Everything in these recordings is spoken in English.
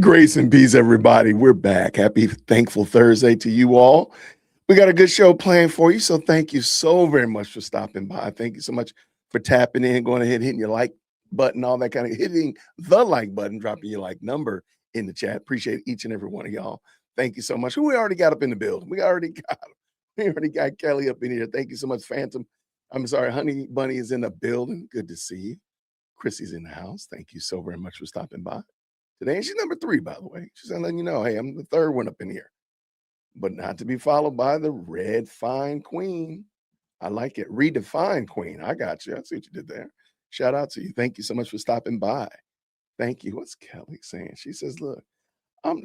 Grace and peace, everybody. We're back. Happy Thankful Thursday to you all. We got a good show planned for you, so thank you so very much for stopping by. Thank you so much for tapping in, going ahead, hitting your like button, all that kind of hitting the like button, dropping your like number in the chat. Appreciate each and every one of y'all. Thank you so much. Who we already got up in the building? We already got Kelly up in here. Thank you so much, Phantom. I'm sorry, Honey Bunny is in the building. Good to see you. Chrissy's in the house. Thank you so very much for stopping by today. And she's number 3, by the way. She's letting you know, hey, I'm the 3rd one up in here, but not to be followed by the red fine queen. I like it. Redefined queen. I got you. I see what you did there. Shout out to you. Thank you so much for stopping by. Thank you. What's Kelly saying? She says, look,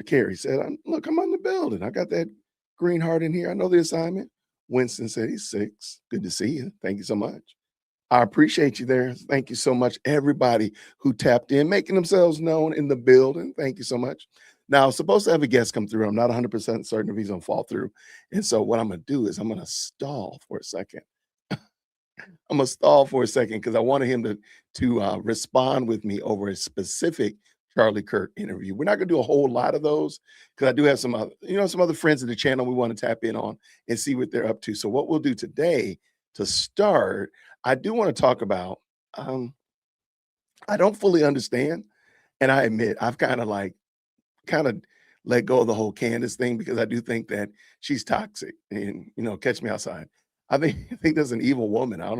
Carrie said, look, I'm on the building. I got that green heart in here. I know the assignment. Winston said he's 6. Good to see you. Thank you so much. I appreciate you there. Thank you so much, everybody who tapped in, making themselves known in the building. Thank you so much. Now, I'm supposed to have a guest come through. I'm not 100% certain if he's going to fall through. And so what I'm going to do is I'm going to stall for a second. I'm going to stall for a second because I wanted him to respond with me over a specific Charlie Kirk interview. We're not going to do a whole lot of those because I do have some other friends of the channel we want to tap in on and see what they're up to. So what we'll do today to start, I do want to talk about, I don't fully understand. And I admit, I've kind of let go of the whole Candace thing because I do think that she's toxic and, catch me outside. I think that's an evil woman. I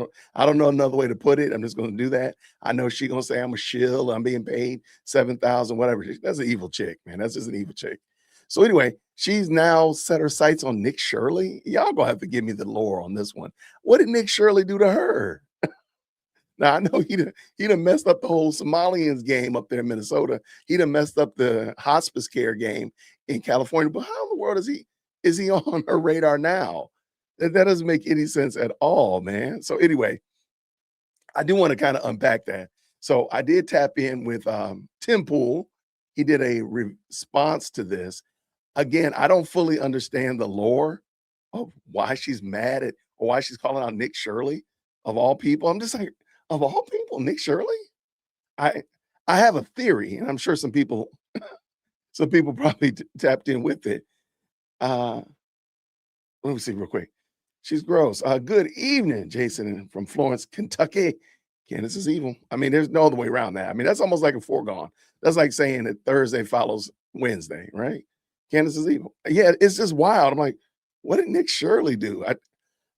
don't know another way to put it. I'm just going to do that. I know she's going to say I'm a shill. I'm being paid 7,000, whatever. That's an evil chick, man. That's just an evil chick. So anyway, she's now set her sights on Nick Shirley. Y'all gonna have to give me the lore on this one. What did Nick Shirley do to her? Now I know he done messed up the whole Somalians game up there in Minnesota. He done messed up the hospice care game in California. But how in the world is he on her radar now? That doesn't make any sense at all, man. So anyway, I do want to kind of unpack that. So I did tap in with Tim Pool. He did a response to this. Again, I don't fully understand the lore of why she's mad at or why she's calling out Nick Shirley of all people. I'm just like, of all people, Nick Shirley? I have a theory, and I'm sure some people probably tapped in with it. Let me see real quick. She's gross. Good evening, Jason from Florence, Kentucky. Candace is evil. I mean, there's no other way around that. I mean, that's almost like a foregone. That's like saying that Thursday follows Wednesday, right? Candace is evil. Yeah, it's just wild. I'm like, what did Nick Shirley do?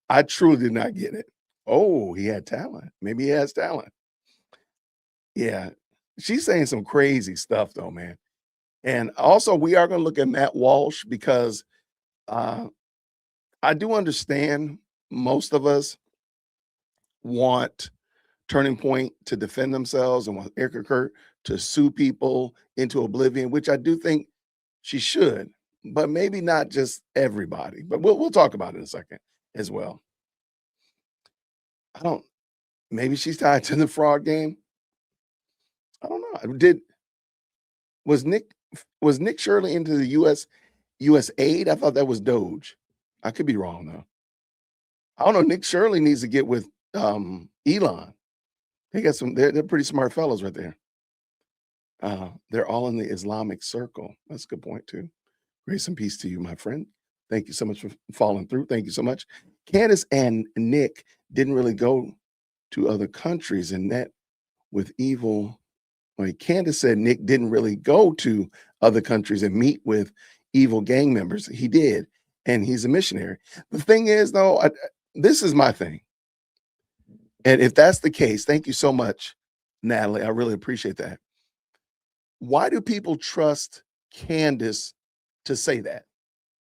I truly did not get it. Oh, he had talent. Maybe he has talent. Yeah, she's saying some crazy stuff though, man. And also, we are going to look at Matt Walsh because I do understand most of us want Turning Point to defend themselves and want Erica Kirk to sue people into oblivion, which I do think she should, but maybe not just everybody. But we'll talk about it in a second as well. Maybe she's tied to the fraud game. I don't know. Was Nick Shirley into the US aid? I thought that was Doge. I could be wrong though. I don't know. Nick Shirley needs to get with Elon. They got they're pretty smart fellows right there. They're all in the Islamic circle. That's a good point too. Grace and peace to you, my friend. Thank you so much for following through. Thank you so much. Candace and Nick didn't really go to other countries and that with evil. Like Candace said, Nick didn't really go to other countries and meet with evil gang members. He did, and he's a missionary. The thing is, though, this is my thing. And if that's the case, thank you so much, Natalie. I really appreciate that. Why do people trust Candace to say that?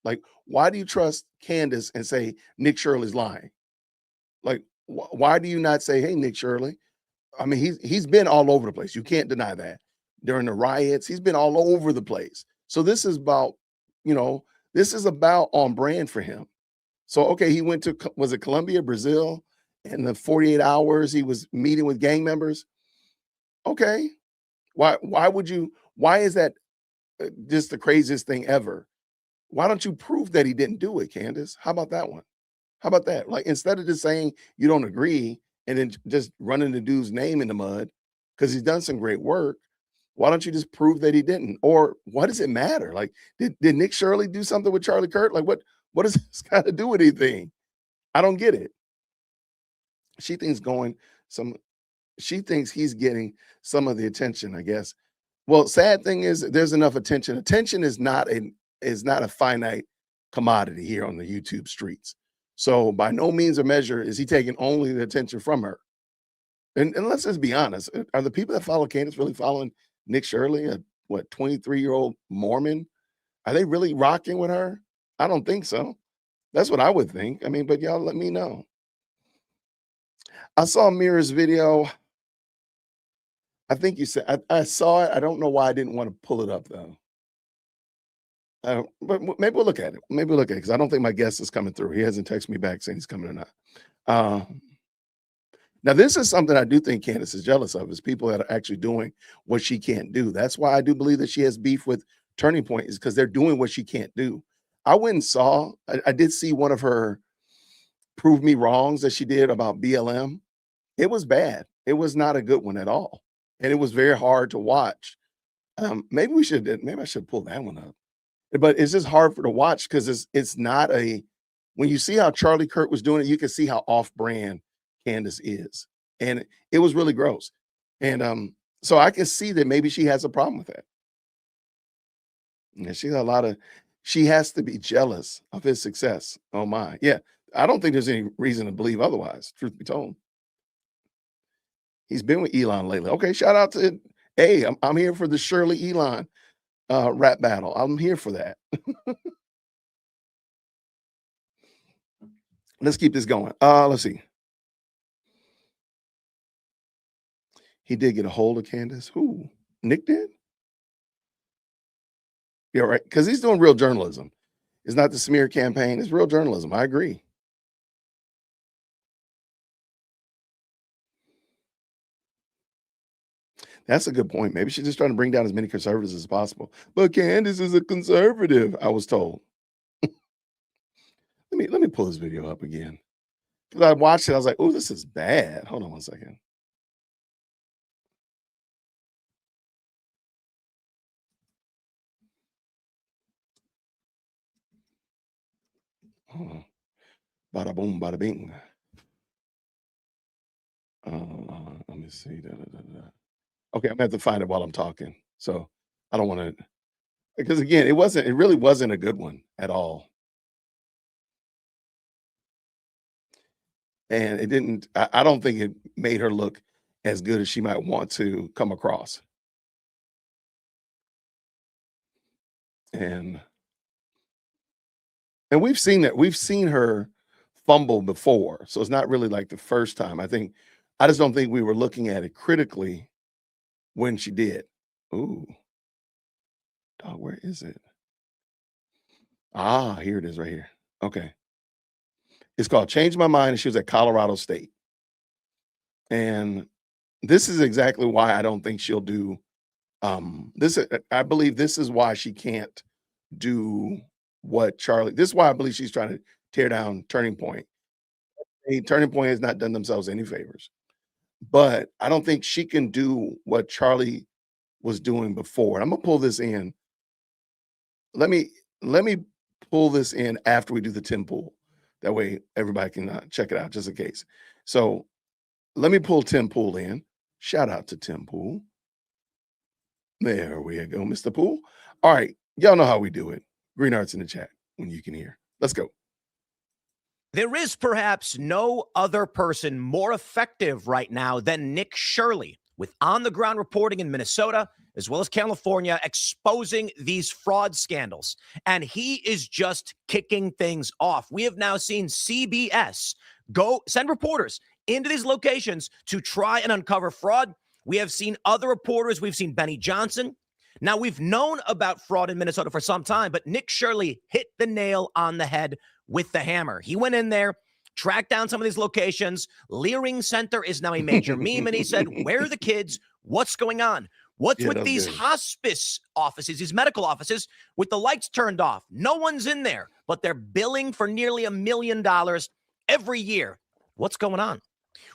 Like, why do you trust Candace and say Nick Shirley's lying? Like, why do you not say, hey, Nick Shirley? I mean, he's been all over the place. You can't deny that. During the riots, he's been all over the place. So this is about, this is about on brand for him. So, okay, he went to, was it Colombia, Brazil? In the 48 hours, he was meeting with gang members. Okay. Why is that just the craziest thing ever? Why don't you prove that he didn't do it, Candace? How about that one? How about that? Like, instead of just saying you don't agree and then just running the dude's name in the mud, because he's done some great work, Why don't you just prove that he didn't? Or what does it matter? Like, did Nick Shirley do something with Charlie Kirk? Like, what does this got to do with anything? I don't get it. She thinks going some she thinks he's getting some of the attention, I guess. Well, sad thing is there's enough attention. Attention is not a finite commodity here on the YouTube streets. So by no means or measure is he taking only the attention from her. And let's just be honest. Are the people that follow Candace really following Nick Shirley, a 23-year-old Mormon? Are they really rocking with her? I don't think so. That's what I would think. I mean, but y'all let me know. I saw Mira's video. I think you said I saw it. I don't know why I didn't want to pull it up though. But maybe we'll look at it. Maybe we'll look at it because I don't think my guest is coming through. He hasn't texted me back saying he's coming or not. Now, this is something I do think Candace is jealous of, is people that are actually doing what she can't do. That's why I do believe that she has beef with Turning Point, is because they're doing what she can't do. I went and saw, I did see one of her prove me wrongs that she did about BLM. It was bad. It was not a good one at all. And it was very hard to watch. Maybe I should pull that one up. But it's just hard to watch because it's not when you see how Charlie Kirk was doing it, you can see how off-brand Candace is. And it was really gross. And so I can see that maybe she has a problem with that. And she has to be jealous of his success. Oh my. Yeah. I don't think there's any reason to believe otherwise, truth be told. He's been with Elon lately. Okay, shout out to I'm here for the Shirley Elon rap battle. I'm here for that. Let's keep this going. Let's see. He did get a hold of Candace. Who? Nick did? Yeah, right. Because he's doing real journalism. It's not the smear campaign. It's real journalism. I agree. That's a good point. Maybe she's just trying to bring down as many conservatives as possible. But Candace is a conservative, I was told. Let me pull this video up again. Because I watched it, I was like, oh, this is bad. Hold on one second. Oh, bada boom, bada bing. Let me see. Okay, I'm gonna have to find it while I'm talking. So I don't want to, because again, it really wasn't a good one at all. And it didn't, I don't think it made her look as good as she might want to come across. And we've seen that. We've seen her fumble before. So it's not really like the first time. I just don't think we were looking at it critically when she did. Ooh. Dog, where is it? Ah, here it is right here. Okay. It's called Change My Mind, and she was at Colorado State. And this is exactly why I don't think she'll do this. I believe this is why she can't do what Charlie. This is why I believe she's trying to tear down Turning Point. Turning Point has not done themselves any favors, but I don't think she can do what Charlie was doing before. I'm gonna pull this in. Let me pull this in after we do the Tim Pool. That way everybody can check it out just in case. So let me pull Tim Pool in. Shout out to Tim Pool. There we go, Mr. Pool. All right, y'all know how we do it. Green hearts in the chat when you can hear. Let's go. There is perhaps no other person more effective right now than Nick Shirley, with on-the-ground reporting in Minnesota as well as California, exposing these fraud scandals. And he is just kicking things off. We have now seen CBS send reporters into these locations to try and uncover fraud. We have seen other reporters. We've seen Benny Johnson. Now, we've known about fraud in Minnesota for some time, but Nick Shirley hit the nail on the head with the hammer. He went in there, tracked down some of these locations. Leering Center is now a major meme, and he said, where are the kids? What's going on? What's with these hospice offices, these medical offices, with the lights turned off? No one's in there, but they're billing for nearly $1 million every year. What's going on?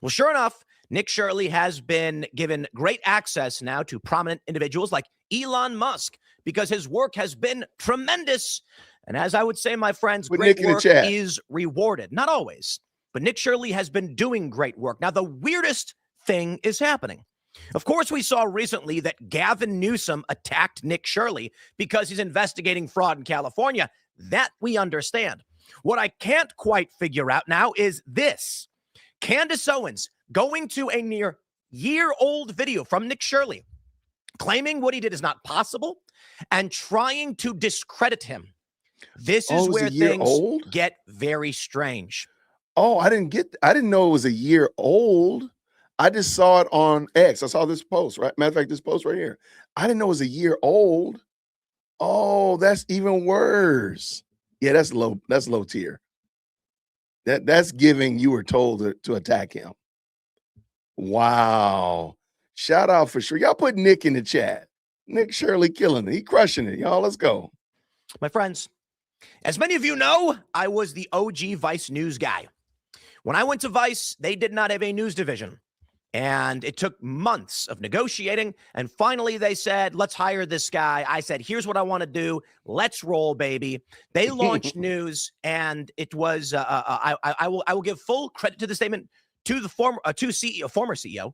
Well, sure enough, Nick Shirley has been given great access now to prominent individuals like Elon Musk because his work has been tremendous. And as I would say, my friends, Put great Nick in the work chat. is rewarded. Not always, but Nick Shirley has been doing great work. Now, the weirdest thing is happening. Of course, we saw recently that Gavin Newsom attacked Nick Shirley because he's investigating fraud in California. That we understand. What I can't quite figure out now is this. Candace Owens going to a near year-old video from Nick Shirley, claiming what he did is not possible and trying to discredit him. This is where things get very strange. Oh, I didn't know it was a year old. I just saw it on X. I saw this post, right? Matter of fact, this post right here. I didn't know it was a year old. Oh, that's even worse. Yeah, that's low tier. That's giving you were told to attack him. Wow. Shout out for sure. Y'all put Nick in the chat. Nick Shirley killing it. He crushing it. Y'all, let's go. My friends, as many of you know, I was the OG Vice News guy. When I went to Vice, they did not have a news division. And it took months of negotiating. And finally, they said, let's hire this guy. I said, here's what I want to do. Let's roll, baby. They launched news. And it was, I will give full credit to the statement to the former CEO,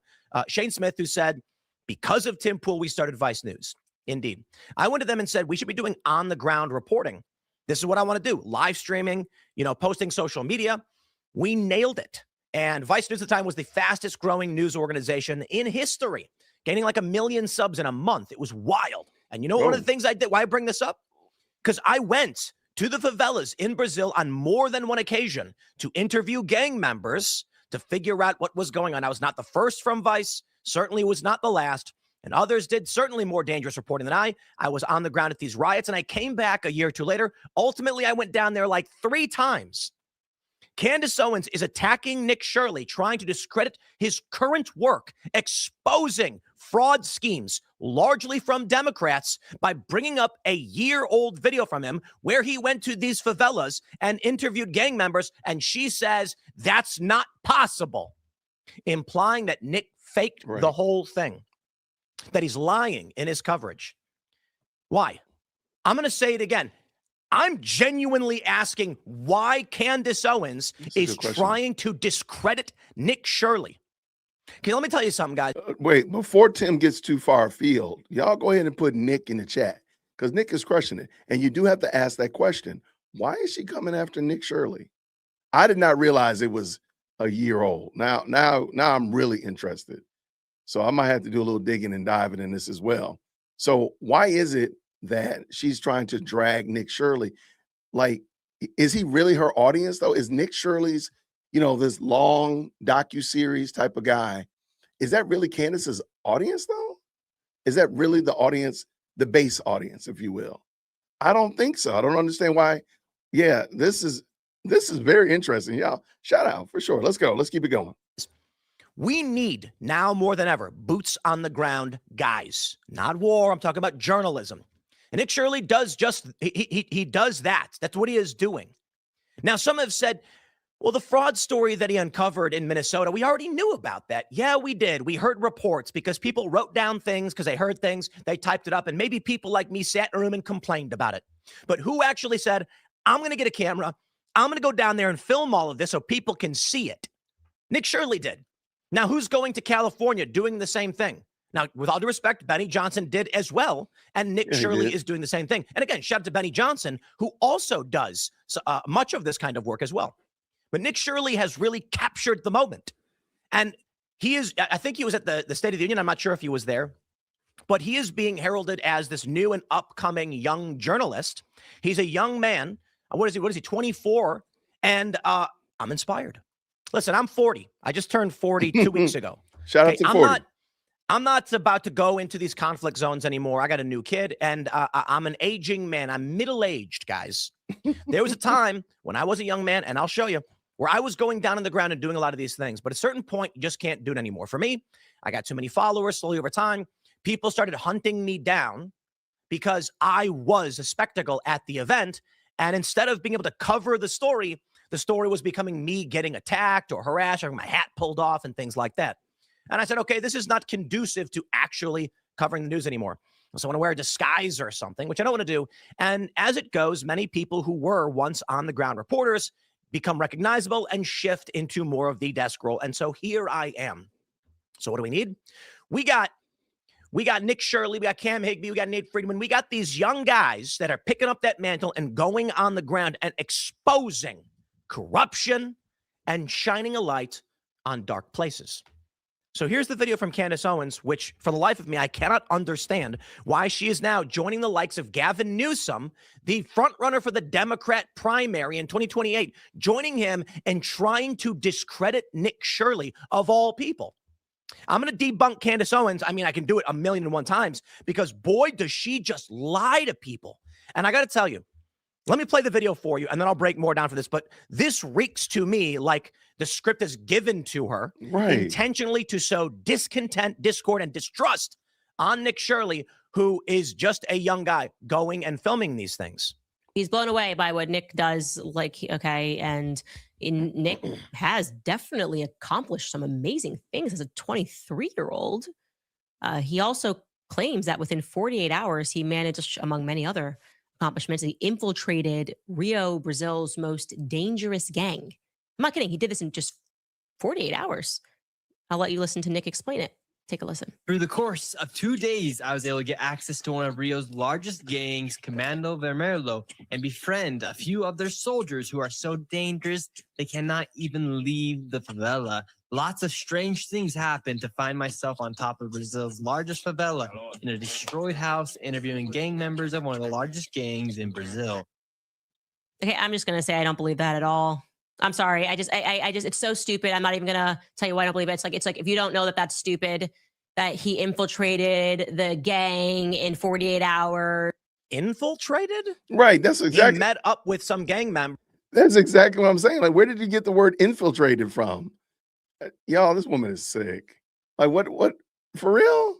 Shane Smith, who said, because of Tim Pool, we started Vice News. Indeed. I went to them and said, we should be doing on the ground reporting. This is what I want to do. Live streaming, posting social media. We nailed it. And Vice News at the time was the fastest growing news organization in history, gaining like 1 million subs in a month. It was wild. And you know one of the things I did, why I bring this up? Because I went to the favelas in Brazil on more than one occasion to interview gang members to figure out what was going on. I was not the first from Vice, certainly was not the last, and others did certainly more dangerous reporting than I. I was on the ground at these riots, and I came back a year or two later. Ultimately, I went down there like 3 times. Candace Owens is attacking Nick Shirley, trying to discredit his current work, exposing fraud schemes, largely from Democrats, by bringing up a year-old video from him where he went to these favelas and interviewed gang members, and she says that's not possible, implying that Nick faked the whole thing, that he's lying in his coverage. Why? I'm going to say it again. I'm genuinely asking why Candace Owens is trying to discredit Nick Shirley. Okay, let me tell you something, guys. Wait, before Tim gets too far afield, y'all go ahead and put Nick in the chat because Nick is crushing it. And you do have to ask that question. Why is she coming after Nick Shirley? I did not realize it was a year old. Now I'm really interested. So I might have to do a little digging and diving in this as well. So why is it that she's trying to drag Nick Shirley? Like, is he really her audience though? Is Nick Shirley's, this long docu-series type of guy, is that really Candace's audience though? Is that really the audience, the base audience, if you will? I don't think so. I don't understand why. Yeah, this is very interesting. Y'all, shout out for sure. Let's go. Let's keep it going. We need now more than ever boots on the ground guys, not war. I'm talking about journalism. And Nick Shirley does he does that. That's what he is doing. Now, some have said, well, the fraud story that he uncovered in Minnesota, we already knew about that. Yeah, we did. We heard reports because people wrote down things because they heard things. They typed it up. And maybe people like me sat in a room and complained about it. But who actually said, I'm going to get a camera. I'm going to go down there and film all of this so people can see it? Nick Shirley did. Now, who's going to California doing the same thing? Now, with all due respect, Benny Johnson did as well, and Nick Shirley is doing the same thing. And again, shout out to Benny Johnson, who also does much of this kind of work as well. But Nick Shirley has really captured the moment. And he is, I think he was at the State of the Union. I'm not sure if he was there. But he is being heralded as this new and upcoming young journalist. He's a young man. What is he, 24? And I'm inspired. Listen, I'm 40. I just turned 40 2 weeks ago. Shout out to 40. I'm not about to go into these conflict zones anymore. I got a new kid, and I'm an aging man. I'm middle-aged, guys. There was a time when I was a young man, and I'll show you, where I was going down on the ground and doing a lot of these things. But at a certain point, you just can't do it anymore. For me, I got too many followers. Slowly over time, people started hunting me down because I was a spectacle at the event. And instead of being able to cover the story was becoming me getting attacked or harassed or my hat pulled off and things like that. And I said, okay, this is not conducive to actually covering the news anymore. So I want to wear a disguise or something, which I don't want to do. And as it goes, many people who were once on the ground reporters become recognizable and shift into more of the desk role. And so here I am. So what do we need? We got Nick Shirley, we got Cam Higbee, we got Nate Friedman. We got these young guys that are picking up that mantle and going on the ground and exposing corruption and shining a light on dark places. So here's the video from Candace Owens, which for the life of me, I cannot understand why she is now joining the likes of Gavin Newsom, the front runner for the Democrat primary in 2028, joining him and trying to discredit Nick Shirley of all people. I'm going to debunk Candace Owens. I mean, I can do it 1,000,001 times because boy, does she just lie to people. And I got to tell you, let me play the video for you and then I'll break more down for this. But this reeks to me like the script is given to her intentionally to sow discontent, discord, and distrust on Nick Shirley, who is just a young guy going and filming these things. He's blown away by what Nick does. And Nick has definitely accomplished some amazing things as a 23-year-old. He also claims that within 48 hours, he managed, among many other accomplishments, he infiltrated Rio, Brazil's most dangerous gang. I'm not kidding. He did this in just 48 hours. I'll let you listen to Nick explain it. Take a listen. Through the course of 2 days, I was able to get access to one of Rio's largest gangs, Comando Vermelho, and befriend a few of their soldiers who are so dangerous they cannot even leave the favela. Lots of strange things happened to find myself on top of Brazil's largest favela in a destroyed house, interviewing gang members of one of the largest gangs in Brazil. Okay, I'm just going to say I don't believe that at all. I'm sorry. I just, it's so stupid. I'm not even going to tell you why I don't believe it. It's like, if you don't know that that's stupid, that he infiltrated the gang in 48 hours. Infiltrated? Right. That's exactly. He met up with some gang member. That's exactly what I'm saying. Like, where did you get the word infiltrated from? Y'all, this woman is sick. Like, what, for real?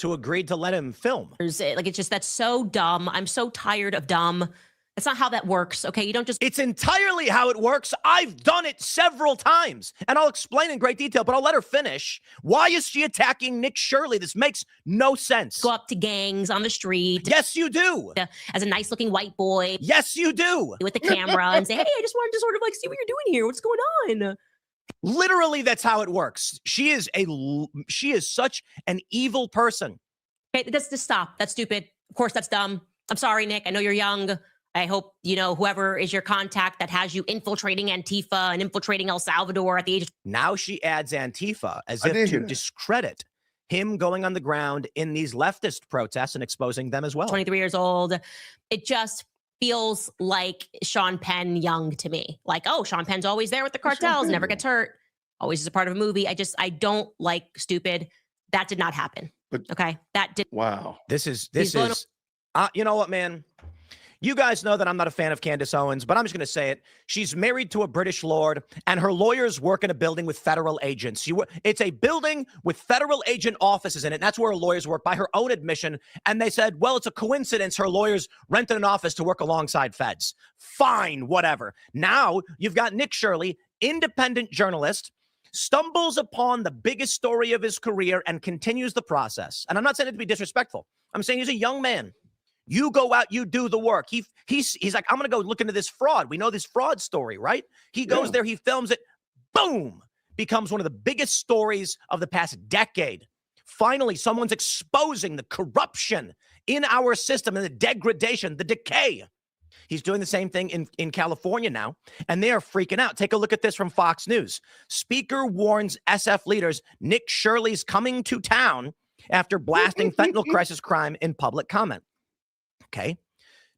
Who agreed to let him film. Like, it's just, that's so dumb. I'm so tired of dumb. That's not how that works, okay? You don't just... It's entirely how it works. I've done it several times, and I'll explain in great detail, but I'll let her finish. Why is she attacking Nick Shirley? This makes no sense. Go up to gangs on the street. Yes, you do. As a nice-looking white boy. Yes, you do. With the camera and say, hey, I just wanted to sort of like see what you're doing here. What's going on? Literally, that's how it works. She is such an evil person. Okay, just stop. That's stupid. Of course, that's dumb. I'm sorry, Nick. I know you're young. I hope, whoever is your contact that has you infiltrating Antifa and infiltrating El Salvador at the age of... Now she adds Antifa as if to discredit him going on the ground in these leftist protests and exposing them as well. 23 years old. It just feels like Sean Penn young to me. Like, oh, Sean Penn's always there with the cartels, never gets hurt, always is a part of a movie. I don't like stupid. That did not happen. Okay? That did... Wow. This is you know what, man? You guys know that I'm not a fan of Candace Owens, but I'm just going to say it. She's married to a British lord, and her lawyers work in a building with federal agents. It's a building with federal agent offices in it. And that's where her lawyers work by her own admission. And they said, well, it's a coincidence her lawyers rented an office to work alongside feds. Fine, whatever. Now you've got Nick Shirley, independent journalist, stumbles upon the biggest story of his career and continues the process. And I'm not saying it to be disrespectful. I'm saying he's a young man. You go out, you do the work. He's like, I'm going to go look into this fraud. We know this fraud story, right? He goes there, he films it, boom, becomes one of the biggest stories of the past decade. Finally, someone's exposing the corruption in our system and the degradation, the decay. He's doing the same thing in California now, and they are freaking out. Take a look at this from Fox News. Speaker warns SF leaders Nick Shirley's coming to town after blasting fentanyl crisis crime in public comment. Okay.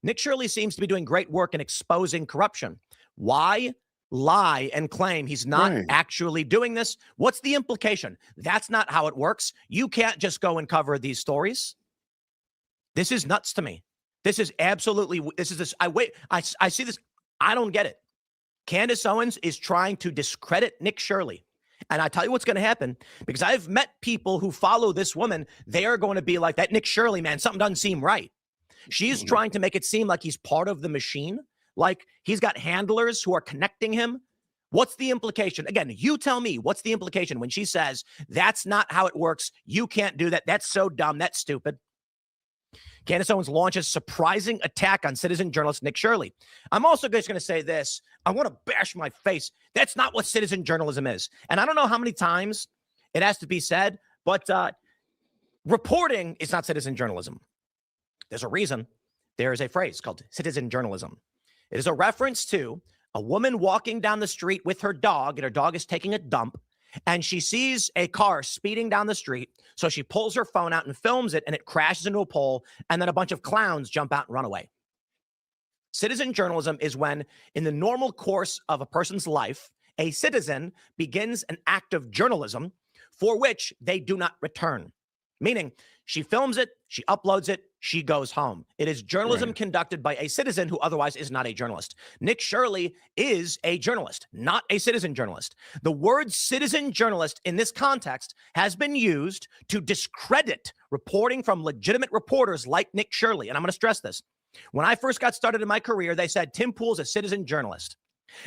Nick Shirley seems to be doing great work in exposing corruption. Why lie and claim he's not actually doing this? What's the implication? That's not how it works. You can't just go and cover these stories. This is nuts to me. This is absolutely, I see this. I don't get it. Candace Owens is trying to discredit Nick Shirley. And I tell you what's going to happen, because I've met people who follow this woman. They are going to be like, that Nick Shirley, man, something doesn't seem right. She's trying to make it seem like he's part of the machine, like he's got handlers who are connecting him What's the implication? Again, you tell me, what's the implication when she says, that's not how it works. You can't do that. That's so dumb. That's stupid. Candace Owens launches surprising attack on citizen journalist Nick Shirley. I'm also just going to say this. I want to bash my face. That's not what citizen journalism is. And I don't know how many times it has to be said, but reporting is not citizen journalism. There's a reason. There is a phrase called citizen journalism. It is a reference to a woman walking down the street with her dog, and her dog is taking a dump, and she sees a car speeding down the street. So she pulls her phone out and films it, and it crashes into a pole, and then a bunch of clowns jump out and run away. Citizen journalism is when, in the normal course of a person's life, a citizen begins an act of journalism for which they do not return. Meaning, she films it, she uploads it, she goes home. It is journalism conducted by a citizen who otherwise is not a journalist. Nick Shirley is a journalist, not a citizen journalist. The word citizen journalist in this context has been used to discredit reporting from legitimate reporters like Nick Shirley. And I'm going to stress this. When I first got started in my career, they said Tim Pool's a citizen journalist.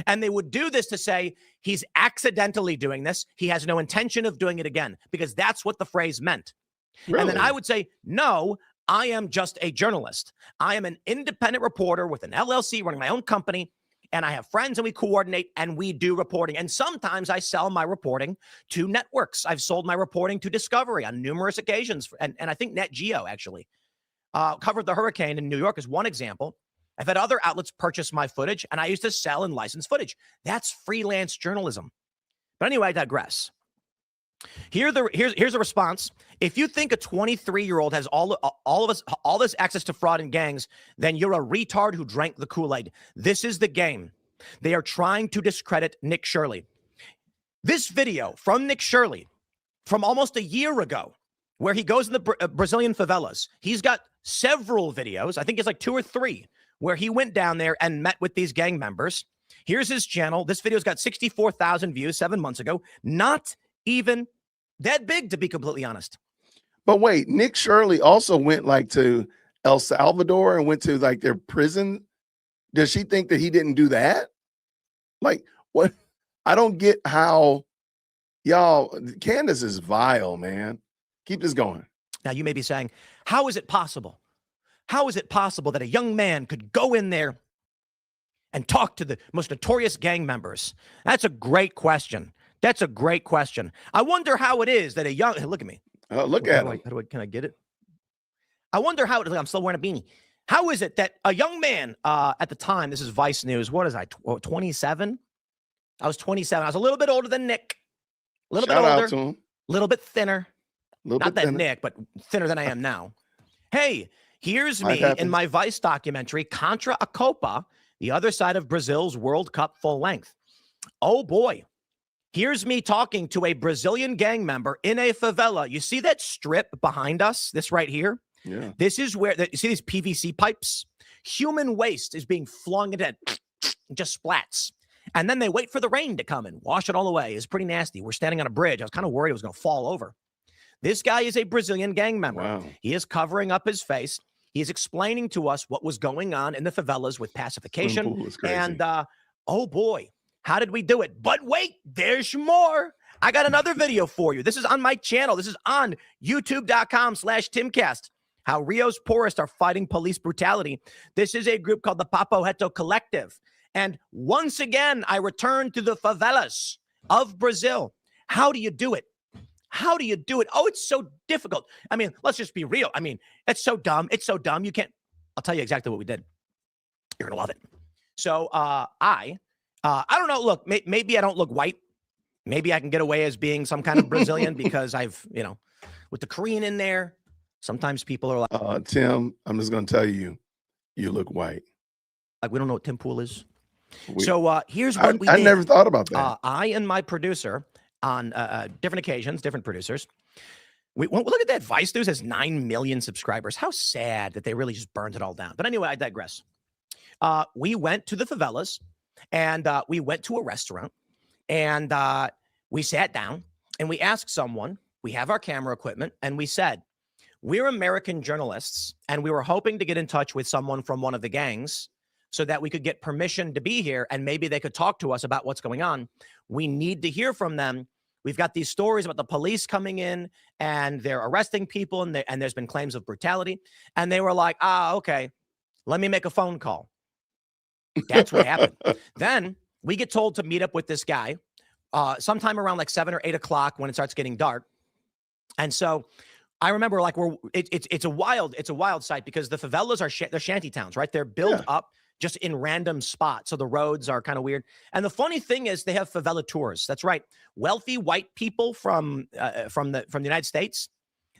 And they would do this to say he's accidentally doing this. He has no intention of doing it again, because that's what the phrase meant. Really? And then I would say, no, I am just a journalist. I am an independent reporter with an LLC running my own company, and I have friends and we coordinate and we do reporting. And sometimes I sell my reporting to networks. I've sold my reporting to Discovery on numerous occasions. And I think Net Geo actually covered the hurricane in New York as one example. I've had other outlets purchase my footage, and I used to sell and license footage. That's freelance journalism. But anyway, I digress. Here's a response. If you think a 23-year-old has all this access to fraud and gangs, then you're a retard who drank the Kool-Aid. This is the game. They are trying to discredit Nick Shirley. This video from Nick Shirley from almost a year ago, where he goes in the Brazilian favelas. He's got several videos. I think it's like 2 or 3 where he went down there and met with these gang members. Here's his channel. This video's got 64,000 views 7 months ago. Not even that big, to be completely honest. But wait, Nick Shirley also went like to El Salvador and went to like their prison. Does she think that he didn't do that? Like, what? I don't get how y'all, Candace is vile, man. Keep this going. Now, you may be saying, how is it possible? How is it possible that a young man could go in there and talk to the most notorious gang members? That's a great question. That's a great question. I wonder how it is that a young, look at me. Look at him. Can I get it? I wonder how it is. I'm still wearing a beanie. How is it that a young man at the time, this is Vice News, what is I, 27? I was 27. I was a little bit older than Nick. A little bit older. A little bit thinner. Not that Nick, but thinner than I am now. Hey, here's me in my Vice documentary, Contra a Copa, the other side of Brazil's World Cup full length. Oh, boy. Here's me talking to a Brazilian gang member in a favela. You see that strip behind us? This right here? Yeah. This is where, you see these PVC pipes? Human waste is being flung into it, just splats. And then they wait for the rain to come and wash it all away. It's pretty nasty. We're standing on a bridge. I was kind of worried it was going to fall over. This guy is a Brazilian gang member. Wow. He is covering up his face. He is explaining to us what was going on in the favelas with pacification. And, oh boy, how did we do it? But wait, there's more. I got another video for you. This is on my channel. This is on youtube.com/Timcast. How Rio's poorest are fighting police brutality. This is a group called the Papo Reto Collective. And once again, I return to the favelas of Brazil. How do you do it? How do you do it? Oh, it's so difficult. I mean, let's just be real. I mean, it's so dumb. It's so dumb. You can't. I'll tell you exactly what we did. You're going to love it. So I don't know. Look, maybe I don't look white. Maybe I can get away as being some kind of Brazilian because I've, with the Korean in there, sometimes people are like, Tim, I'm just going to tell you, you look white. Like, we don't know what Tim Pool is. So here's what we did. I never thought about that. I and my producer on different occasions, different producers, we look at that. Vice News has 9 million subscribers. How sad that they really just burned it all down. But anyway, I digress. We went to the favelas and we went to a restaurant and we sat down and we asked someone, we have our camera equipment, and we said, we're American journalists and we were hoping to get in touch with someone from one of the gangs so that we could get permission to be here and maybe they could talk to us about what's going on. We need to hear from them. We've got these stories about the police coming in and they're arresting people and there's been claims of brutality. And they were like, okay, let me make a phone call. That's what happened. Then we get told to meet up with this guy sometime around like 7 or 8 o'clock when it starts getting dark. And so I remember like it's a wild sight because the favelas are they're shanty towns, right? They're built up just in random spots. So the roads are kind of weird. And the funny thing is they have favela tours. That's right. Wealthy white people from the United States,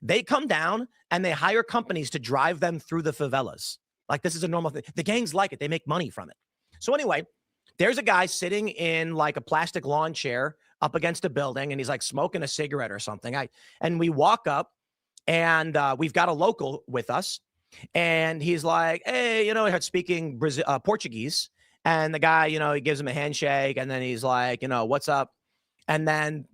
they come down and they hire companies to drive them through the favelas. Like this is a normal thing. The gangs like it. They make money from it. So anyway, there's a guy sitting in like a plastic lawn chair up against a building and he's like smoking a cigarette or something. And we walk up and we've got a local with us. And he's like, hey, he starts speaking Portuguese. And the guy, he gives him a handshake. And then he's like, what's up? And then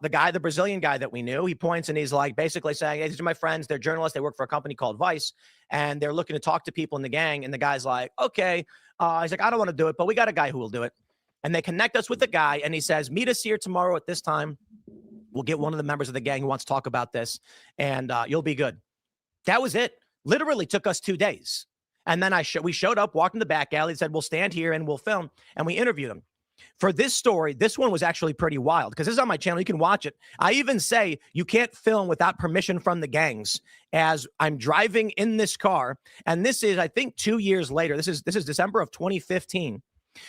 the Brazilian guy that we knew, he points and he's like basically saying, hey, these are my friends. They're journalists. They work for a company called Vice. And they're looking to talk to people in the gang. And the guy's like, okay. He's like, I don't want to do it, but we got a guy who will do it. And they connect us with the guy. And he says, meet us here tomorrow at this time. We'll get one of the members of the gang who wants to talk about this. And you'll be good. That was it. Literally took us 2 days. And then we showed up, walked in the back alley, said, we'll stand here and we'll film. And we interviewed him. For this story, this one was actually pretty wild because this is on my channel. You can watch it. I even say you can't film without permission from the gangs as I'm driving in this car. And this is, I think, 2 years later. This is December of 2015.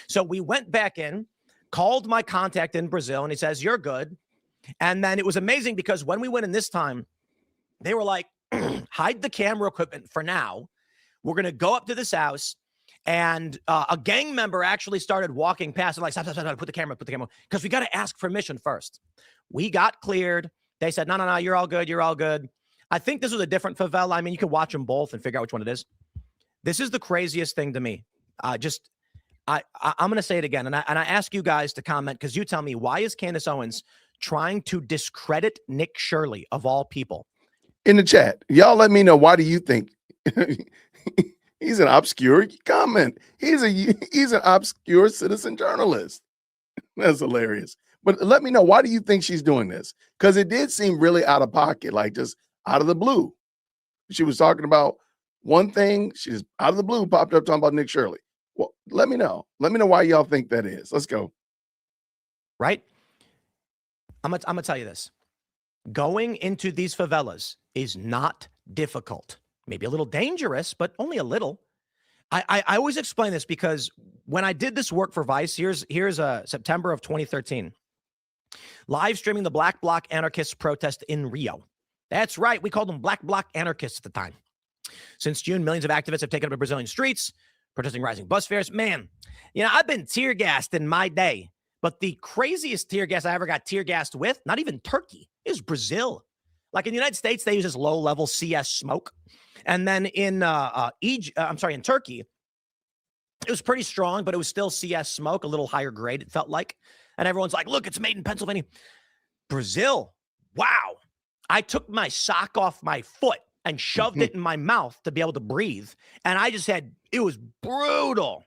So we went back in, called my contact in Brazil, and he says, you're good. And then it was amazing because when we went in this time, they were like, hide the camera equipment for now. We're going to go up to this house. And a gang member actually started walking past and like, stop, put the camera, because we got to ask permission first. We got cleared. They said, no, you're all good. You're all good. I think this was a different favela. I mean, you can watch them both and figure out which one it is. This is the craziest thing to me. I'm going to say it again. And I ask you guys to comment because you tell me, why is Candace Owens trying to discredit Nick Shirley of all people? In the chat, y'all let me know, why do you think he's an obscure comment? He's an obscure citizen journalist. That's hilarious. But let me know, why do you think she's doing this? Because it did seem really out of pocket, like just out of the blue. She was talking about one thing, she just out of the blue popped up talking about Nick Shirley. Well, let me know. Let me know why y'all think that is. Let's go. Right? I'm gonna tell you this. Going into these favelas is not difficult. Maybe a little dangerous, but only a little. I always explain this because when I did this work for Vice, here's September of 2013, live streaming the Black Bloc anarchists protest in Rio. That's right. We called them Black Bloc anarchists at the time. Since June, millions of activists have taken up the Brazilian streets, protesting rising bus fares. Man, I've been tear gassed in my day, but the craziest tear gas I ever got tear gassed with, not even Turkey, is Brazil. Like in the United States, they use this low-level CS smoke. And then in in Turkey, it was pretty strong, but it was still CS smoke, a little higher grade, it felt like. And everyone's like, look, it's made in Pennsylvania. Brazil, wow. I took my sock off my foot and shoved it in my mouth to be able to breathe. And it was brutal.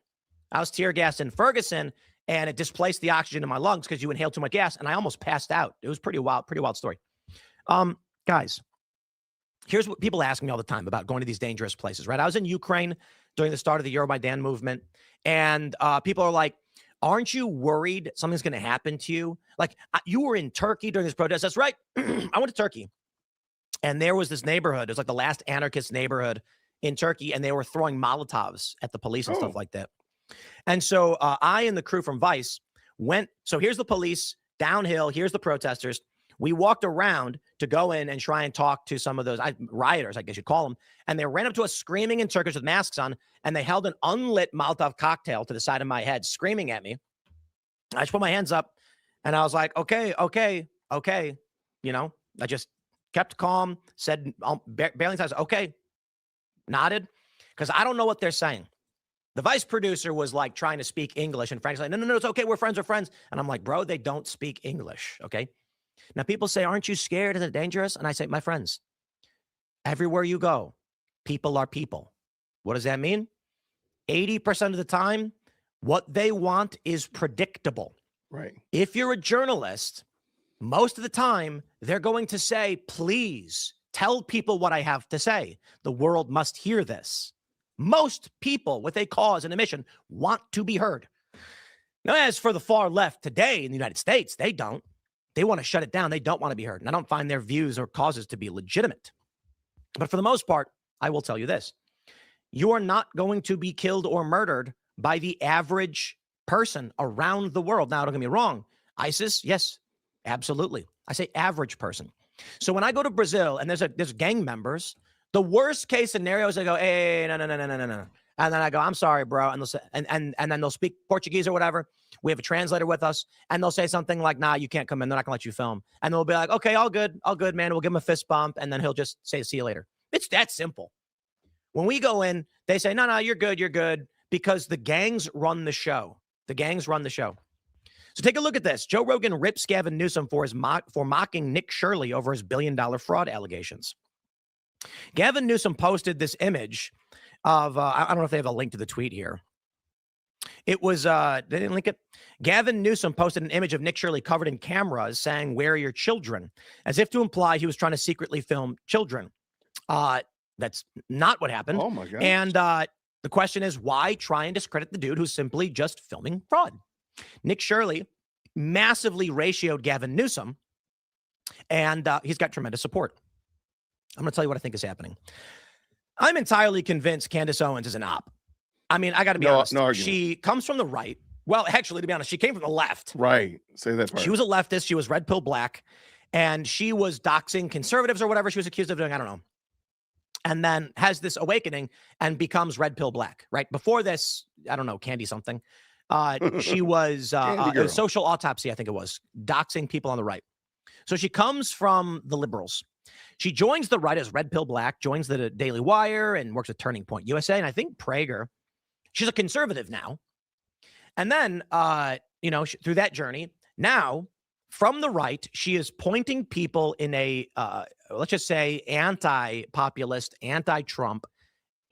I was tear gassed in Ferguson, and it displaced the oxygen in my lungs because you inhaled too much gas, and I almost passed out. It was pretty wild story. Guys, here's what people ask me all the time about going to these dangerous places, right? I was in Ukraine during the start of the Euromaidan movement, and people are like, aren't you worried something's going to happen to you? Like, you were in Turkey during this protest. That's right. I went to Turkey, and there was this neighborhood. It was like the last anarchist neighborhood in Turkey, and they were throwing Molotovs at the police and stuff like that. And so I and the crew from Vice went. So here's the police downhill. Here's the protesters. We walked around to go in and try and talk to some of those rioters, I guess you'd call them. And they ran up to us screaming in Turkish with masks on, and they held an unlit Molotov cocktail to the side of my head, screaming at me. I just put my hands up, and I was like, okay. I just kept calm, said barely, I was okay, nodded, because I don't know what they're saying. The vice producer was like trying to speak English, and Frank's like, no, it's okay. We're friends. And I'm like, bro, they don't speak English. Okay. Now people say, aren't you scared? Is it dangerous? And I say, my friends, everywhere you go, people are people. What does that mean? 80% of the time, what they want is predictable. Right. If you're a journalist, most of the time, they're going to say, please tell people what I have to say. The world must hear this. Most people with a cause and a mission want to be heard. Now, as for the far left today in the United States, they don't. They want to shut it down. They don't want to be heard. And I don't find their views or causes to be legitimate. But for the most part, I will tell you this. You are not going to be killed or murdered by the average person around the world. Now, don't get me wrong. ISIS, yes, absolutely. I say average person. So when I go to Brazil and there's gang members, the worst case scenario is I go, hey, no. And then I go, I'm sorry, bro. And they'll say, and then they'll speak Portuguese or whatever. We have a translator with us, and they'll say something like, nah, you can't come in. They're not gonna let you film. And they'll be like, okay, all good, man. We'll give him a fist bump, and then he'll just say, see you later. It's that simple. When we go in, they say, no, you're good, because the gangs run the show. The gangs run the show. So take a look at this. Joe Rogan rips Gavin Newsom for mocking Nick Shirley over his billion-dollar fraud allegations. Gavin Newsom posted this image of, I don't know if they have a link to the tweet here. It was, they didn't link it. Gavin Newsom posted an image of Nick Shirley covered in cameras saying, where are your children? As if to imply he was trying to secretly film children. That's not what happened. Oh my God. And the question is, why try and discredit the dude who's simply just filming fraud? Nick Shirley massively ratioed Gavin Newsom, and he's got tremendous support. I'm going to tell you what I think is happening. I'm entirely convinced Candace Owens is an op. I mean, I got to be honest. No argument. She comes from the right. Well, actually, to be honest, she came from the left. Right. Say that part. She was a leftist. She was red pill black, and she was doxing conservatives or whatever she was accused of doing. I don't know. And then has this awakening and becomes red pill black, right? Before this, I don't know, Candy something. She was a social autopsy, I think it was, doxing people on the right. So she comes from the liberals. She joins the right as red pill black, joins the Daily Wire and works at Turning Point USA. And I think Prager, she's a conservative now. And then, through that journey, now from the right, she is pointing people in a, let's just say, anti-populist, anti-Trump,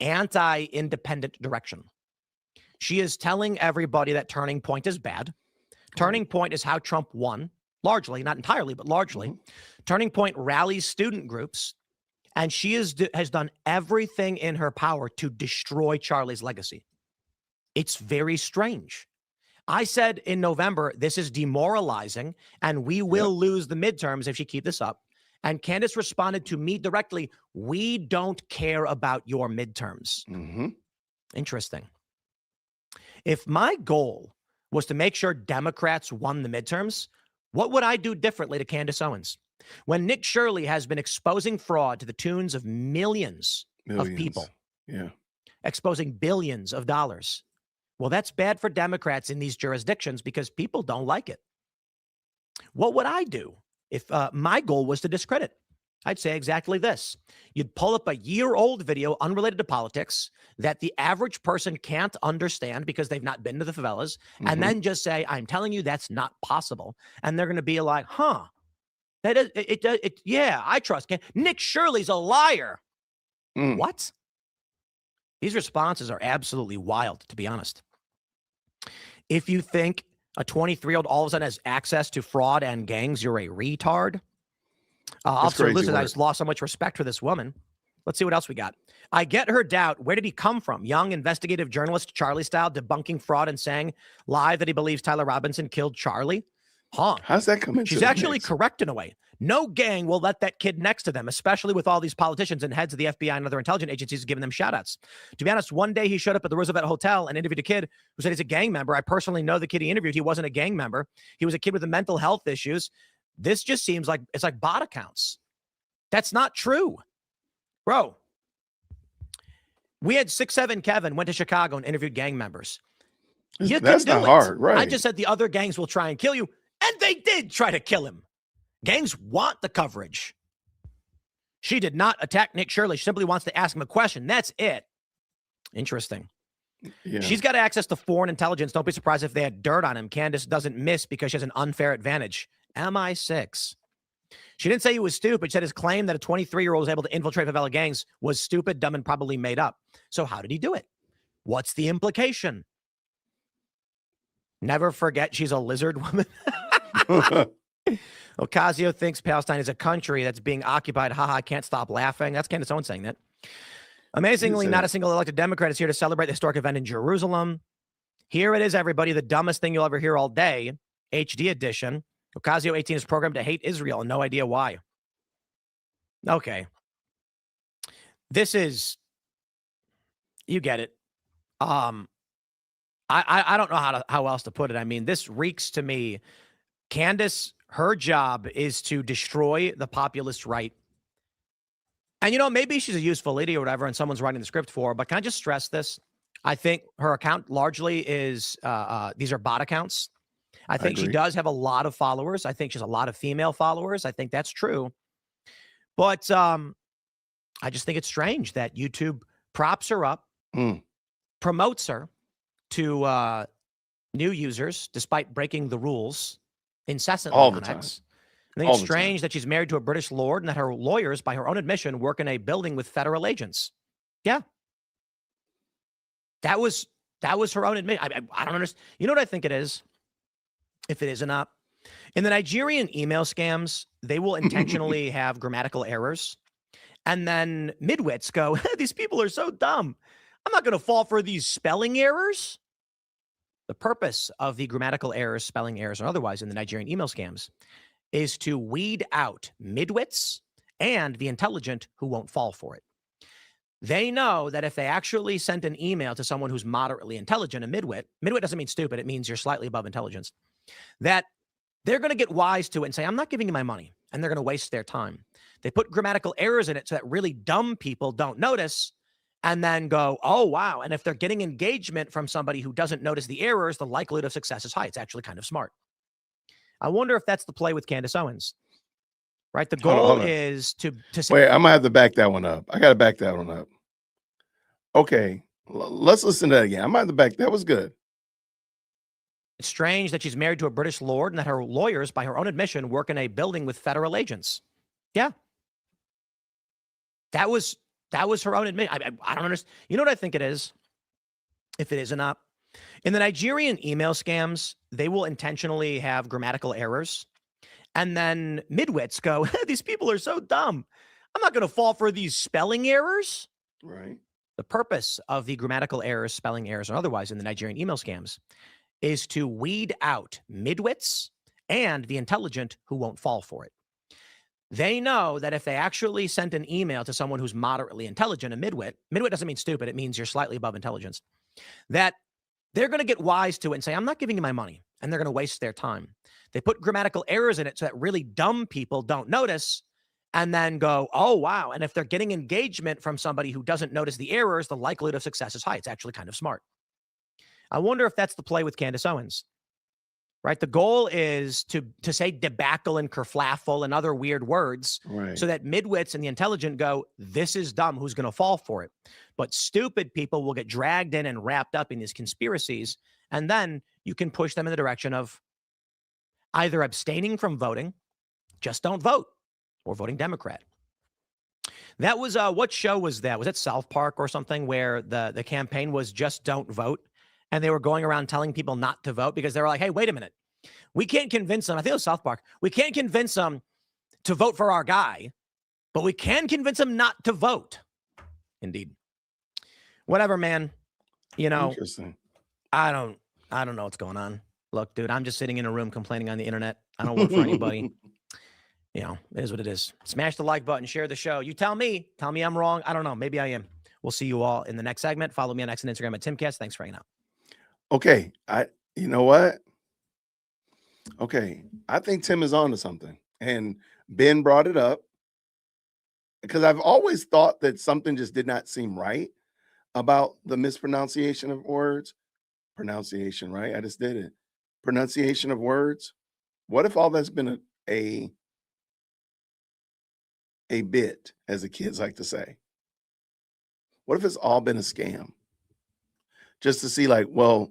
anti-independent direction. She is telling everybody that Turning Point is bad. Turning Point is how Trump won, largely, not entirely, but largely. Mm-hmm. Turning Point rallies student groups, and she has done everything in her power to destroy Charlie's legacy. It's very strange. I said in November, this is demoralizing, and we will lose the midterms if she keeps this up. And Candace responded to me directly, we don't care about your midterms. Mm-hmm. Interesting. If my goal was to make sure Democrats won the midterms, what would I do differently to Candace Owens? When Nick Shirley has been exposing fraud to the tunes of millions of people, exposing billions of dollars, well, that's bad for Democrats in these jurisdictions because people don't like it. What would I do if my goal was to discredit? I'd say exactly this. You'd pull up a year-old video unrelated to politics that the average person can't understand because they've not been to the favelas, and then just say, I'm telling you that's not possible. And they're going to be like, huh, that is, I trust. Nick Shirley's a liar. What? These responses are absolutely wild, to be honest. If you think a 23-year-old all of a sudden has access to fraud and gangs, you're a retard. Officer Lucid, I just lost so much respect for this woman. Let's see what else we got. I get her doubt. Where did he come from? Young investigative journalist Charlie style, debunking fraud and saying live that he believes Tyler Robinson killed Charlie. Huh? How's that coming? She's actually correct in a way. No gang will let that kid next to them, especially with all these politicians and heads of the FBI and other intelligence agencies giving them shout outs. To be honest, one day he showed up at the Roosevelt Hotel and interviewed a kid who said he's a gang member. I personally know the kid he interviewed. He wasn't a gang member. He was a kid with mental health issues. This just seems like it's like bot accounts. That's not true. Bro, we had 6'7" Kevin went to Chicago and interviewed gang members. That's not hard, right? I just said the other gangs will try and kill you, and they did try to kill him. Gangs want the coverage. She did not attack Nick Shirley. She simply wants to ask him a question. That's it. Interesting. Yeah. She's got access to foreign intelligence. Don't be surprised if they had dirt on him. Candace doesn't miss because she has an unfair advantage. MI6. She didn't say he was stupid. She said his claim that a 23-year-old was able to infiltrate favela gangs was stupid, dumb, and probably made up. So how did he do it? What's the implication? Never forget she's a lizard woman. Ocasio thinks Palestine is a country that's being occupied. Haha, I can't stop laughing. That's Candace Owens saying that. Amazingly, not a single elected Democrat is here to celebrate the historic event in Jerusalem. Here it is, everybody. The dumbest thing you'll ever hear all day. HD edition. Ocasio 18 is programmed to hate Israel and no idea why. Okay. This is, you get it. I don't know how else to put it. I mean, this reeks to me. Candace, her job is to destroy the populist right. And, you know, maybe she's a useful lady or whatever, and someone's writing the script for her, but can I just stress this? I think her account largely is, these are bot accounts. I think she does have a lot of followers. I think she has a lot of female followers. I think that's true. But I just think it's strange that YouTube props her up, promotes her to new users, despite breaking the rules incessantly all the on time. X. I think it's strange that she's married to a British lord and that her lawyers, by her own admission, work in a building with federal agents. Yeah. That was her own admission. I don't understand. You know what I think it is? If it is or not. In the Nigerian email scams, they will intentionally have grammatical errors. And then midwits go, these people are so dumb. I'm not going to fall for these spelling errors. The purpose of the grammatical errors, spelling errors, or otherwise in the Nigerian email scams is to weed out midwits and the intelligent who won't fall for it. They know that if they actually sent an email to someone who's moderately intelligent, a midwit doesn't mean stupid, it means you're slightly above intelligence, that they're going to get wise to it and say, I'm not giving you my money, and they're going to waste their time. They put grammatical errors in it so that really dumb people don't notice and then go, oh, wow. And if they're getting engagement from somebody who doesn't notice the errors, the likelihood of success is high. It's actually kind of smart. I wonder if that's the play with Candace Owens, right? The goal is to say, wait, I'm gonna have to back that one up. I got to back that one up. Okay, let's listen to that again. I'm gonna have to back. That was good. It's strange that she's married to a British lord and that her lawyers, by her own admission, work in a building with federal agents. Yeah. That was her own admission. I don't understand. You know what I think it is? If it is or not. In the Nigerian email scams, they will intentionally have grammatical errors. And then midwits go, these people are so dumb. I'm not going to fall for these spelling errors. Right. The purpose of the grammatical errors, spelling errors, or otherwise in the Nigerian email scams is to weed out midwits and the intelligent who won't fall for it. They know that if they actually sent an email to someone who's moderately intelligent, a midwit doesn't mean stupid, it means you're slightly above intelligence, that they're going to get wise to it and say, I'm not giving you my money, and they're going to waste their time. They put grammatical errors in it so that really dumb people don't notice and then go, oh, wow. And if they're getting engagement from somebody who doesn't notice the errors, the likelihood of success is high. It's actually kind of smart. I wonder if that's the play with Candace Owens, right? The goal is to say debacle and kerflaffle and other weird words, Right. so that midwits and the intelligent go, this is dumb. Who's going to fall for it? But stupid people will get dragged in and wrapped up in these conspiracies. And then you can push them in the direction of either abstaining from voting, just don't vote, or voting Democrat. That was, what show was that? Was it South Park or something where the campaign was just don't vote? And they were going around telling people not to vote because they were like, hey, wait a minute. We can't convince them. I think it was South Park. We can't convince them to vote for our guy, but we can convince them not to vote. Indeed. Whatever, man. You know, Interesting. I don't know what's going on. Look, dude, I'm just sitting in a room complaining on the internet. I don't work for anybody. You know, it is what it is. Smash the like button, share the show. You tell me I'm wrong. I don't know. Maybe I am. We'll see you all in the next segment. Follow me on X and Instagram at Timcast. Thanks for hanging out. Okay, you know what? Okay, I think Tim is on to something. And Ben brought it up because I've always thought that something just did not seem right about the mispronunciation of words. Pronunciation, right? I just did it. Pronunciation of words. What if all that's been a bit, as the kids like to say? What if it's all been a scam? Just to see, like, well,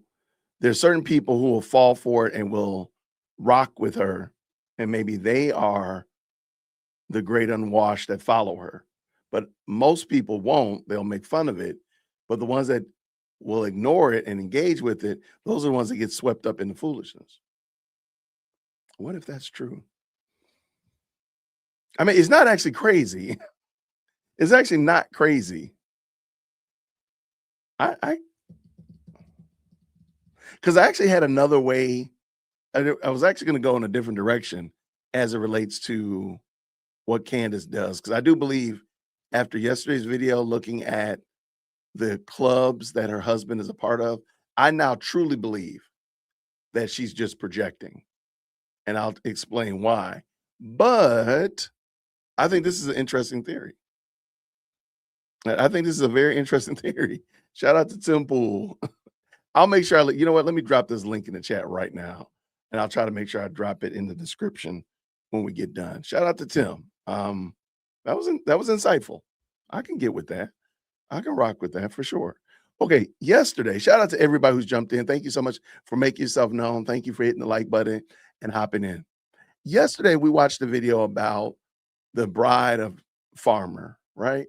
there's certain people who will fall for it and will rock with her, and maybe they are the great unwashed that follow her. But most people won't. They'll make fun of it. But the ones that will ignore it and engage with it, those are the ones that get swept up in the foolishness. What if that's true? I mean, it's not actually crazy. It's actually not crazy. Because I actually had another way. I was actually going to go in a different direction as it relates to what Candace does. Because I do believe after yesterday's video, looking at the clubs that her husband is a part of, I now truly believe that she's just projecting. And I'll explain why. But I think this is an interesting theory. I think this is a very interesting theory. Shout out to Tim Pool. I'll make sure you know what? Let me drop this link in the chat right now. And I'll try to make sure I drop it in the description when we get done. Shout out to Tim. That was insightful. I can get with that. I can rock with that for sure. Okay, yesterday, shout out to everybody who's jumped in. Thank you so much for making yourself known. Thank you for hitting the like button and hopping in. Yesterday, we watched a video about the bride of Farmer, right?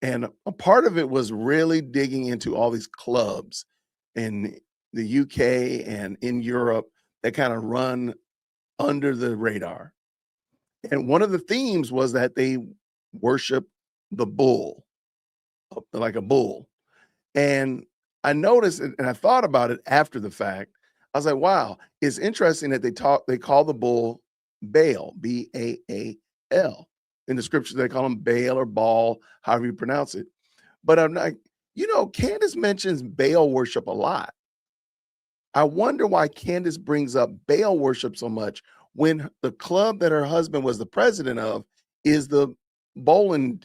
And a part of it was really digging into all these clubs in the UK and in Europe that kind of run under the radar. And one of the themes was that they worship the bull, like a bull. And I noticed it, and I thought about it after the fact. I was like, wow, it's interesting that they call the bull Baal, B-A-A-L. In the scriptures, they call him Baal or Baal, however you pronounce it. But I'm not, Candace mentions Baal worship a lot. I wonder why Candace brings up Baal worship so much when the club that her husband was the president of is the bowling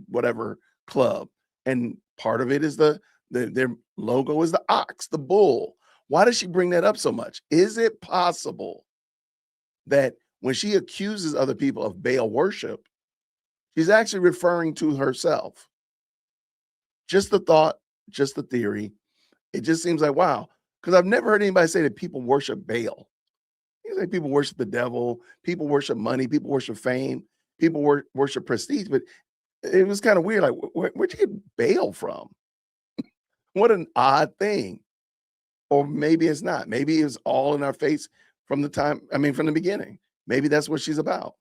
whatever club. And part of it is their logo is the ox, the bull. Why does she bring that up so much? Is it possible that when she accuses other people of Baal worship, she's actually referring to herself? Just the thought, just the theory. It just seems like, wow, because I've never heard anybody say that people worship Baal. You say people worship the devil, people worship money, people worship fame, people worship prestige, but it was kind of weird. Like, where'd you get Baal from? What an odd thing. Or maybe it's not. Maybe it's all in our face from the beginning. Maybe that's what she's about.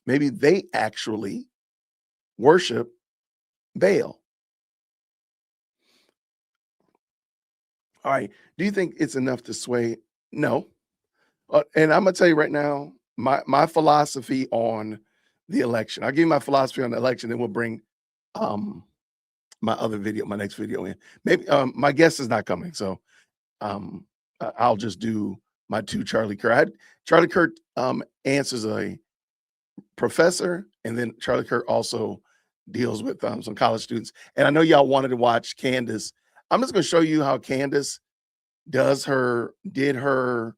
Maybe they actually worship Baal. All right. Do you think it's enough to sway? No. And I'm going to tell you right now, my philosophy on the election. I'll give you my philosophy on the election, then we'll bring my next video in. Maybe my guest is not coming, so I'll just do my two Charlie Kirk. Charlie Kirk answers a professor, and then Charlie Kirk also deals with some college students. And I know y'all wanted to watch Candace. I'm just going to show you how Candace did her,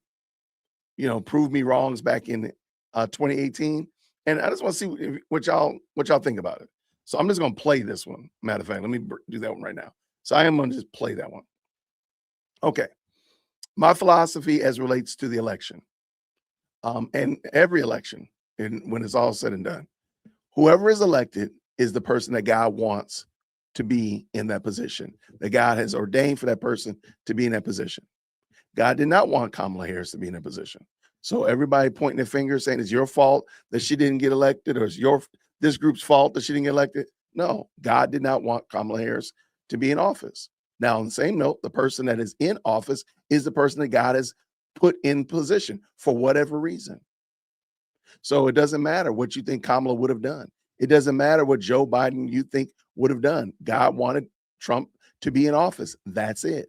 prove me wrongs back in 2018. And I just want to see what y'all think about it. So I'm just going to play this one. Matter of fact, let me do that one right now. So I am going to just play that one. Okay. My philosophy as relates to the election, and every election, and when it's all said and done, whoever is elected is the person that God wants to be in that position, that God has ordained for that person to be in that position. God did not want Kamala Harris to be in that position. So everybody pointing their finger saying it's your fault that she didn't get elected, or it's this group's fault that she didn't get elected. No, God did not want Kamala Harris to be in office. Now, on the same note, the person that is in office is the person that God has put in position for whatever reason. So it doesn't matter what you think Kamala would have done. It doesn't matter what Joe Biden you think would have done. God wanted Trump to be in office. That's it.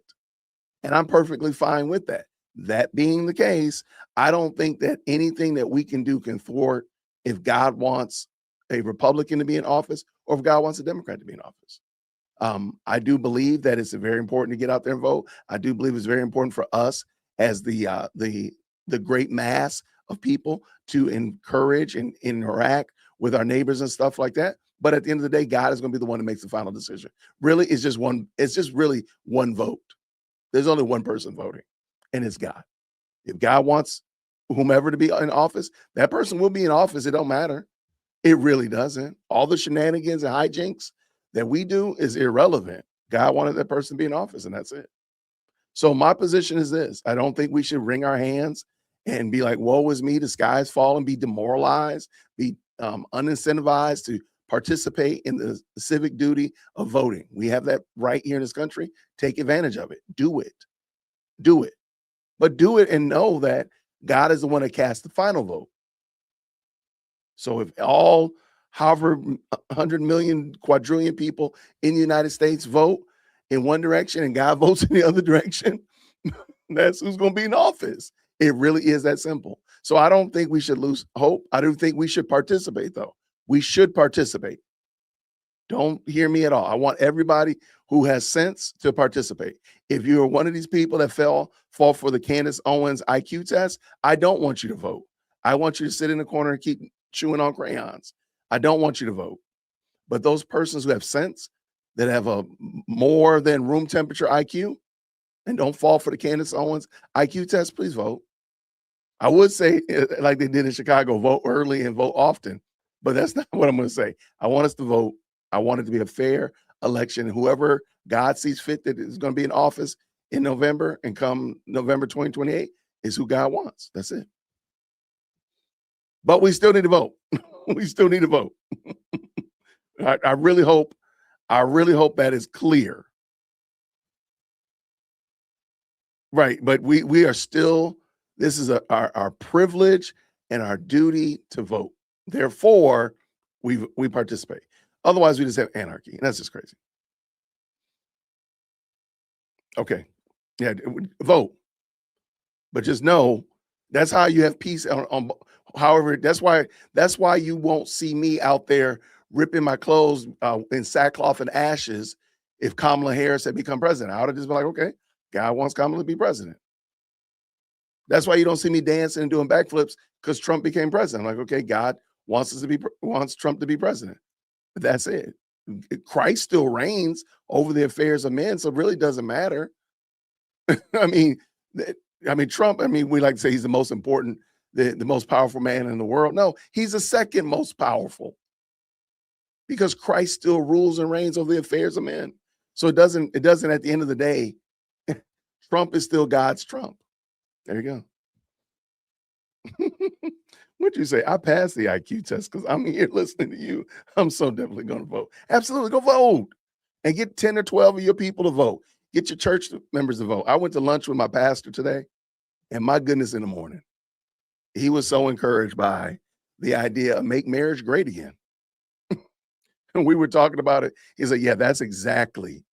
And I'm perfectly fine with that. That being the case, I don't think that anything that we can do can thwart if God wants a Republican to be in office or if God wants a Democrat to be in office. I do believe that it's very important to get out there and vote. I do believe it's very important for us as the great mass of people to encourage and interact with our neighbors and stuff like that. But at the end of the day, God is going to be the one that makes the final decision. Really, it's just really one vote. There's only one person voting, and it's God. If God wants whomever to be in office, that person will be in office. It don't matter. It really doesn't. All the shenanigans and hijinks that we do is irrelevant. God wanted that person to be in office, and that's it. So my position is this. I don't think we should wring our hands and be like, woe is me, the sky's falling, be demoralized, be unincentivized to participate in the civic duty of voting. We have that right here in this country. Take advantage of it. Do it. Do it. But do it and know that God is the one that casts the final vote. So if all however 100 million, quadrillion people in the United States vote in one direction and God votes in the other direction, that's who's going to be in office. It really is that simple. So I don't think we should lose hope. I do think we should participate, though. We should participate. Don't hear me at all. I want everybody who has sense to participate. If you're one of these people that fall for the Candace Owens IQ test, I don't want you to vote. I want you to sit in the corner and keep chewing on crayons. I don't want you to vote. But those persons who have sense, that have a more than room temperature IQ, and don't fall for the Candace Owens IQ test, please vote. I would say, like they did in Chicago, vote early and vote often, but that's not what I'm going to say. I want us to vote. I want it to be a fair election. Whoever God sees fit that is going to be in office in November and come November 2028 is who God wants. That's it. But we still need to vote. We still need to vote. I really hope that is clear. Right. But we are still, this is our privilege and our duty to vote. Therefore, we participate. Otherwise, we just have anarchy. And that's just crazy. Okay. Yeah, vote. But just know that's how you have peace on however, that's why you won't see me out there ripping my clothes in sackcloth and ashes if Kamala Harris had become president. I would have just been like, okay, God wants Kamala to be president. That's why you don't see me dancing and doing backflips because Trump became president. I'm like, okay, God wants Trump to be president. But that's it. Christ still reigns over the affairs of men, so it really doesn't matter. I mean, Trump, we like to say he's the most important, the most powerful man in the world. No, he's the second most powerful because Christ still rules and reigns over the affairs of men. So it doesn't at the end of the day, Trump is still God's Trump. There you go. What'd you say? I passed the IQ test because I'm here listening to you. I'm so definitely going to vote. Absolutely. Go vote and get 10 or 12 of your people to vote. Get your church members to vote. I went to lunch with my pastor today, and my goodness, in the morning, he was so encouraged by the idea of make marriage great again. And we were talking about it. He said, yeah, that's exactly.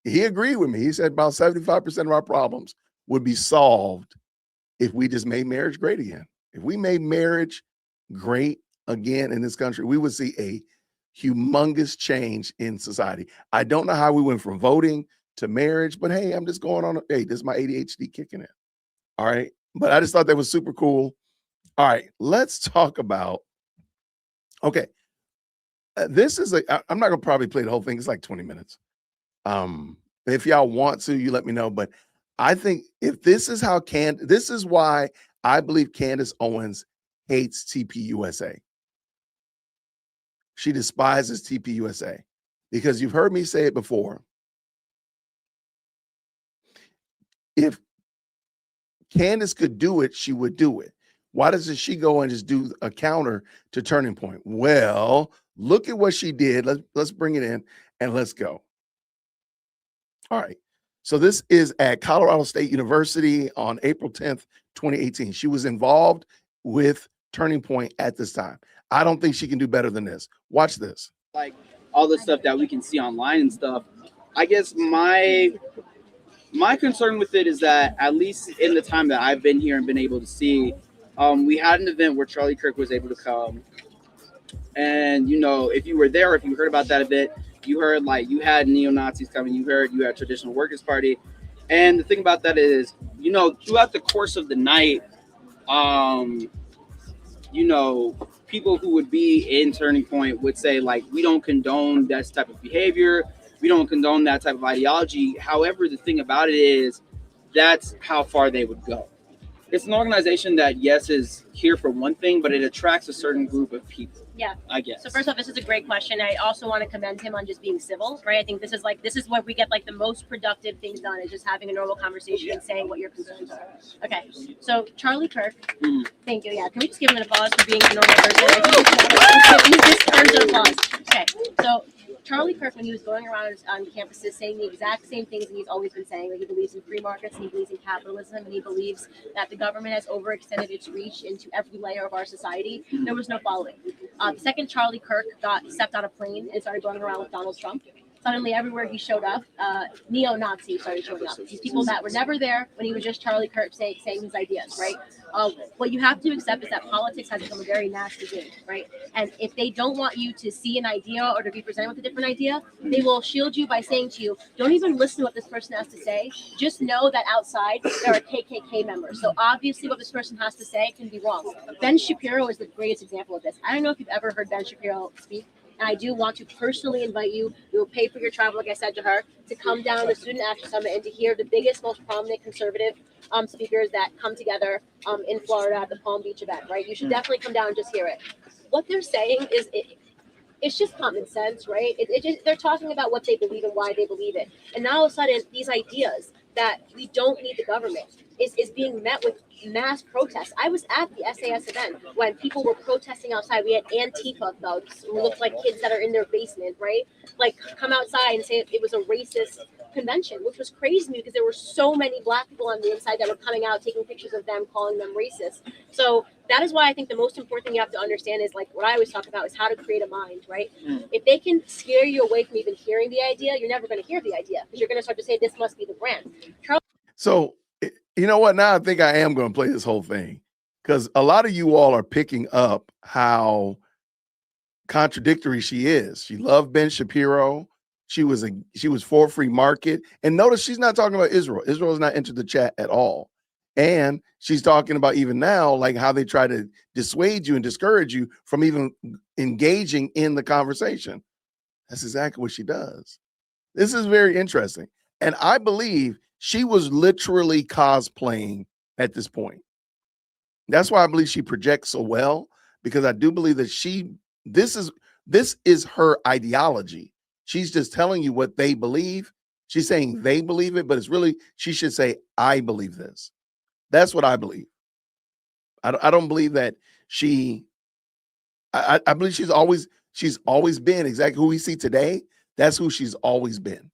He agreed with me. He said about 75% of our problems would be solved if we just made marriage great again. If we made marriage great again in this country, we would see a humongous change in society. I don't know how we went from voting to marriage, but hey, I'm just going on. Hey, this is my ADHD kicking in. All right. But I just thought that was super cool. All right. Let's talk about, okay. This is I'm not going to probably play the whole thing. It's like 20 minutes. If y'all want to, you let me know. But I think if this is how this is why I believe Candace Owens hates TPUSA. She despises TPUSA because you've heard me say it before. If Candace could do it, she would do it. Why doesn't she go and just do a counter to Turning Point? Well, look at what she did. Let's bring it in and let's go. All right. So this is at Colorado State University on April 10th, 2018. She was involved with Turning Point at this time. I don't think she can do better than this. Watch this. Like all the stuff that we can see online and stuff. I guess my concern with it is that at least in the time that I've been here and been able to see, we had an event where Charlie Kirk was able to come. And, you know, if you were there, if you heard about that event, you heard like you had neo-Nazis coming, you had Traditional Workers Party. And the thing about that is, you know, throughout the course of the night, you know, people who would be in Turning Point would say, like, we don't condone that type of behavior. We don't condone that type of ideology. However, the thing about it is that's how far they would go. it's an organization that, yes, is here for one thing, but it attracts a certain group of people. Yeah. I guess. So first off, this is a great question. I also want to commend him on just being civil, right? I think this is where we get like the most productive things done, is just having a normal conversation and saying what your concerns are. Okay. So Charlie Kirk, thank you. Yeah. Can we just give him an applause for being a normal person? He just earns an applause. Okay. So Charlie Kirk, when he was going around on campuses saying the exact same things that he's always been saying, that he believes in free markets and he believes in capitalism and he believes that the government has overextended its reach into every layer of our society, there was no following. The second Charlie Kirk stepped on a plane and started going around with Donald Trump, suddenly everywhere he showed up, neo-Nazis started showing up. These people that were never there when he was just Charlie Kirk saying his ideas, right? What you have to accept is that politics has become a very nasty game, right? And if they don't want you to see an idea or to be presented with a different idea, they will shield you by saying to you, don't even listen to what this person has to say. Just know that outside there are KKK members. So obviously what this person has to say can be wrong. Ben Shapiro is the greatest example of this. I don't know if you've ever heard Ben Shapiro speak. And I do want to personally invite you. We will pay for your travel, like I said to her, to come down to the Student Action Summit and to hear the biggest, most prominent conservative speakers that come together in Florida at the Palm Beach event, right? You should definitely come down and just hear it. What they're saying is it's just common sense, right? They're talking about what they believe and why they believe it. And now all of a sudden, these ideas that we don't need the government is being met with mass protests. I was at the SAS event when people were protesting outside. We had Antifa thugs who looked like kids that are in their basement, right? Like come outside and say it was a racist convention, which was crazy to me because there were so many black people on the inside that were coming out, taking pictures of them, calling them racist. So that is why I think the most important thing you have to understand is like what I always talk about is how to create a mind, right? If they can scare you away from even hearing the idea, you're never going to hear the idea because you're going to start to say this must be the brand. So, you know what? Now I think I am going to play this whole thing because a lot of you all are picking up how contradictory she is. She loved Ben Shapiro. She was for free market. And notice she's not talking about Israel. Israel has not entered the chat at all. And she's talking about even now, like how they try to dissuade you and discourage you from even engaging in the conversation. That's exactly what she does. This is very interesting. And I believe she was literally cosplaying at this point. That's why I believe she projects so well, because I do believe that this is her ideology. She's just telling you what they believe. She's saying they believe it, but it's really, she should say, I believe this. That's what I believe. I don't believe that I believe she's always been exactly who we see today. That's who she's always been.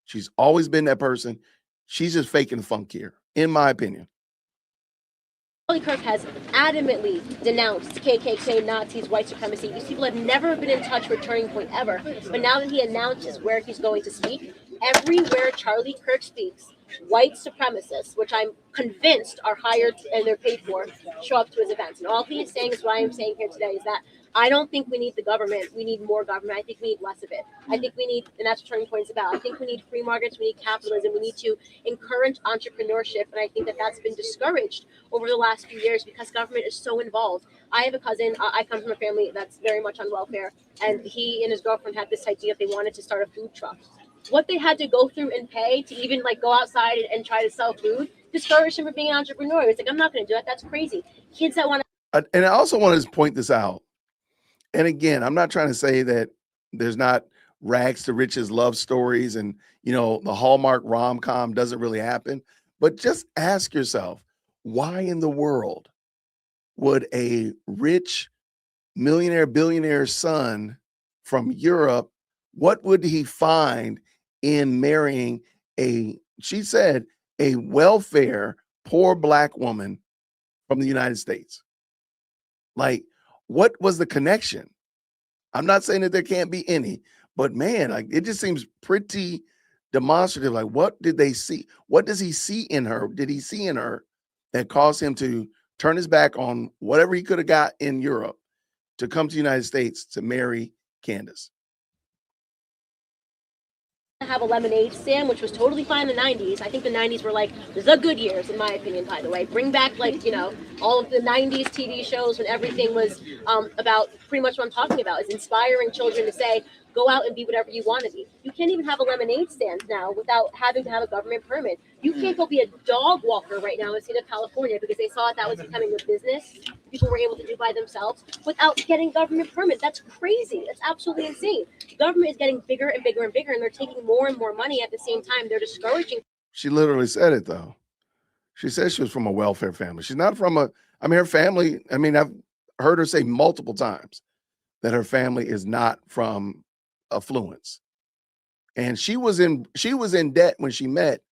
She's always been that person. She's just faking the funk here, in my opinion. Charlie Kirk has adamantly denounced KKK, Nazis, white supremacy. These people have never been in touch with Turning Point ever. But now that he announces where he's going to speak, everywhere Charlie Kirk speaks, white supremacists, which I'm convinced are hired and they're paid for, show up to his events. And all he is saying is what I am saying here today is that I don't think we need the government. We need more government. I think we need less of it. I think we need, and that's what Turning Point is about. I think we need free markets. We need capitalism. We need to encourage entrepreneurship. And I think that that's been discouraged over the last few years because government is so involved. I have a cousin. I come from a family that's very much on welfare. And he and his girlfriend had this idea they wanted to start a food truck. What they had to go through and pay to even like go outside and try to sell food discouraged him from being an entrepreneur. It's like, I'm not going to do that. That's crazy. Kids that want to. And I also want to point this out. And again, I'm not trying to say that there's not rags to riches love stories and, you know, the Hallmark rom-com doesn't really happen. But just ask yourself, why in the world would a rich millionaire, billionaire son from Europe, what would he find in marrying she said, a welfare, poor black woman from the United States? Like, what was the connection? I'm not saying that there can't be any, but man, like it just seems pretty demonstrative. Like, what did they see? What does he see in her? Did he see in her that caused him to turn his back on whatever he could have got in Europe to come to the United States to marry Candace? have a lemonade stand, which was totally fine in the 90s. I think the 90s were like the good years, in my opinion, by the way. Bring back, like, you know, all of the 90s TV shows when everything was about pretty much what I'm talking about, is inspiring children to say, go out and be whatever you want to be. You can't even have a lemonade stand now without having to have a government permit. You can't go be a dog walker right now in the state of California because they saw that was becoming a business people were able to do by themselves without getting government permit. That's crazy. That's absolutely insane. The government is getting bigger and bigger and bigger, and they're taking more and more money at the same time. They're discouraging. She literally said it, though. She said she was from a welfare family. She's not from a, I mean, her family, I mean, I've heard her say multiple times that her family is not from affluence. And she was in debt when she met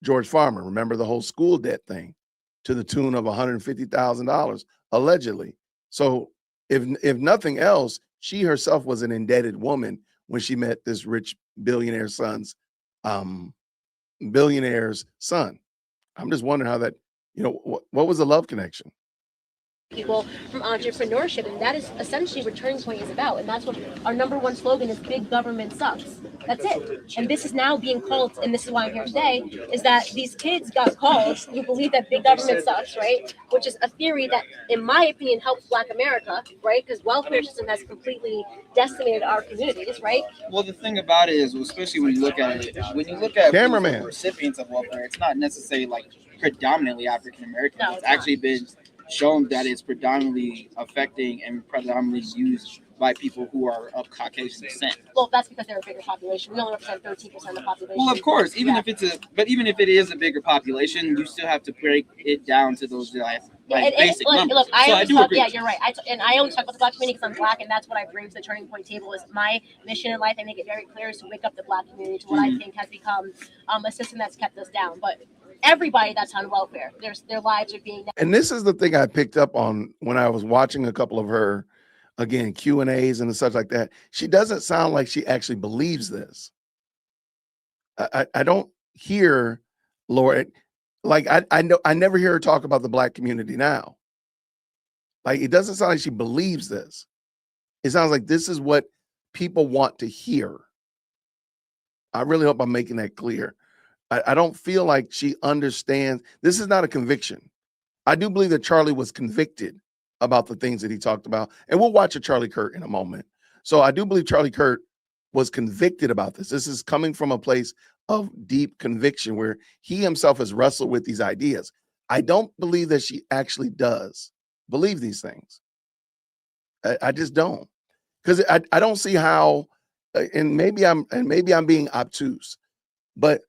George Farmer. Remember the whole school debt thing, to the tune of $150,000 allegedly. So if nothing else, she herself was an indebted woman when she met this rich billionaire's son. I'm just wondering how that, what was the love connection? People from entrepreneurship, and that is essentially what Turning Point is about. And that's what our #1 slogan is: big government sucks. That's it. And this is now being called, and this is why I'm here today, is that these kids got called who believe that big government sucks, right? Which is a theory that, in my opinion, helps Black America, right? Because welfare system has completely decimated our communities, right? Well, the thing about it is, especially when you look at it, Cameraman. Recipients of welfare, it's not necessarily like predominantly African Americans. No, it's it's actually been shown that it's predominantly affecting and predominantly used by people who are of Caucasian descent. Well, that's because they're a bigger population. We only represent 13% of the population. Well, of course, even Yeah. if it is a bigger population, you still have to break it down to those basic numbers. Look, So I do agree. Yeah, you're right. I always talk about the Black community because I'm Black, and that's what I bring to the Turning Point table. Is my mission in life. I make it very clear is to wake up the Black community to what I think has become a system that's kept us down. But everybody that's on welfare, their lives are being. And this is the thing I picked up on when I was watching a couple of her, again, Q&As and such like that. She doesn't sound like she actually believes this. I don't hear Laura, like I never hear her talk about the Black community now. Like, it doesn't sound like she believes this. It sounds like this is what people want to hear. I really hope I'm making that clear. I don't feel like she understands. This is not a conviction. I do believe that Charlie was convicted about the things that he talked about. And we'll watch a Charlie Kirk in a moment. So I do believe Charlie Kirk was convicted about this. This is coming from a place of deep conviction where he himself has wrestled with these ideas. I don't believe that she actually does believe these things. I just don't. Because I don't see how, and maybe I'm being obtuse, but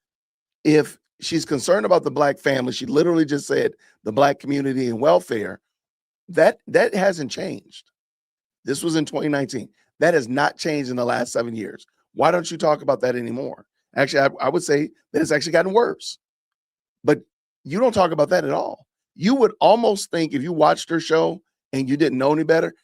if she's concerned about the Black family, she literally just said the Black community and welfare, that hasn't changed. This was in 2019. That has not changed in the last 7 years. Why don't you talk about that anymore? Actually, I would say that it's actually gotten worse. But you don't talk about that at all. You would almost think, if you watched her show and you didn't know any better,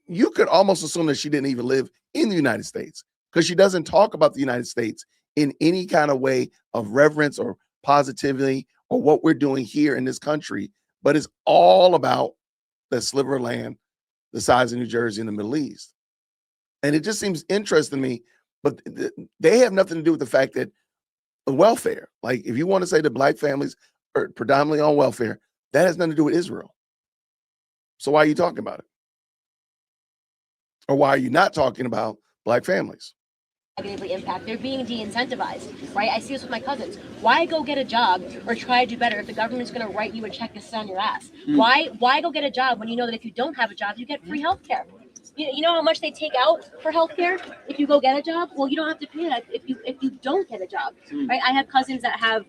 you could almost assume that she didn't even live in the United States, because she doesn't talk about the United States in any kind of way of reverence or positivity or what we're doing here in this country, but it's all about the sliver of land the size of New Jersey in the Middle East. And it just seems interesting to me, but they have nothing to do with the fact that the welfare, like if you want to say that Black families are predominantly on welfare, that has nothing to do with Israel. So why are you talking about it? Or why are you not talking about Black families? Negatively impact. They're being de-incentivized, right? I see this with my cousins. Why go get a job or try to do better if the government's going to write you a check to sit on your ass? Why go get a job when you know that if you don't have a job, you get free health care? You know how much they take out for health care if you go get a job? Well, you don't have to pay that if you don't get a job, right? I have cousins that have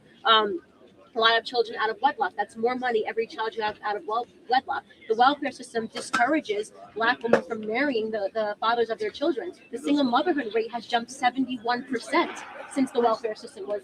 a lot of children out of wedlock. That's more money every child you have out of wedlock. The welfare system discourages Black women from marrying the fathers of their children. The single motherhood rate has jumped 71% since the welfare system was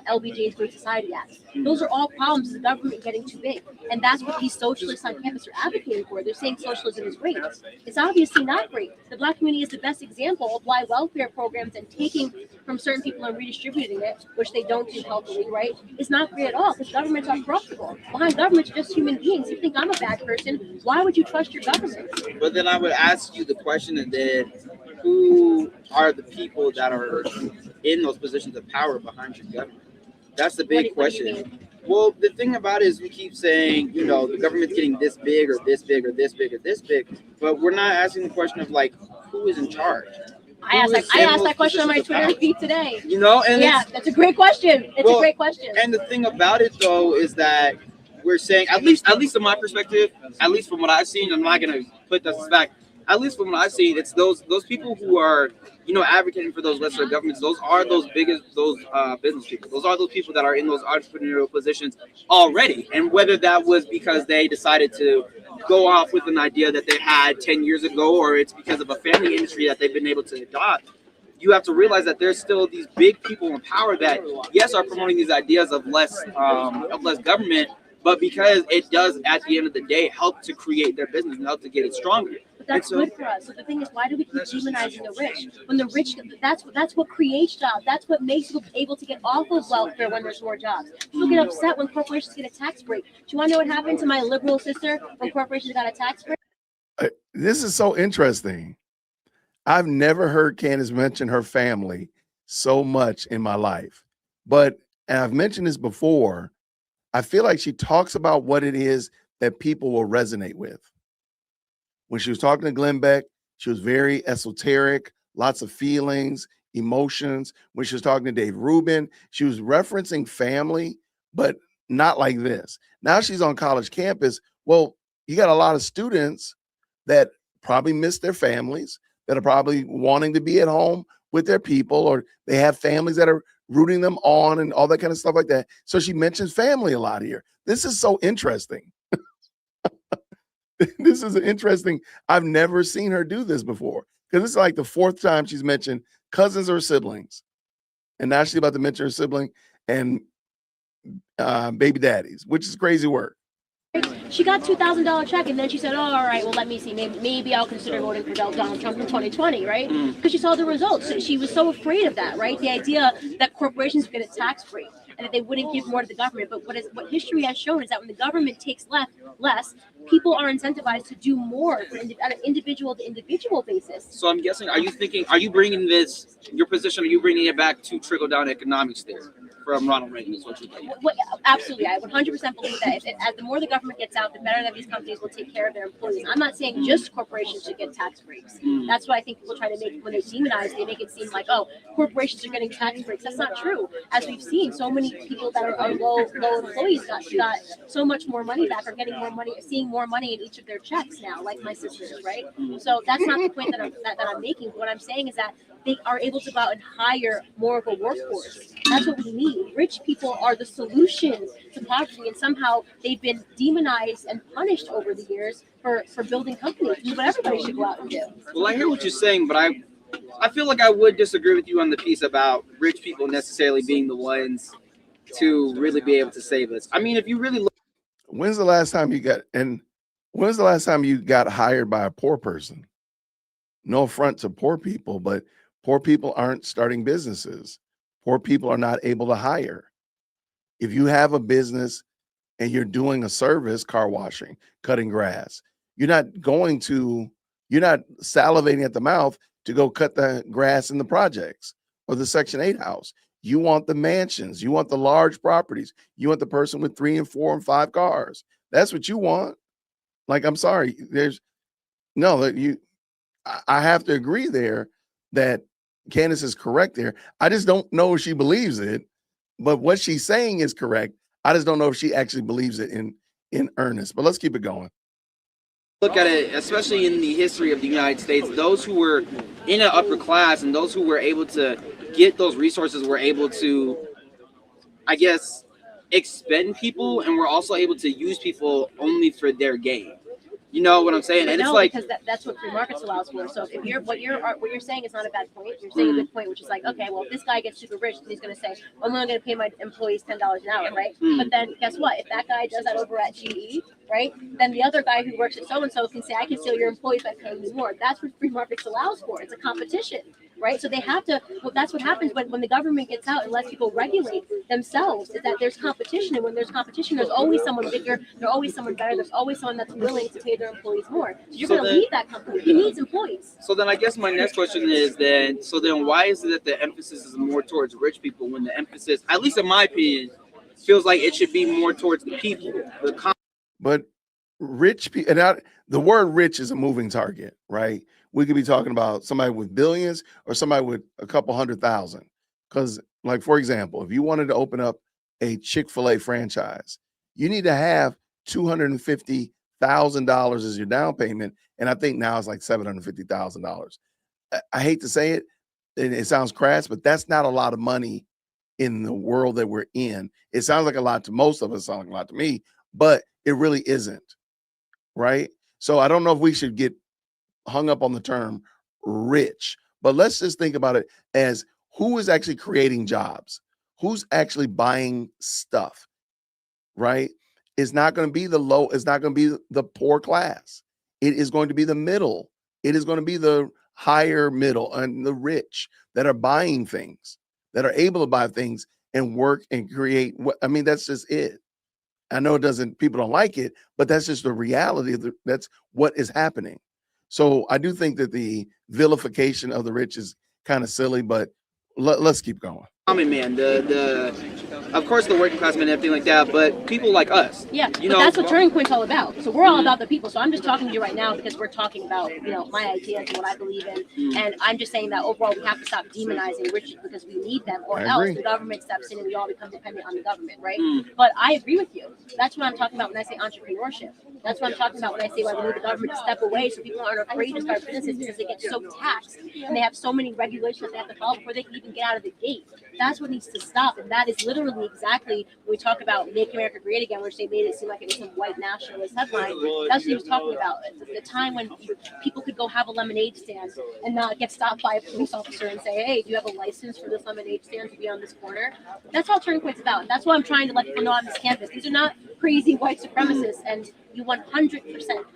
LBJ's Great Society Act. Those are all problems of the government getting too big. And that's what these socialists on campus are advocating for. They're saying socialism is great. It's obviously not great. The Black community is the best example of why welfare programs and taking from certain people and redistributing it, which they don't do healthily, right, is not great at all, because governments are corruptible. Behind governments are just human beings. You think I'm a bad person, why would you trust your government? But then I would ask you the question, and then who are the people that are in those positions of power behind your government? That's the big question. Well, the thing about it is we keep saying, the government's getting this big or this big or this big or this big, but we're not asking the question of like, who is in charge? I asked that question on my Twitter feed today. You know, and yeah, that's a great question. It's a great question. And the thing about it though is that we're saying, at least in my perspective, at least from what I've seen, I'm not gonna put this back. At least from what I've seen, it's those people who are, you know, advocating for those lesser governments. Those are those business people. Those are those people that are in those entrepreneurial positions already. And whether that was because they decided to go off with an idea that they had 10 years ago, or it's because of a family industry that they've been able to adopt, you have to realize that there's still these big people in power that, yes, are promoting these ideas of less government, but because it does, at the end of the day, help to create their business and help to get it stronger. But that's good for us. So the thing is, why do we keep demonizing the rich? When the rich, that's what creates jobs. That's what makes people able to get off of welfare when there's more jobs. People get upset when corporations get a tax break. Do you want to know what happened to my liberal sister when corporations got a tax break? This is so interesting. I've never heard Candace mention her family so much in my life. But, and I've mentioned this before, I feel like she talks about what it is that people will resonate with. When she was talking to Glenn Beck, she was very esoteric, lots of feelings, emotions. When she was talking to Dave Rubin, she was referencing family, but not like this. Now she's on college campus. Well, you got a lot of students that probably miss their families, that are probably wanting to be at home with their people, or they have families that are rooting them on and all that kind of stuff like that. So she mentions family a lot here. This is so interesting. This is interesting. I've never seen her do this before, because it's like the fourth time she's mentioned cousins or siblings. And now she's about to mention her sibling and baby daddies, which is crazy work. She got $2,000 check, and then she said, "Oh, all right, well, let me see. Maybe I'll consider voting for Donald Trump in 2020, right?" Because she saw the results. She was so afraid of that, right? The idea that corporations would get a tax break and that they wouldn't give more to the government. But what history has shown is that when the government takes less, people are incentivized to do more on an individual to individual basis. So I'm guessing, are you bringing your position, are you bringing it back to trickle down economics there from Ronald Reagan? Is what you're thinking? Absolutely. I 100% believe that as the more the government gets out, the better that these companies will take care of their employees. I'm not saying just corporations should get tax breaks. That's what I think people try to make when they demonize. They make it seem like, oh, corporations are getting tax breaks. That's not true. As we've seen, so many people that are low employees got so much more money back, or getting more money, seeing more money in each of their checks now, like my sisters, right? So that's not the point that I'm making. What I'm saying is that they are able to go out and hire more of a workforce. That's what we need. Rich people are the solution to poverty, and somehow they've been demonized and punished over the years for building companies. But everybody should go out and do. Well, I hear what you're saying, but I feel like I would disagree with you on the piece about rich people necessarily being the ones to really be able to save us. I mean, if you really look. When's the last time you got hired by a poor person? No affront to poor people, but poor people aren't starting businesses. Poor people are not able to hire. If you have a business and you're doing a service, car washing, cutting grass, you're not salivating at the mouth to go cut the grass in the projects or the Section 8 house. You want the mansions. You want the large properties. You want the person with 3 and 4 and 5 cars. That's what you want. Like, I'm sorry. I have to agree there that Candace is correct there. I just don't know if she believes it, but what she's saying is correct. I just don't know if she actually believes it in earnest. But let's keep it going. Look at it, especially in the history of the United States, those who were in an upper class and those who were able to get those resources were able to, I guess, expend people, and were also able to use people only for their gain. You know what I'm saying? And no, it's like, because that's what free markets allows for. So if what you're saying is not a bad point. You're saying a good point, which is like, okay, well, if this guy gets super rich, then he's going to say, well, I'm only going to pay my employees $10 an hour, right? But then guess what? If that guy does that over at GE, right, then the other guy who works at so-and-so can say, I can steal your employees by paying you more. That's what free markets allows for. It's a competition, right? So they have to, well, that's what happens when the government gets out and lets people regulate themselves, is that there's competition. And when there's competition, there's always someone bigger, there's always someone better, there's always someone that's willing to pay their employees more. So you're going to leave that company. He needs employees. So then I guess my next question is then why is it that the emphasis is more towards rich people when the emphasis, at least in my opinion, feels like it should be more towards the people? But rich people, and the word rich is a moving target, right? We could be talking about somebody with billions or somebody with a couple 100,000. Because, like, for example, if you wanted to open up a Chick-fil-A franchise, you need to have $250,000 as your down payment. And I think now it's like $750,000. I hate to say it, and it sounds crass, but that's not a lot of money in the world that we're in. It sounds like a lot to most of us, sounds like a lot to me, but it really isn't, right? So I don't know if we should get hung up on the term rich, but let's just think about it as who is actually creating jobs, who's actually buying stuff, right? It's not going to be the low, it's not going to be the poor class. It is going to be the middle. It is going to be the higher middle and the rich that are buying things, that are able to buy things and work and create. I mean, that's just it. I know people don't like it, but that's just the reality. That's what is happening. So I do think that the vilification of the rich is kind of silly, but let's keep going. Common man, of course the working class men and everything like that, but people like us. Yeah, but that's what Turning Point's all about. So we're all about the people. So I'm just talking to you right now because we're talking about, my ideas and what I believe in. And I'm just saying that overall we have to stop demonizing riches because we need them, or else the government steps in and we all become dependent on the government, right? But I agree with you. That's what I'm talking about when I say entrepreneurship. That's what I'm talking about when I say we need the government to step away so people aren't afraid to start businesses because they get so taxed and they have so many regulations that they have to follow before they can even get out of the gate. That's what needs to stop, and that is literally exactly when we talk about Make America Great Again, which they made it seem like it was some white nationalist headline. That's what he was talking about. The time when people could go have a lemonade stand and not get stopped by a police officer and say, hey, do you have a license for this lemonade stand to be on this corner? That's all Turning Point's about. And that's why I'm trying to let people know on this campus. These are not crazy white supremacists, and you 100%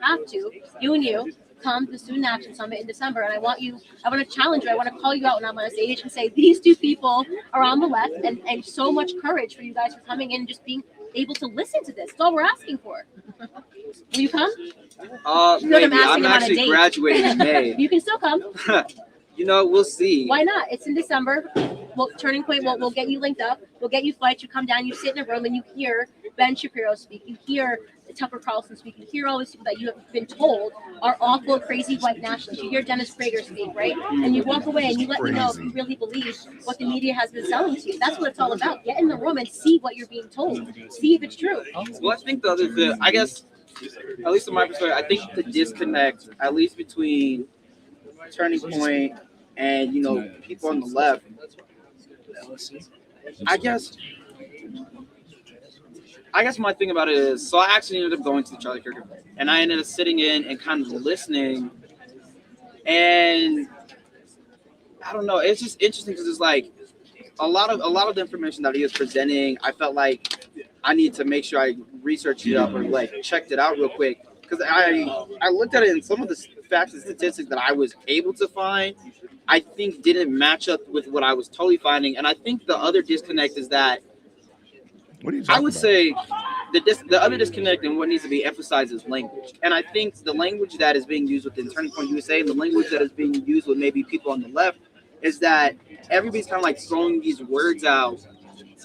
have to, you and you, come to the Student Action Summit in December, and I want to challenge you. I want to call you out when I'm on stage and say these two people are on the left, and so much courage for you guys for coming in and just being able to listen to this. That's all we're asking for. Will you come? Maybe. I'm actually graduating in May. You can still come. We'll see. Why not? It's in December. Well, Turning Point, we'll get you linked up. We'll get you flights. You come down, you sit in a room, and you hear Ben Shapiro speak. You hear Tucker Carlson speak. You hear all these people that you have been told are awful, crazy white nationalists. You hear Dennis Prager speak, right? And you walk away and you let me know if you really believe what the media has been selling to you. That's what it's all about. Get in the room and see what you're being told. See if it's true. Well, I think the other thing, I guess, at least in my perspective, I think the disconnect, at least between Turning Point and people on the left, I guess my thing about it is, so I actually ended up going to the Charlie Kirk event, and I ended up sitting in and kind of listening, and I don't know, it's just interesting because it's like a lot of the information that he was presenting, I felt like I need to make sure I researched it up or like checked it out real quick, because I looked at it, and some of the facts and statistics that I was able to find, I think didn't match up with what I was totally finding. And I think the other disconnect is that I would say the other disconnect and what needs to be emphasized is language. And I think the language that is being used within Turning Point USA and the language that is being used with maybe people on the left is that everybody's kind of like throwing these words out.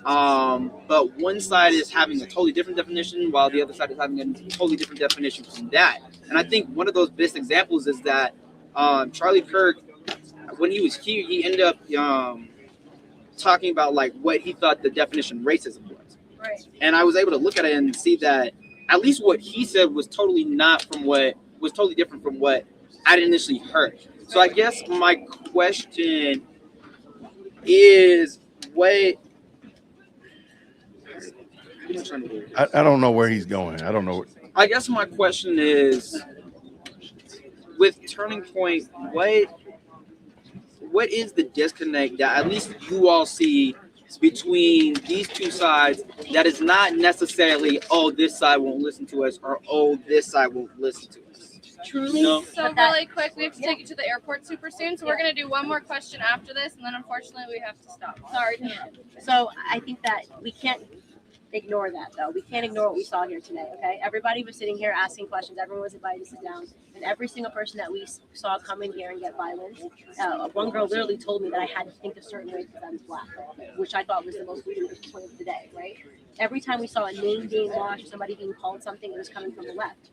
But one side is having a totally different definition while the other side is having a totally different definition from that. And I think one of those best examples is that Charlie Kirk, when he was here, he ended up talking about like what he thought the definition of racism was. Right. And I was able to look at it and see that at least what he said was totally different from what I'd initially heard. So I guess my question is I don't know where he's going. I don't know. I guess my question is, with Turning Point, what is the disconnect that at least you all see between these two sides that is not necessarily, oh, this side won't listen to us, or oh, this side won't listen to us? Truly. So really quick, we have to take you to the airport super soon. So we're going to do one more question after this, and then unfortunately we have to stop. Sorry. So I think that we can't ignore that, though. We can't ignore what we saw here today, okay? Everybody was sitting here asking questions. Everyone was invited to sit down. And every single person that we saw come in here and get violence, one girl literally told me that I had to think a certain way because I was black, which I thought was the most ludicrous point of the day, right? every time we saw a name being launched or somebody being called something, it was coming from the left.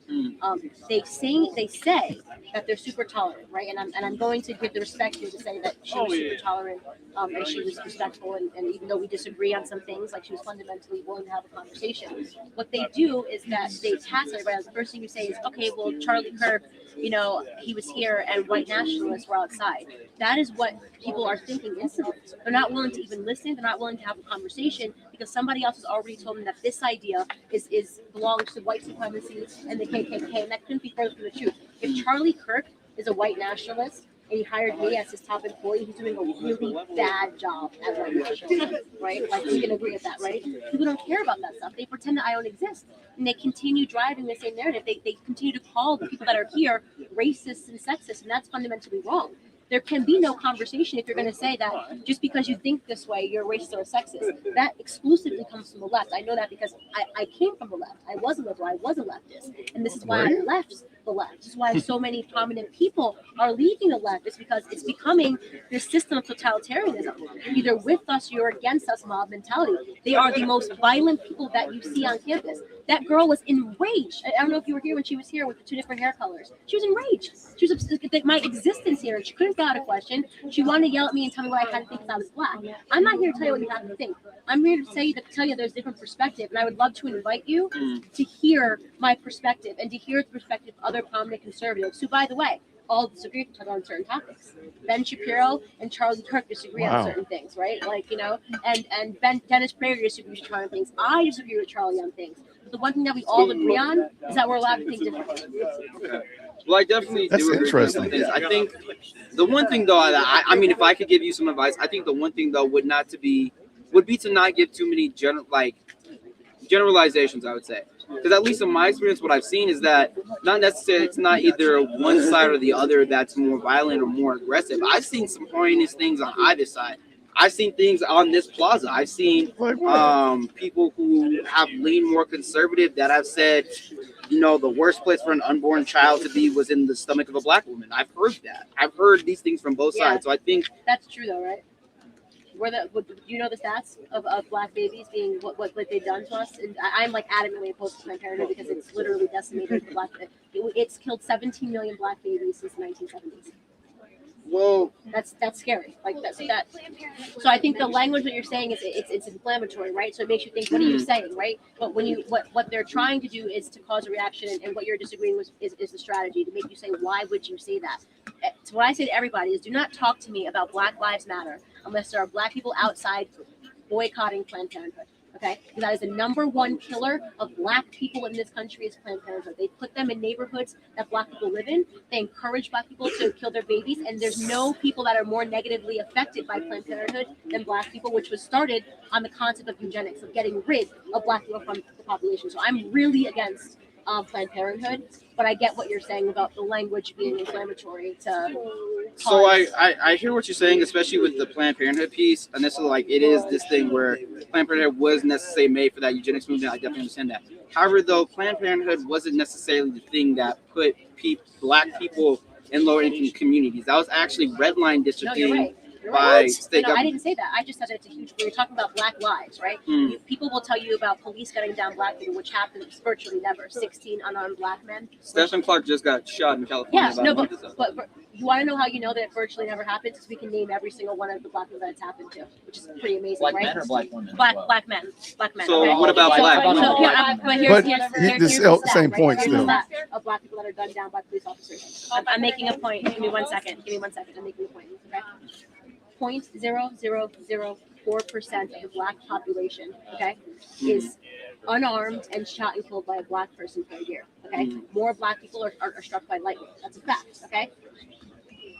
They say that they're super tolerant, right? And I'm going to give the respect here to say that she was super tolerant, and she was respectful, and even though we disagree on some things, like she was fundamentally willing to have a conversation. What they do is that they pass everybody. The first thing you say is, okay, well, Charlie Kirk, you know, he was here and white nationalists were outside. That is what people are thinking instantly. They're not willing to even listen. They're not willing to have a conversation because somebody else has already told them that this idea is belongs to white supremacy and the KKK, and that couldn't be further from the truth. If Charlie Kirk is a white nationalist and he hired me as his top employee, he's doing a really bad job as a white nationalist, right? Like, we can agree with that, right? People don't care about that stuff. They pretend that I don't exist, and they continue driving the same narrative. They continue to call the people that are here racist and sexist, and that's fundamentally wrong. There can be no conversation if you're going to say that just because you think this way, you're racist or sexist. That exclusively comes from the left. I know that because I came from the left. I was a liberal. I was a leftist. And this is why I left the left. This is why so many prominent people are leaving the left. It's because it's becoming this system of totalitarianism. You're either with us or you're against us mob mentality. They are the most violent people that you see on campus. That girl was enraged. I don't know if you were here when she was here with the two different hair colors. She was enraged. She was upset at my existence here, and she couldn't fill out a question. She wanted to yell at me and tell me what I had to think because I was black. I'm not here to tell you what you have to think. I'm here to tell you there's a different perspective, and I would love to invite you to hear my perspective and to hear the perspective of other prominent conservatives who, by the way, all disagree with each other on certain topics. Ben Shapiro and Charlie Kirk disagree on certain things, right? Like, you know, and Dennis Prager disagrees with Charlie on things. I disagree with Charlie on things. But the one thing that we all agree on is that we're allowed to think differently. Well, I definitely That's do agree with interesting. some things. I think the one thing though, I mean, if I could give you some advice, I think the one thing though would be to not give too many generalizations, I would say. Because at least in my experience, what I've seen is that not necessarily it's not either one side or the other that's more violent or more aggressive. I've seen some heinous things on either side. I've seen things on this plaza. I've seen people who have leaned more conservative that have said, you know, the worst place for an unborn child to be was in the stomach of a black woman. I've heard that. I've heard these things from both sides. So I think that's true, though, right? Do you know the stats of black babies being what they've done to us? And I'm like adamantly opposed to Planned Parenthood because it's literally decimated black. It's killed 17 million black babies since the 1970s. Well, that's scary. Like that. So I think the language that you're saying is it's inflammatory, right? So it makes you think, what are you saying, right? But when you what they're trying to do is to cause a reaction, and what you're disagreeing with is the strategy to make you say, why would you say that? So what I say to everybody is, do not talk to me about Black Lives Matter unless there are black people outside boycotting Planned Parenthood. Okay, because that is the number one killer of black people in this country is Planned Parenthood. They put them in neighborhoods that black people live in. They encourage black people to kill their babies, and there's no people that are more negatively affected by Planned Parenthood than black people, which was started on the concept of eugenics, of getting rid of black people from the population. So I'm really against Planned Parenthood, but I get what you're saying about the language being inflammatory to so I hear what you're saying, especially with the Planned Parenthood piece, and this is like, it is this thing where Planned Parenthood was necessarily made for that eugenics movement. I definitely understand that. However, though, Planned Parenthood wasn't necessarily the thing that put black people in lower income communities. That was actually redline districting. By state government. I didn't say that. I just said it's a huge. We're talking about black lives, right? People will tell you about police cutting down black people, which happens virtually never. 16 unarmed black men. Stephen Clark just got shot in California. Yeah, no, but you want to know how you know that it virtually never happens? Because we can name every single one of the black people that it's happened to, which is pretty amazing, black right? men or black women? Black men. So okay? what about black? But here's the stat, same right? point Here's still. the stat of black people that are gunned down by police officers. I'm making a point. Give me 1 second. I'm making a point. Okay. 0.0004% of the black population, okay, is unarmed and shot and killed by a black person per year. Okay, more black people are struck by lightning. That's a fact. Okay,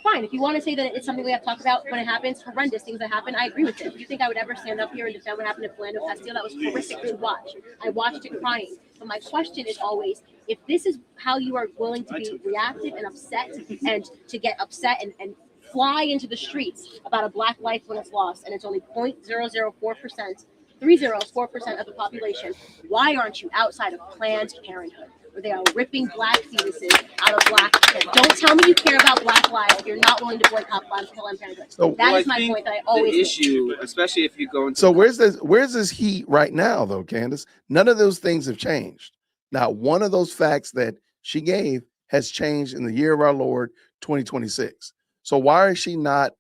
fine. If you want to say that it's something we have to talk about when it happens, horrendous things that happen, I agree with it. Do you think I would ever stand up here and defend what happened to Philando Castile? That was horrific to watch. I watched it crying. But my question is always, if this is how you are willing to be reactive and upset, and to get upset and fly into the streets about a black life when it's lost, and it's only 0.004%, 304% of the population, why aren't you outside of Planned Parenthood? where they are ripping black fetuses out of black men. Don't tell me you care about black lives if you're not willing to boycott Planned Parenthood. So That Well, is I my think point that I always the make. issue, especially if you go into So where's this heat right now, though, Candace? None of those things have changed. Not one of those facts that she gave has changed in the year of our Lord 2026. So why is she not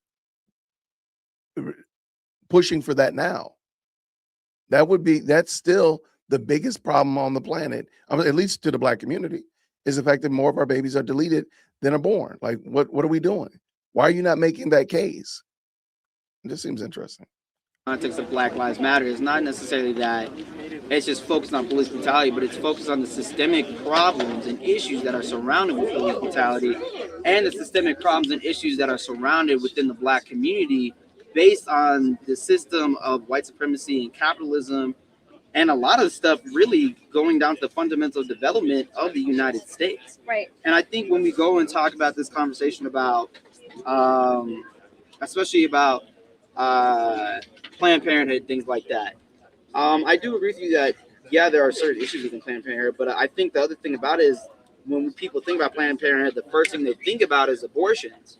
pushing for that now? That's still the biggest problem on the planet, at least to the black community, is the fact that more of our babies are deleted than are born. Like, what are we doing? Why are you not making that case? It just seems interesting. context of Black Lives Matter is not necessarily that it's just focused on police brutality, but it's focused on the systemic problems and issues that are surrounded with police brutality and the systemic problems and issues that are surrounded within the black community based on the system of white supremacy and capitalism and a lot of stuff really going down to the fundamental development of the United States. Right. And I think when we go and talk about this conversation about, especially about Planned Parenthood, things like that, I do agree with you that, yeah, there are certain issues within Planned Parenthood, but I think the other thing about it is when people think about Planned Parenthood, the first thing they think about is abortions.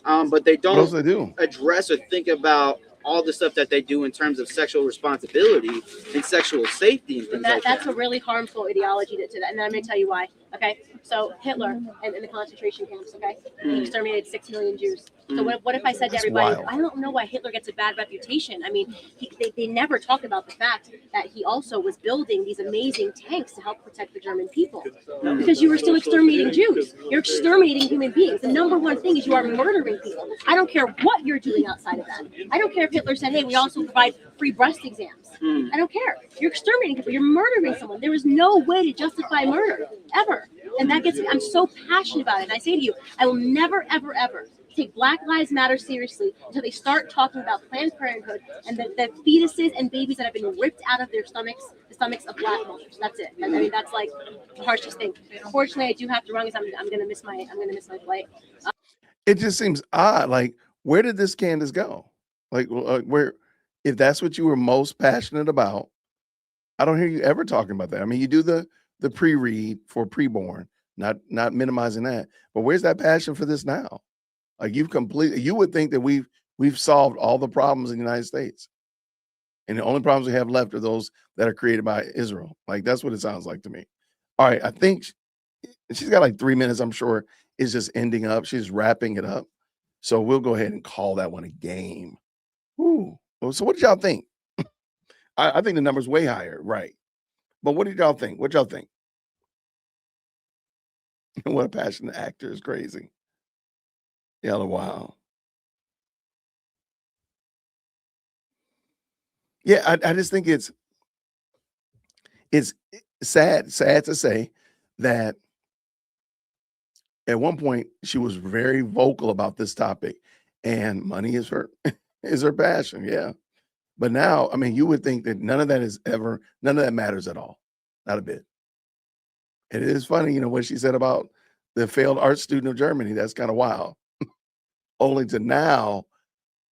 But they What else don't they do? address or think about all the stuff that they do in terms of sexual responsibility and sexual safety and things like that. That's a really harmful ideology to that, and I'm going to tell you why. Okay, so Hitler and the concentration camps. Okay, he exterminated 6 million Jews. So what if I said to That's everybody, wild. I don't know why Hitler gets a bad reputation. I mean, they never talk about the fact that he also was building these amazing tanks to help protect the German people. Because you were still exterminating Jews. You're exterminating human beings. The number one thing is you are murdering people. I don't care what you're doing outside of that. I don't care if Hitler said, hey, we also provide free breast exams. I don't care. You're exterminating people. You're murdering someone. There is no way to justify murder, ever. And that gets me. I'm so passionate about it. And I say to you, I will never, ever, ever take Black Lives Matter seriously until they start talking about Planned Parenthood and the fetuses and babies that have been ripped out of their stomachs, the stomachs of black mothers. That's it. I mean, that's like the harshest thing. Unfortunately, I do have to run because I'm gonna miss my flight. It just seems odd. Like, where did this Candace go? Like, where, if that's what you were most passionate about, I don't hear you ever talking about that. I mean, you do the pre-read for preborn, not minimizing that, but where's that passion for this now? Like, you would think that we've solved all the problems in the United States, and the only problems we have left are those that are created by Israel. Like, that's what it sounds like to me. All right, I think she's got like 3 minutes. I'm sure it's just ending up. She's wrapping it up, so we'll go ahead and call that one a game. Ooh. So what did y'all think? I think the number's way higher, right? But what did y'all think? What y'all think? What a passionate actor is crazy. Yeah, wow. Yeah, I just think it's sad to say that at one point she was very vocal about this topic, and money is her passion. Yeah. But now, I mean, you would think that none of that matters at all. Not a bit. And it is funny, what she said about the failed art student of Germany. That's kind of wild. Only to now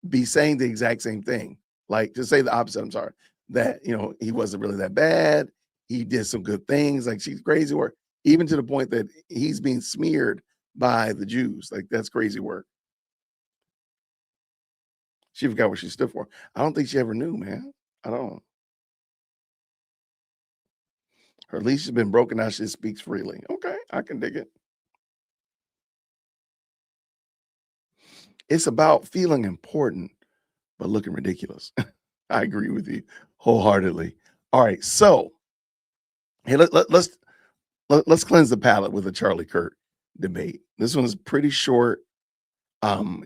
be saying the exact same thing. Like, to say the opposite, I'm sorry, that, he wasn't really that bad. He did some good things. Like, she's crazy work, even to the point that he's being smeared by the Jews. Like, that's crazy work. She forgot what she stood for. I don't think she ever knew, man. I don't. Her leash has been broken. Now she speaks freely. Okay, I can dig it. It's about feeling important, but looking ridiculous. I agree with you wholeheartedly. All right, so hey, let's cleanse the palate with a Charlie Kirk debate. This one is pretty short.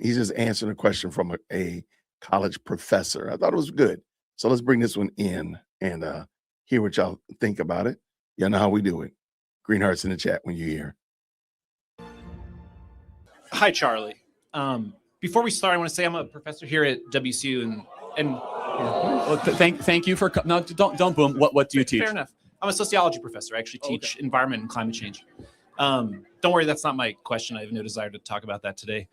He's just answering a question from a college professor. I thought it was good. So let's bring this one in and hear what y'all think about it. Y'all know how we do it. Green hearts in the chat when you hear. Hi, Charlie. Before we start, I want to say I'm a professor here at WCU, and well, thank you for no, don't boom. What do you teach? Fair enough. I'm a sociology professor. I actually teach environment and climate change. Don't worry, that's not my question. I have no desire to talk about that today.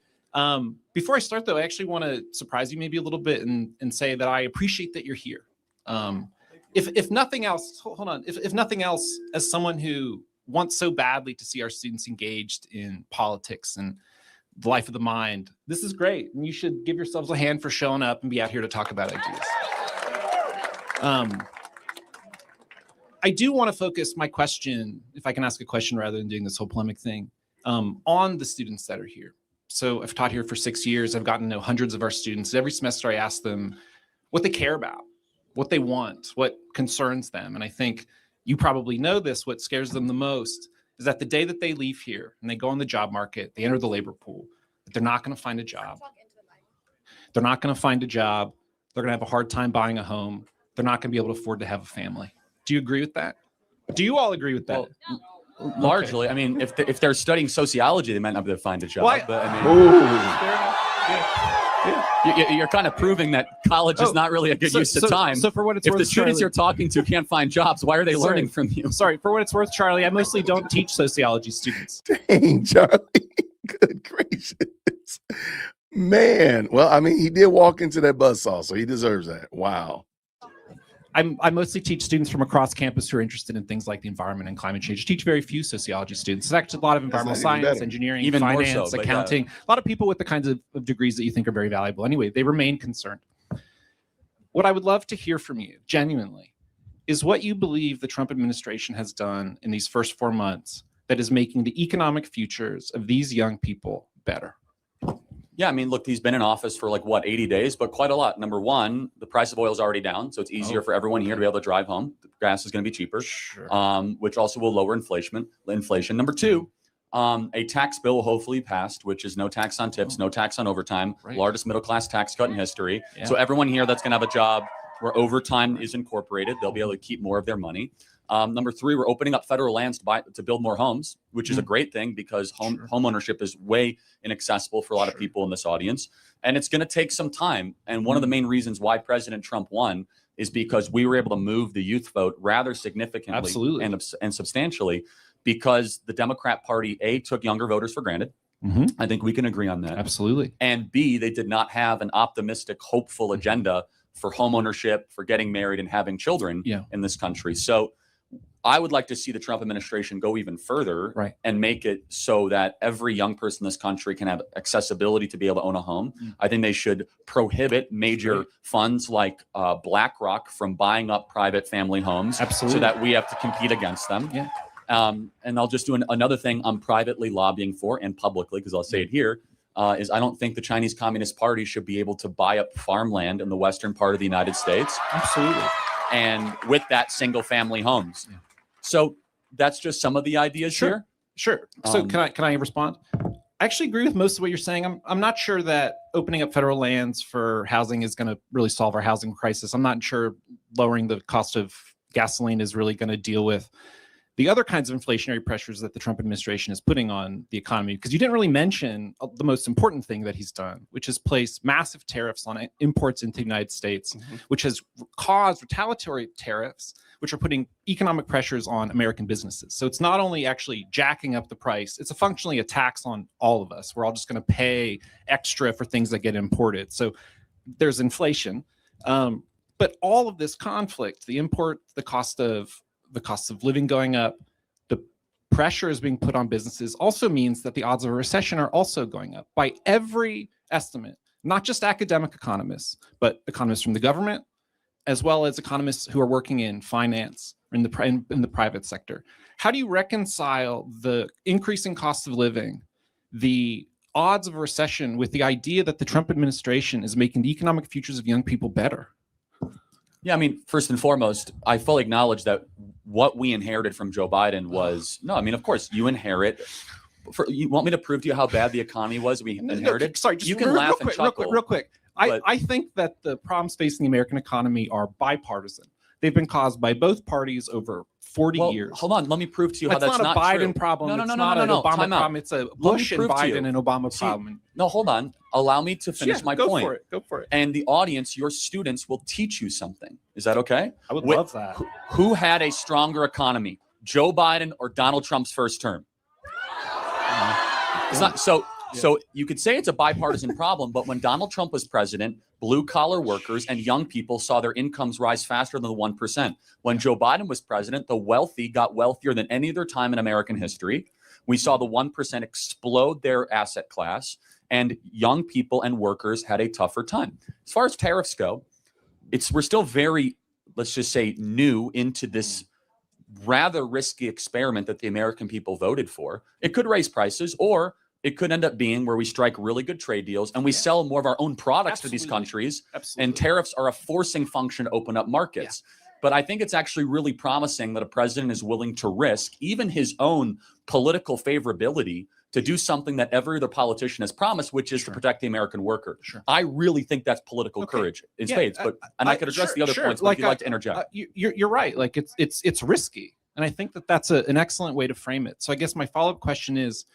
Before I start, though, I actually want to surprise you maybe a little bit and say that I appreciate that you're here. If nothing else, hold on. If nothing else, as someone who want so badly to see our students engaged in politics and the life of the mind. This is great. And you should give yourselves a hand for showing up and be out here to talk about ideas. I do want to focus my question, if I can ask a question rather than doing this whole polemic thing, on the students that are here. So I've taught here for 6 years. I've gotten to know hundreds of our students. Every semester I ask them what they care about, what they want, what concerns them. And I think you probably know this, what scares them the most is that the day that they leave here and they go on the job market, they enter the labor pool, that they're not going to find a job. They're not going to find a job. They're going to have a hard time buying a home. They're not going to be able to afford to have a family. Do you agree with that? Do you all agree with that? Well, largely. I mean, if they're studying sociology, they might not be able to find a job. Well, but I mean, Yeah. you're kind of proving that college is not really a good use of time. So for what it's if worth, the students Charlie, you're talking to can't find jobs, why are they learning from you? Sorry, for what it's worth, Charlie, I mostly don't teach sociology students. Dang, Charlie. Good gracious. Man. Well, I mean, he did walk into that buzzsaw, so he deserves that. Wow. I mostly teach students from across campus who are interested in things like the environment and climate change. I teach very few sociology students. There's actually a lot of environmental science, engineering, Even more finance, so, accounting, a lot of people with the kinds of degrees that you think are very valuable. Anyway, they remain concerned. What I would love to hear from you, genuinely, is what you believe the Trump administration has done in these first 4 months that is making the economic futures of these young people better. Yeah, I mean, look, he's been in office for like, what, 80 days, but quite a lot. Number one, the price of oil is already down, so it's easier for everyone here to be able to drive home. The gas is going to be cheaper, which also will lower inflation. Number two, a tax bill will hopefully passed, which is no tax on tips, no tax on overtime, largest middle-class tax cut in history. Yeah. So everyone here that's going to have a job where overtime is incorporated, they'll be able to keep more of their money. Number three, we're opening up federal lands to build more homes, which is a great thing because home ownership is way inaccessible for a lot of people in this audience. And it's going to take some time. And one of the main reasons why President Trump won is because we were able to move the youth vote rather significantly and substantially because the Democrat Party, A, took younger voters for granted. I think we can agree on that. Absolutely. And B, they did not have an optimistic, hopeful agenda for home ownership, for getting married and having children in this country. So I would like to see the Trump administration go even further and make it so that every young person in this country can have accessibility to be able to own a home. I think they should prohibit major funds like BlackRock from buying up private family homes so that we have to compete against them. And I'll just do another thing I'm privately lobbying for and publicly, because I'll say it here, is I don't think the Chinese Communist Party should be able to buy up farmland in the western part of the United States. Absolutely. And with that, single family homes. So that's just some of the ideas here. Sure. So can I respond? I actually agree with most of what you're saying. I'm not sure that opening up federal lands for housing is going to really solve our housing crisis. I'm not sure lowering the cost of gasoline is really going to deal with the other kinds of inflationary pressures that the Trump administration is putting on the economy, because you didn't really mention the most important thing that he's done, which is place massive tariffs on imports into the United States, which has caused retaliatory tariffs, which are putting economic pressures on American businesses. So it's not only actually jacking up the price, it's functionally a tax on all of us. We're all just going to pay extra for things that get imported. So there's inflation. But all of this conflict, the import, the cost of living going up, the pressure is being put on businesses also means that the odds of a recession are also going up by every estimate, not just academic economists, but economists from the government, as well as economists who are working in finance or in the private sector. How do you reconcile the increasing cost of living, the odds of a recession, with the idea that the Trump administration is making the economic futures of young people better? Yeah, I mean, first and foremost, I fully acknowledge that what we inherited from Joe Biden was, no, I mean, of course, you inherit. You want me to prove to you how bad the economy was we inherited? Sorry, just you can laugh and chuckle. Real quick. I think that the problems facing the American economy are bipartisan. They've been caused by both parties over 40 years. Hold on, let me prove to you how that's not a Biden true. problem. No, it's not an Obama problem. It's a Bush and Biden and Obama problem. No, hold on. Allow me to finish my point. Go for it. And the audience, your students, will teach you something. Is that okay? I would love that. Who had a stronger economy, Joe Biden or Donald Trump's first term? It's not so. So you could say it's a bipartisan problem, but when Donald Trump was president, blue collar workers and young people saw their incomes rise faster than the 1%. When Joe Biden was president, the wealthy got wealthier than any other time in American history. We saw the 1% explode their asset class, and young people and workers had a tougher time. As far as tariffs go, we're still very, let's just say, new into this rather risky experiment that the American people voted for. It could raise prices, or it could end up being where we strike really good trade deals and we sell more of our own products to these countries. And tariffs are a forcing function to open up markets. But I think it's actually really promising that a president is willing to risk even his own political favorability to do something that every other politician has promised, which is to protect the American worker. I really think that's political courage in spades. But I could address the other points, but if you'd like to interject. You're right. Like it's risky. And I think that that's an excellent way to frame it. So I guess my follow-up question is,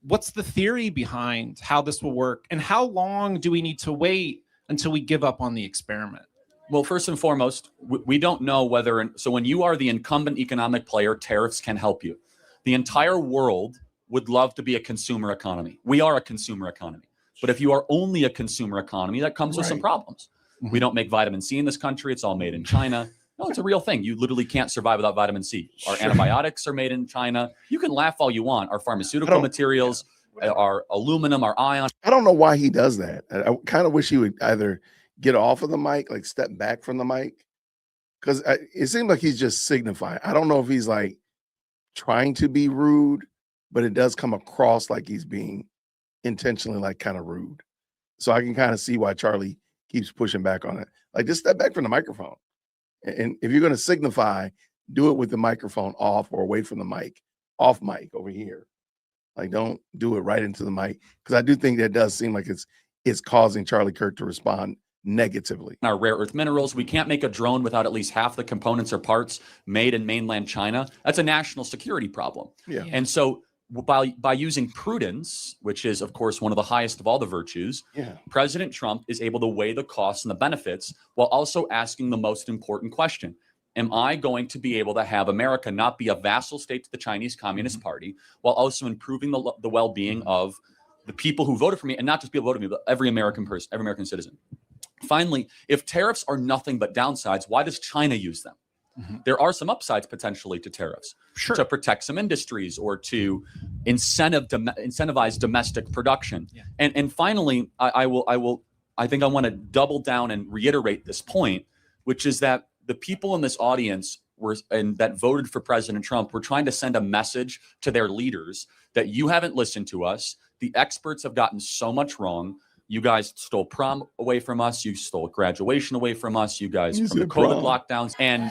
what's the theory behind how this will work? And how long do we need to wait until we give up on the experiment? Well, first and foremost, we don't know whether, so when you are the incumbent economic player, tariffs can help you. The entire world would love to be a consumer economy. We are a consumer economy. But if you are only a consumer economy, that comes with some problems. We don't make vitamin C in this country. It's all made in China. No, it's a real thing. You literally can't survive without vitamin C. Our antibiotics are made in China. You can laugh all you want. Our pharmaceutical materials, our aluminum, our ion. I don't know why he does that. I kind of wish he would either get off of the mic, like step back from the mic, because it seems like he's just signifying. I don't know if he's like trying to be rude, but it does come across like he's being intentionally like kind of rude. So I can kind of see why Charlie keeps pushing back on it. Like, just step back from the microphone. And if you're going to signify, do it with the microphone off or away from the mic, off mic over here. Like, don't do it right into the mic, because I do think that does seem like it's causing Charlie Kirk to respond negatively. Our rare earth minerals, we can't make a drone without at least half the components or parts made in mainland China. That's a national security problem. And so by using prudence, which is of course one of the highest of all the virtues, President Trump is able to weigh the costs and the benefits while also asking the most important question. Am I going to be able to have America not be a vassal state to the Chinese Communist Party while also improving the well-being of the people who voted for me, and not just people who voted for me, but every American person, every American citizen? Finally, if tariffs are nothing but downsides, why does China use them? There are some upsides potentially to tariffs, to protect some industries or to incentivize domestic production. And finally, I think I want to double down and reiterate this point, which is that the people in this audience that voted for President Trump were trying to send a message to their leaders that you haven't listened to us. The experts have gotten so much wrong. You guys stole prom away from us. You stole graduation away from us. You guys from the COVID lockdowns. And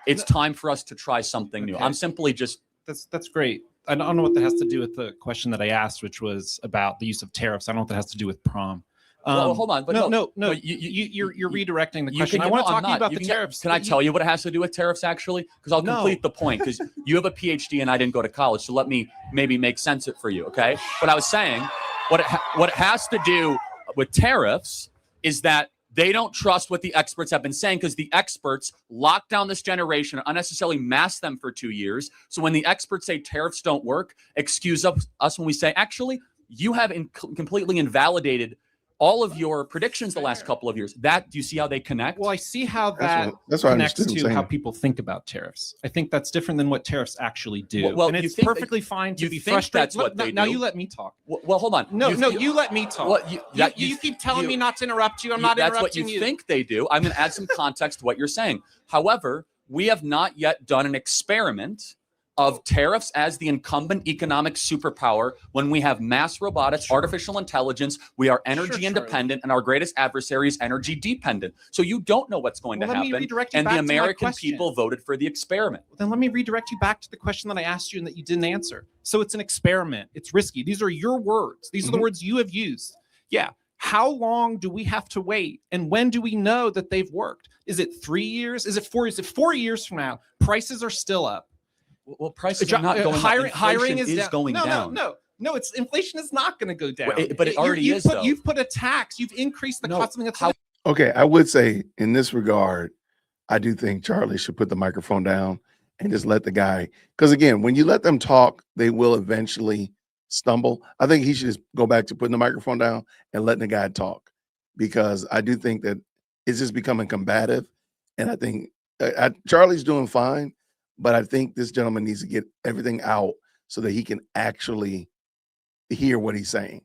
it's time for us to try something new. I'm simply just... That's great. I don't know what that has to do with the question that I asked, which was about the use of tariffs. I don't know what that has to do with prom. Well, hold on. But no. You're redirecting the question. I want to talk to you about the tariffs. Can I tell you what it has to do with tariffs, actually? Because I'll complete the point, because you have a PhD and I didn't go to college. So let me maybe make sense of it for you, okay? But I was saying what it has to do with tariffs is that they don't trust what the experts have been saying, because the experts locked down this generation and unnecessarily masked them for 2 years. So when the experts say tariffs don't work, excuse us when we say, actually, you have completely invalidated all of your predictions the last couple of years. Do you see how they connect? Well, I see how that connects to how people think about tariffs. I think that's different than what tariffs actually do. Well, and it's perfectly fine to be frustrated. That's what they do. Now you let me talk. Well, hold on. You let me talk. Well, you keep telling me not to interrupt you. I'm not interrupting you. That's what you think they do. I'm going to add some context to what you're saying. However, we have not yet done an experiment of tariffs as the incumbent economic superpower when we have mass robotics, artificial intelligence, we are energy independent, and our greatest adversary is energy dependent. So you don't know what's going to happen. And the American people voted for the experiment. Then let me redirect you back to the question that I asked you and that you didn't answer. So it's an experiment. It's risky. These are your words. These are the words you have used. Yeah. How long do we have to wait? And when do we know that they've worked? Is it 3 years? Is it 4 years? Is it 4 years from now? Prices are still up. Well, prices are not going up. Hiring is going down. No, it's inflation is not going to go down. But it already is, though. You've put a tax. You've increased the cost of living. Okay, I would say in this regard, I do think Charlie should put the microphone down and just let the guy, because again, when you let them talk, they will eventually stumble. I think he should just go back to putting the microphone down and letting the guy talk, because I do think that it's just becoming combative. And I think Charlie's doing fine, but I think this gentleman needs to get everything out so that he can actually hear what he's saying.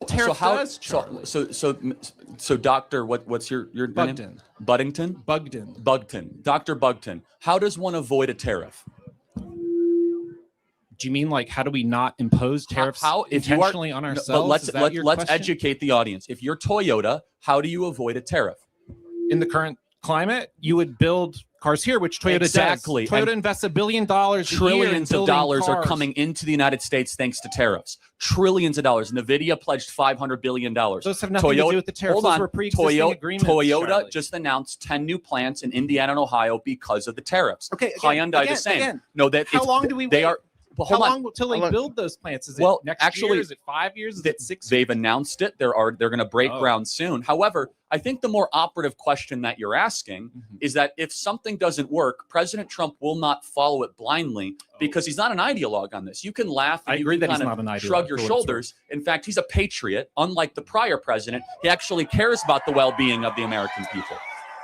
So how? So Doctor, what's your Bugden. name? Buddington. Bugden. Dr. Bugden. How does one avoid a tariff? Do you mean like how do we not impose tariffs intentionally on ourselves? But let's educate the audience. If you're Toyota, how do you avoid a tariff? In the current climate, you would build cars here, which Toyota does. Toyota invests $1 billion. Trillions of dollars are coming into the United States thanks to tariffs. Trillions of dollars. NVIDIA pledged $500 billion. Those have nothing to do with the tariffs. Those were pre-existing agreements. Toyota just announced 10 new plants in Indiana and Ohio because of the tariffs. Okay. Hyundai the same. How long do we wait? How long until they build those plants? Is it next year? Is it 5 years? Is it 6 years? They've announced it. They're going to break ground soon. However, I think the more operative question that you're asking is that if something doesn't work, President Trump will not follow it blindly because he's not an ideologue on this. You can laugh and you can kind of shrug your shoulders. In fact, he's a patriot. Unlike the prior president, he actually cares about the well-being of the American people.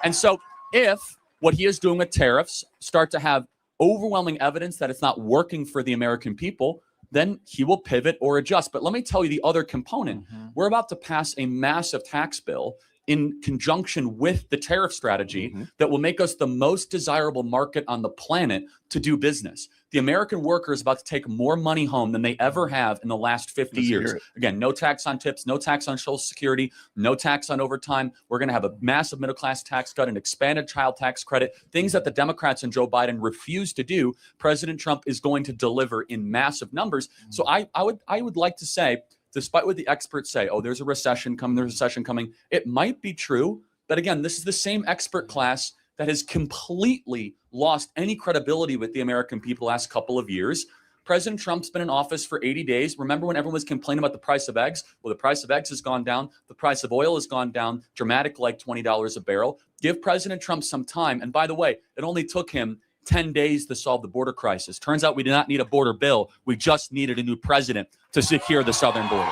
And so if what he is doing with tariffs start to have overwhelming evidence that it's not working for the American people, then he will pivot or adjust. But let me tell you the other component. We're about to pass a massive tax bill in conjunction with the tariff strategy that will make us the most desirable market on the planet to do business. The American worker is about to take more money home than they ever have in the last 50 years. Again, no tax on tips, no tax on Social Security, no tax on overtime. We're going to have a massive middle-class tax cut, an expanded child tax credit, things that the Democrats and Joe Biden refuse to do. President Trump is going to deliver in massive numbers. So I would like to say, despite what the experts say, oh, there's a recession coming, it might be true. But again, this is the same expert class that has completely lost any credibility with the American people the last couple of years. President Trump's been in office for 80 days. Remember when everyone was complaining about the price of eggs? Well, the price of eggs has gone down. The price of oil has gone down dramatically, like $20 a barrel. Give President Trump some time. And by the way, it only took him 10 days to solve the border crisis. Turns out we did not need a border bill. We just needed a new president to secure the southern border.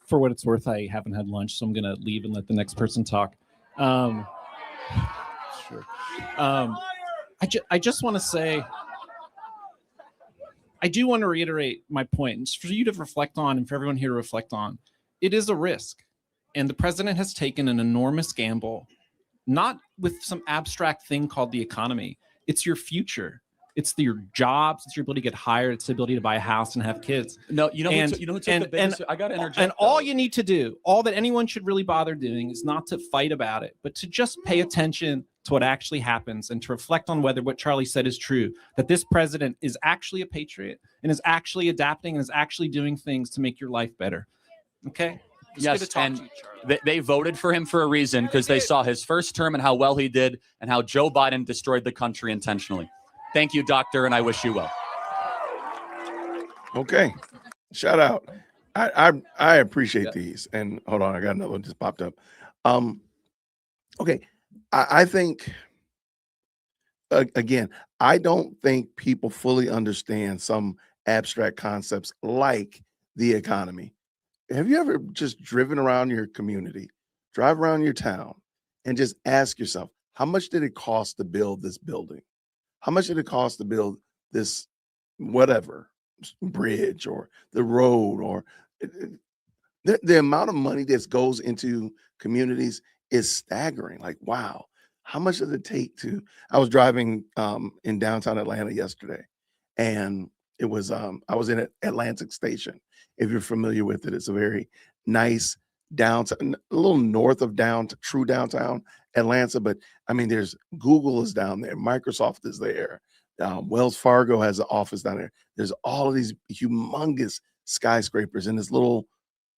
For what it's worth, I haven't had lunch, so I'm going to leave and let the next person talk. Sure. I just want to say, I do want to reiterate my point. It's for you to reflect on and for everyone here to reflect on. It is a risk. And the president has taken an enormous gamble, not with some abstract thing called the economy. It's your future. It's your jobs. It's your ability to get hired. It's the ability to buy a house and have kids. No, who took the biggest? I got to interject. And all you need to do, all that anyone should really bother doing is not to fight about it, but to just pay attention to what actually happens and to reflect on whether what Charlie said is true, that this president is actually a patriot and is actually adapting and is actually doing things to make your life better. Okay? Yes, and they voted for him for a reason because they saw his first term and how well he did and how Joe Biden destroyed the country intentionally. Thank you, doctor, and I wish you well. Okay. Shout out. I appreciate these. And hold on, I got another one just popped up. Okay. I think, again, I don't think people fully understand some abstract concepts like the economy. Have you ever just driven around your community, drive around your town, and just ask yourself, how much did it cost to build this building? How much did it cost to build this whatever bridge or the road or the amount of money that goes into communities is staggering. Like, wow, how much does it take to, I was driving in downtown Atlanta yesterday, and it was, I was in Atlantic Station. If you're familiar with it, it's a very nice downtown, a little north of true downtown Atlanta. But I mean, there's Google is down there, Microsoft is there, Wells Fargo has an office down there. There's all of these humongous skyscrapers in this little,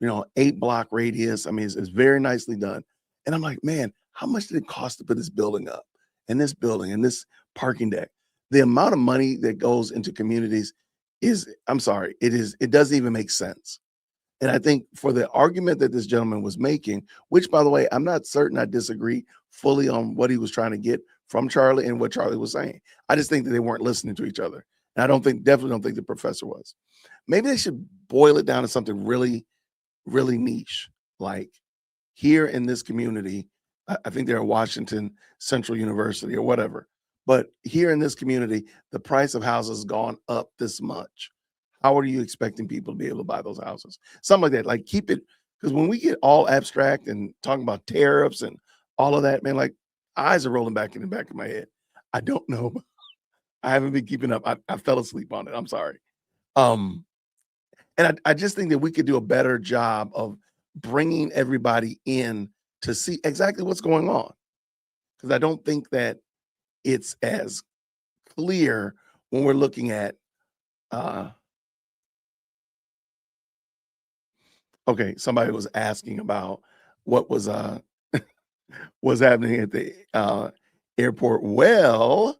8-block radius. I mean, it's very nicely done. And I'm like, man, how much did it cost to put this building up and this building and this parking deck? The amount of money that goes into communities is, I'm sorry, it doesn't even make sense. And I think for the argument that this gentleman was making, which, by the way, I'm not certain I disagree fully on what he was trying to get from Charlie and what Charlie was saying. I just think that they weren't listening to each other. And definitely don't think the professor was. Maybe they should boil it down to something really, really niche. Like here in this community, I think they're at Washington Central University or whatever. But here in this community, the price of houses has gone up this much. How are you expecting people to be able to buy those houses? Something like that. Like keep it, because when we get all abstract and talking about tariffs and all of that, man, like eyes are rolling back in the back of my head. I don't know. I haven't been keeping up. I fell asleep on it. I'm sorry. And I just think that we could do a better job of bringing everybody in to see exactly what's going on. Because I don't think that it's as clear when we're looking at okay, somebody was asking about what was was happening at the airport. Well,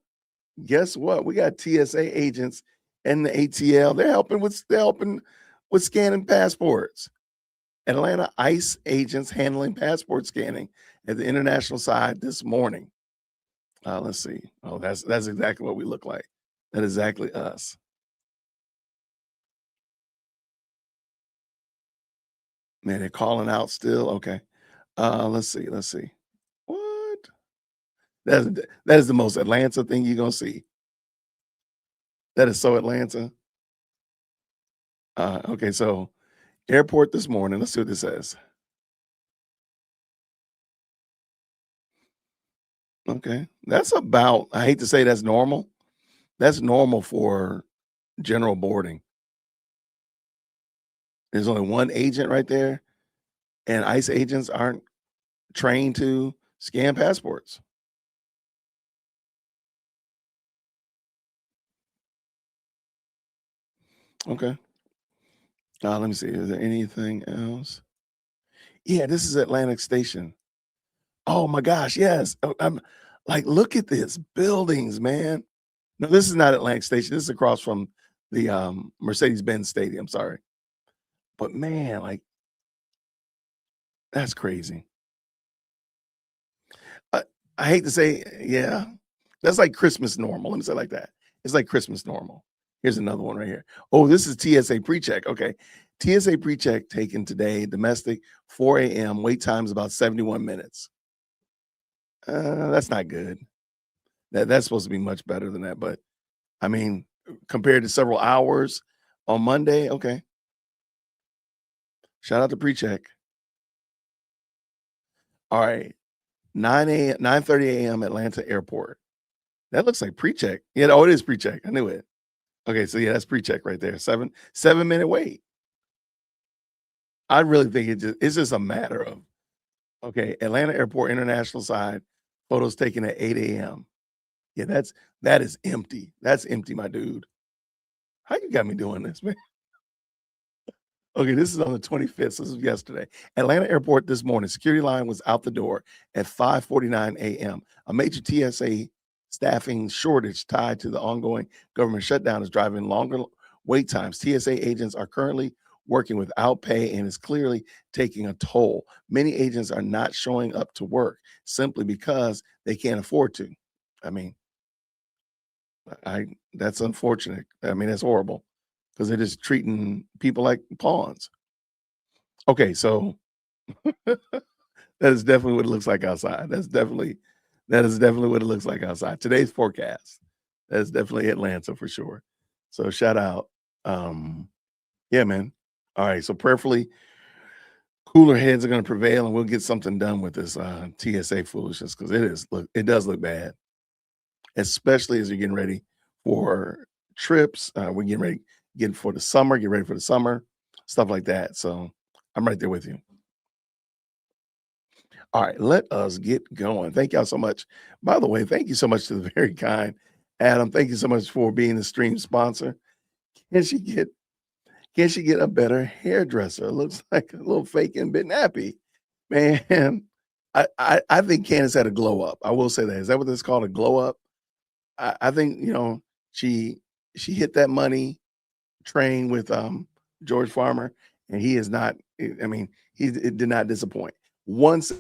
guess what? We got TSA agents and the ATL. They're helping with scanning passports. Atlanta ICE agents handling passport scanning at the international side this morning. Let's see. Oh, that's exactly what we look like. That is exactly us. Man, they're calling out still. Okay. Let's see. What? That is the most Atlanta thing you're gonna see. That is so Atlanta. Okay, so airport this morning. Let's see what this says. Okay, that's about, I hate to say that's normal. That's normal for general boarding. There's only one agent right there, and ICE agents aren't trained to scan passports. Okay. Let me see. Is there anything else? Yeah, this is Atlantic Station. Oh my gosh, yes. I'm like, look at this buildings, man. No, this is not Atlantic Station. This is across from the Mercedes-Benz Stadium. Sorry. But man, like, that's crazy. I hate to say, yeah, that's like Christmas normal. Let me say it like that. It's like Christmas normal. Here's another one right here. Oh, this is TSA pre-check. Okay. TSA pre-check taken today, domestic, 4 a.m. Wait time is about 71 minutes. That's not good. That's supposed to be much better than that. But I mean, compared to several hours on Monday, okay. Shout out to pre-check. All right. 9:30 a.m. Atlanta Airport. That looks like pre-check. Yeah, oh, it is pre-check. I knew it. Okay, so yeah, that's pre-check right there. 7-minute wait. I really think it's just a matter of, okay, Atlanta Airport International side, photos taken at 8 a.m. Yeah, that is empty. That's empty, my dude. How you got me doing this, man? Okay, this is on the 25th. This is yesterday. Atlanta Airport this morning. Security line was out the door at 5:49 a.m. A major TSA staffing shortage tied to the ongoing government shutdown is driving longer wait times. TSA agents are currently working without pay and is clearly taking a toll. Many agents are not showing up to work simply because they can't afford to. I mean, that's unfortunate. I mean, that's horrible because they're just treating people like pawns. Okay, so that is definitely what it looks like outside. That is definitely what it looks like outside. Today's forecast. That's definitely Atlanta for sure. So shout out. Yeah, man. All right. So prayerfully, cooler heads are going to prevail, and we'll get something done with this TSA foolishness because it does look bad, especially as you're getting ready for trips. We're getting ready for the summer. Get ready for the summer, stuff like that. So I'm right there with you. All right, let us get going. Thank y'all so much. By the way, thank you so much to the very kind Adam. Thank you so much for being the stream sponsor. Can she get a better hairdresser? It looks like a little fake and bit nappy. Man, I think Candace had a glow up. I will say that. Is that what it's called? A glow up? I think, she hit that money train with George Farmer, and he is not, I mean, it did not disappoint. Once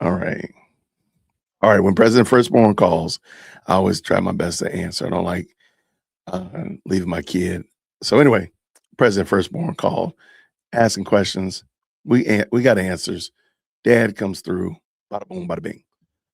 All right. All right. When President Firstborn calls, I always try my best to answer. I don't like leaving my kid. So anyway, President Firstborn called, asking questions. We got answers. Dad comes through. Bada boom, bada bing.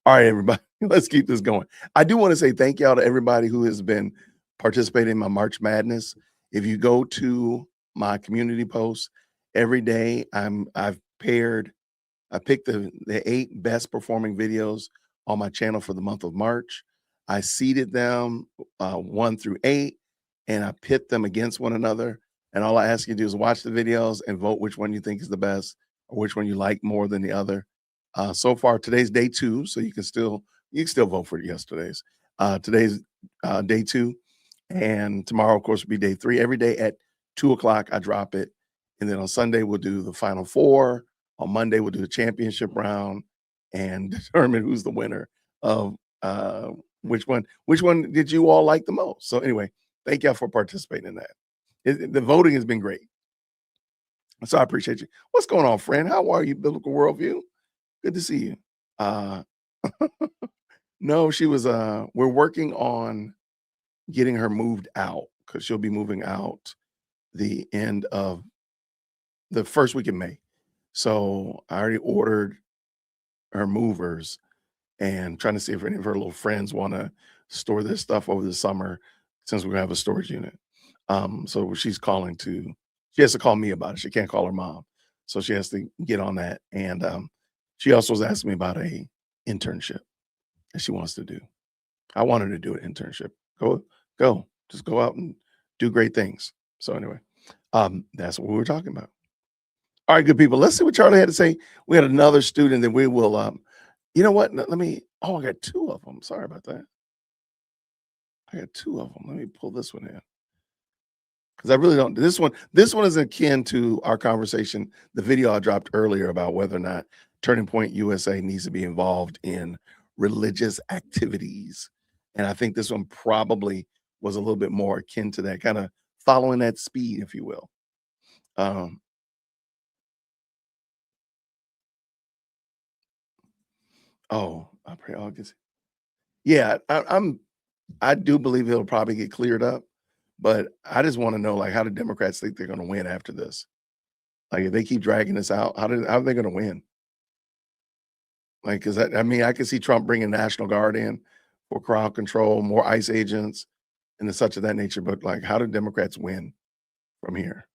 All right, everybody, let's keep this going. I do want to say thank y'all to everybody who has been participating in my March Madness. If you go to my community posts every day, I picked the 8 best performing videos on my channel for the month of March. I seeded them 1 through 8, and I pit them against one another. And all I ask you to do is watch the videos and vote which one you think is the best or which one you like more than the other. So far, today's day 2, so you can still vote for yesterday's. Today's day 2, and tomorrow, of course, will be day 3. Every day at 2:00, I drop it, and then on Sunday we'll do the final 4. On Monday we'll do the championship round and determine who's the winner of which one did you all like the most. So anyway, thank y'all for participating in that. The voting has been great, so I appreciate you. What's going on, friend? How are you, Biblical Worldview? Good to see you. No, she was we're working on getting her moved out because she'll be moving out the end of the first week in May. So I already ordered her movers and trying to see if any of her little friends want to store this stuff over the summer since we're gonna have a storage unit. So she has to call me about it. She can't call her mom. So she has to get on that. And she also was asking me about a internship that she wants to do. I want her to do an internship. Just go out and do great things. So anyway, that's what we were talking about. All right, good people. Let's see what Charlie had to say. We had another student that we will, you know what? I got 2 of them. Sorry about that. I got 2 of them. Let me pull this one in. Because I really don't. This one is akin to our conversation, the video I dropped earlier about whether or not Turning Point USA needs to be involved in religious activities. And I think this one probably was a little bit more akin to that, kind of following that speed, if you will. I pray all gets. Yeah, I do believe it'll probably get cleared up, but I just want to know, like, how do Democrats think they're going to win after this? Like, if they keep dragging this out, how are they going to win? Like, because I can see Trump bringing National Guard in for crowd control, more ICE agents, and such of that nature. But like, how do Democrats win from here?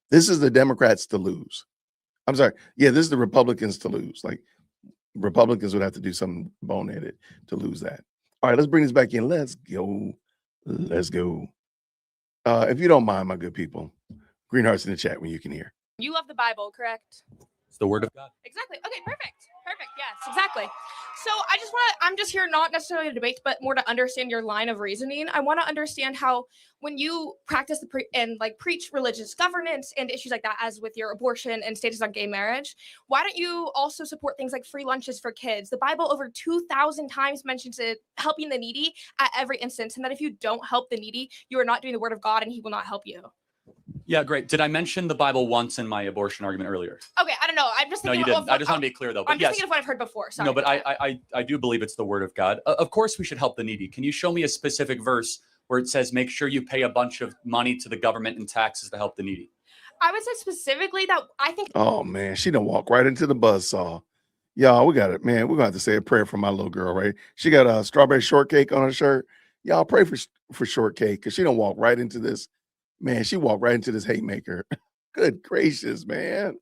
This is the Democrats to lose. I'm sorry. Yeah, this is the Republicans to lose. Like, Republicans would have to do something boneheaded to lose that. All right, let's bring this back in. Let's go. If you don't mind, my good people, green hearts in the chat when you can hear. You love the Bible, correct? It's the word of God. Exactly. Okay, perfect. Yes, exactly. So I'm just here not necessarily to debate, but more to understand your line of reasoning. I want to understand how when you practice preach religious governance and issues like that, as with your abortion and status on gay marriage, why don't you also support things like free lunches for kids? The Bible over 2,000 times mentions it, helping the needy at every instance, and that if you don't help the needy, you are not doing the word of God and he will not help you. Yeah, great. Did I mention the Bible once in my abortion argument earlier? Okay, I don't know. I'm just thinking. No, you didn't. I just want to be clear, though. I'm just thinking of what I've heard before. Sorry. No, but I do believe it's the word of God. Of course, we should help the needy. Can you show me a specific verse where it says, make sure you pay a bunch of money to the government and taxes to help the needy? I would say specifically that I think. Oh, man, she done walk right into the buzzsaw. Y'all, we got it, man. We're going to have to say a prayer for my little girl, right? She got a strawberry shortcake on her shirt. Y'all pray for shortcake because she done walk right into this. Man, she walked right into this hate maker. Good gracious, man.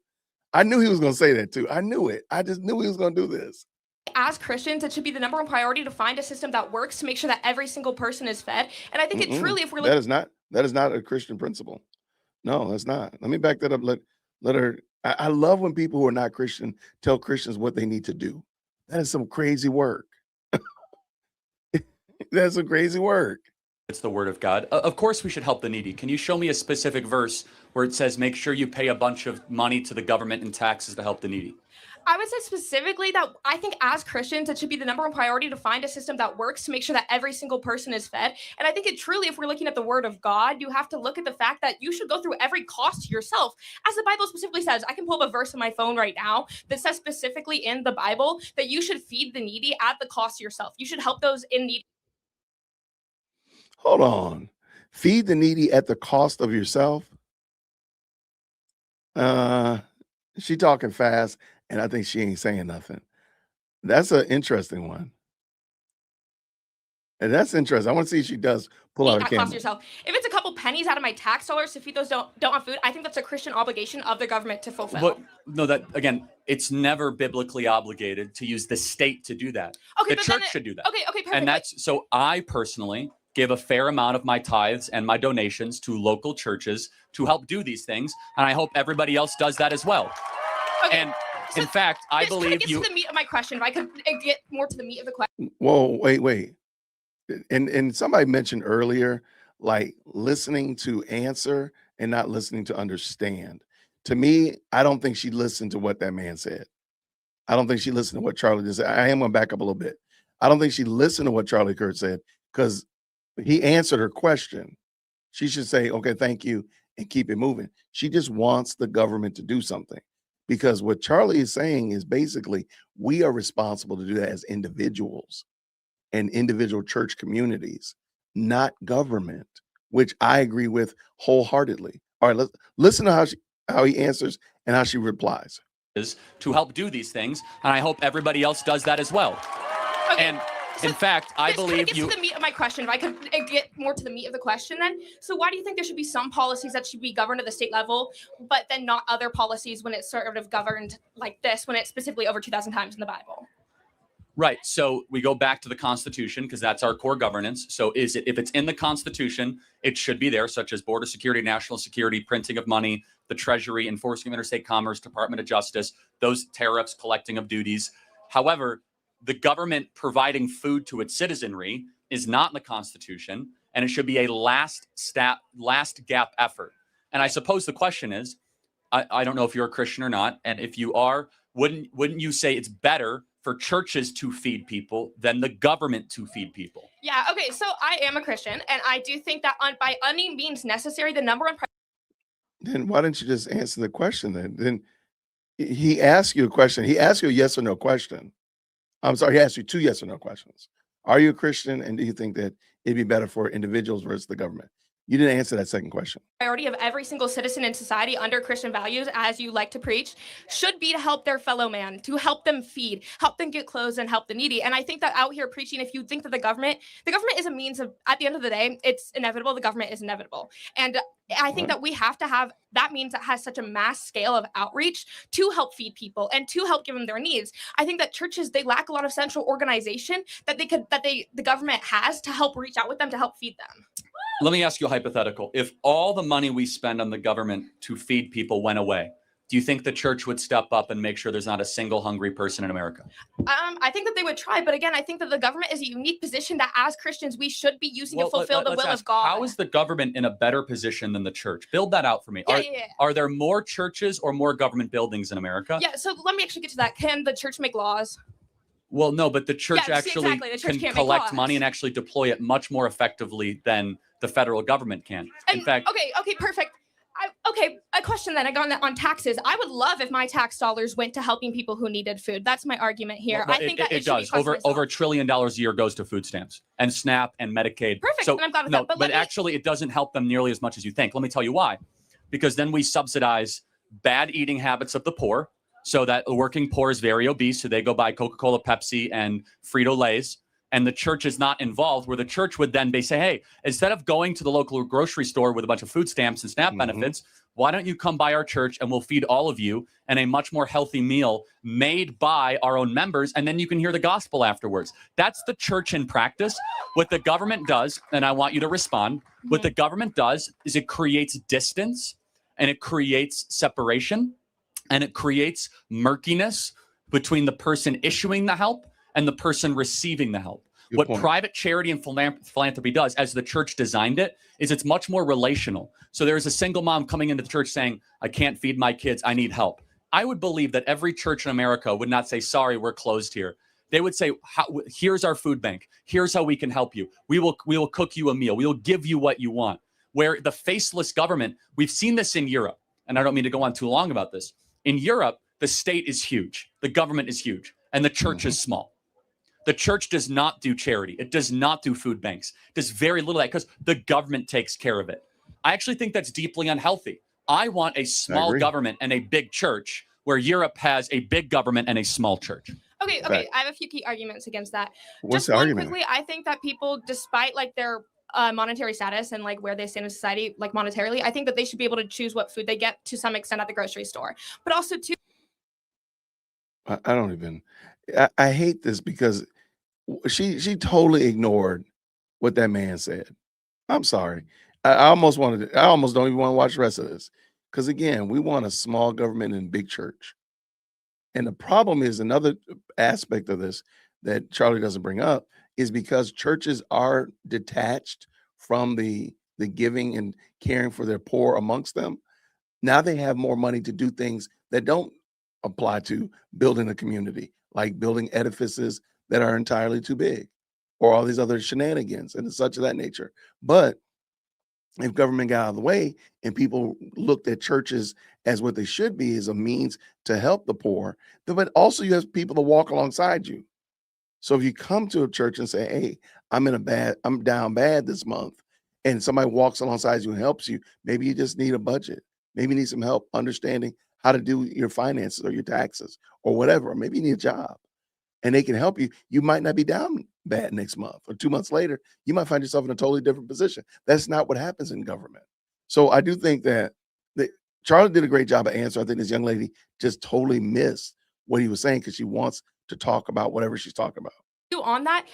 I knew he was going to say that too. I knew it. I just knew he was going to do this. As Christians, it should be the number one priority to find a system that works to make sure that every single person is fed. And I think it truly, if we're that is not a Christian principle. No, that's not. Let me back that up. Let her. I love when people who are not Christian tell Christians what they need to do. That is some crazy work. That's some crazy work. It's the word of God. Of course, we should help the needy. Can you show me a specific verse where it says, make sure you pay a bunch of money to the government and taxes to help the needy? I would say specifically that I think as Christians, it should be the number one priority to find a system that works to make sure that every single person is fed. And I think it truly, if we're looking at the word of God, you have to look at the fact that you should go through every cost yourself. As the Bible specifically says, I can pull up a verse on my phone right now that says specifically in the Bible that you should feed the needy at the cost of yourself. You should help those in need. Hold on. Feed the needy at the cost of yourself? She talking fast, and I think she ain't saying nothing. That's an interesting one. And that's interesting. I want to see if she does pull out a At camera. cost yourself. If it's a couple pennies out of my tax dollars to feed those don't have food, I think that's a Christian obligation of the government to fulfill. But no, that again, it's never biblically obligated to use the state to do that. Okay, The but then church should do that. Okay, perfect. And that's so I personally give a fair amount of my tithes and my donations to local churches to help do these things. And I hope everybody else does that as well. Okay. And in fact, I This kinda believe gets you. to the meat of my question. If I could get more to the meat of the question. Whoa, wait. And somebody mentioned earlier, like listening to answer and not listening to understand. To me, I don't think she listened to what that man said. I don't think she listened to what Charlie just said. I am going to back up a little bit. I don't think she listened to what Charlie Kirk said because he answered her question. She should say, okay, thank you, and keep it moving. She just wants the government to do something. Because what Charlie is saying is basically we are responsible to do that as individuals and individual church communities, not government, which I agree with wholeheartedly. All right, let's listen to how he answers and how she replies. Is to help do these things, and I hope everybody else does that as well. Okay. And in fact, I This kinda believe gets you. to the meat of my question. If I could get more to the meat of the question, then. So why do you think there should be some policies that should be governed at the state level, but then not other policies when it's sort of governed like this, when it's specifically over 2,000 times in the Bible? Right. So we go back to the Constitution because that's our core governance. So if it's in the Constitution, it should be there, such as border security, national security, printing of money, the Treasury, enforcing of interstate commerce, Department of Justice, those tariffs, collecting of duties. However, the government providing food to its citizenry is not in the Constitution, and it should be a last gap effort. And I suppose the question is, I don't know if you're a Christian or not, and if you are, wouldn't you say it's better for churches to feed people than the government to feed people? Yeah. Okay. So I am a Christian, and I do think that by any means necessary, the number one. Then why didn't you just answer the question then? Then he asked you a question. He asked you a yes or no question. I'm sorry, he asked you 2 yes or no questions. Are you a Christian, and do you think that it'd be better for individuals versus the government? You didn't answer that second question. Priority of every single citizen in society under Christian values, as you like to preach, should be to help their fellow man, to help them feed, help them get clothes, and help the needy. And I think that out here preaching, if you think that the government is a means of, at the end of the day, it's inevitable. The government is inevitable. And I think that we have to have that means that has such a mass scale of outreach to help feed people and to help give them their needs. I think that churches, they lack a lot of central organization that the government has to help reach out with them to help feed them. Let me ask you a hypothetical. If all the money we spend on the government to feed people went away, do you think the church would step up and make sure there's not a single hungry person in America? I think that they would try, but again, I think that the government is a unique position that as Christians we should be using to fulfill the will of God. How is the government in a better position than the church? Build that out for me. Yeah. Are there more churches or more government buildings in America? Yeah, so let me actually get to that. Can the church make laws? Well, no, but the church exactly. The church can can't make collect laws. money and actually deploy it much more effectively than the federal government can. In fact, okay, perfect. A question then. I got on taxes. I would love if my tax dollars went to helping people who needed food. That's my argument here. Well, I think that it does. Over $1 trillion a year goes to food stamps and SNAP and Medicaid. Perfect. So and I'm glad with no, that. but actually, it doesn't help them nearly as much as you think. Let me tell you why. Because then we subsidize bad eating habits of the poor, so that the working poor is very obese, so they go buy Coca-Cola, Pepsi, and Frito-Lays. And the church is not involved, where the church would then say, hey, instead of going to the local grocery store with a bunch of food stamps and SNAP benefits, why don't you come by our church and we'll feed all of you and a much more healthy meal made by our own members, and then you can hear the gospel afterwards. That's the church in practice. What the government does, and I want you to respond, what the government does is it creates distance, and it creates separation, and it creates murkiness between the person issuing the help and the person receiving the help. What private charity and philanthropy does, as the church designed it, is it's much more relational. So there's a single mom coming into the church saying, I can't feed my kids, I need help. I would believe that every church in America would not say, sorry, we're closed here. They would say, here's our food bank. Here's how we can help you. We will cook you a meal. We will give you what you want. Where the faceless government, we've seen this in Europe, and I don't mean to go on too long about this. In Europe, the state is huge. The government is huge, and the church is small. The church does not do charity. It does not do food banks. It does very little of that because the government takes care of it. I actually think that's deeply unhealthy. I want a small government and a big church where Europe has a big government and a small church. Okay. I have a few key arguments against that. What's Just the one argument? quickly, I think that people, despite like their monetary status and like where they stand in society, like monetarily, I think that they should be able to choose what food they get to some extent at the grocery store. But also too, I don't even. I hate this because she totally ignored what that man said. I'm sorry. I almost wanted. I almost don't even want to watch the rest of this because again, we want a small government and big church. And the problem is another aspect of this that Charlie doesn't bring up is because churches are detached from the giving and caring for their poor amongst them. Now they have more money to do things that don't apply to building a community, like building edifices that are entirely too big or all these other shenanigans and such of that nature. But if government got out of the way and people looked at churches as what they should be, as a means to help the poor, but also you have people to walk alongside you. So if you come to a church and say, hey, I'm down bad this month, and somebody walks alongside you and helps you, maybe you just need a budget. Maybe you need some help understanding how to do your finances or your taxes or whatever. Or maybe you need a job and they can help you. You might not be down bad next month or 2 months later. You might find yourself in a totally different position. That's not what happens in government. So I do think that Charlie did a great job of answering. I think this young lady just totally missed what he was saying because she wants to talk about whatever she's talking about. on that,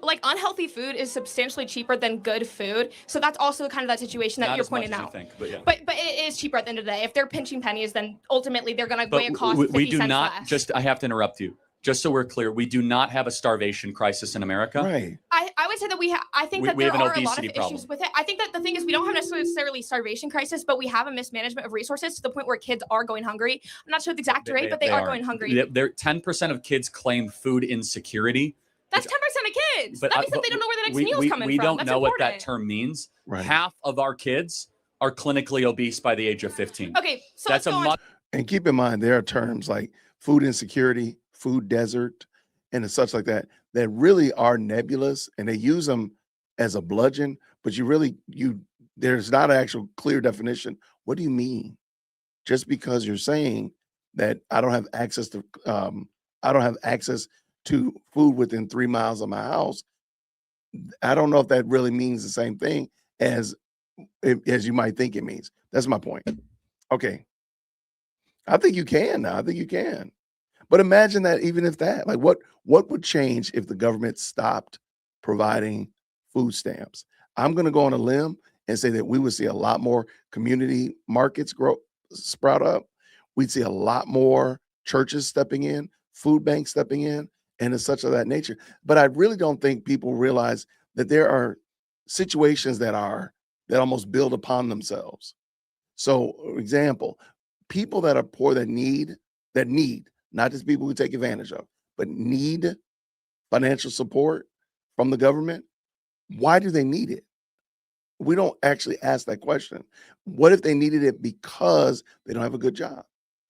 like unhealthy food is substantially cheaper than good food. So that's also kind of that situation that Not you're as much pointing as you out. think, but yeah. But it is cheaper at the end of the day. If they're pinching pennies, then ultimately they're going to weigh a cost. We do 50 cents not less. I have to interrupt you. Just so we're clear, we do not have a starvation crisis in America. Right. I would say that I think that We there have an are a lot of obesity issues problem. with it. I think that the thing is we don't have necessarily starvation crisis, but we have a mismanagement of resources to the point where kids are going hungry. I'm not sure the exact rate, but they are going hungry. They're 10% of kids claim food insecurity. That's 10% of kids. But that means that they don't know where the next meal's coming from. We don't That's know important. what that term means. Right. Half of our kids are clinically obese by the age of 15. Okay, so that's let's go on. And keep in mind, there are terms like food insecurity, food desert, and such like that really are nebulous, and they use them as a bludgeon. But there's not an actual clear definition. What do you mean? Just because you're saying that I don't have access to food within 3 miles of my house, I don't know if that really means the same thing as you might think it means. That's my point. Okay. I think you can now. I think you can. But imagine that even if that, like what would change if the government stopped providing food stamps? I'm going to go on a limb and say that we would see a lot more community markets sprout up. We'd see a lot more churches stepping in, food banks stepping in, and it's such of that nature. But I really don't think people realize that there are situations that almost build upon themselves. So, for example, people that are poor that need, not just people who take advantage of, but need financial support from the government. Why do they need it? We don't actually ask that question. What if they needed it because they don't have a good job?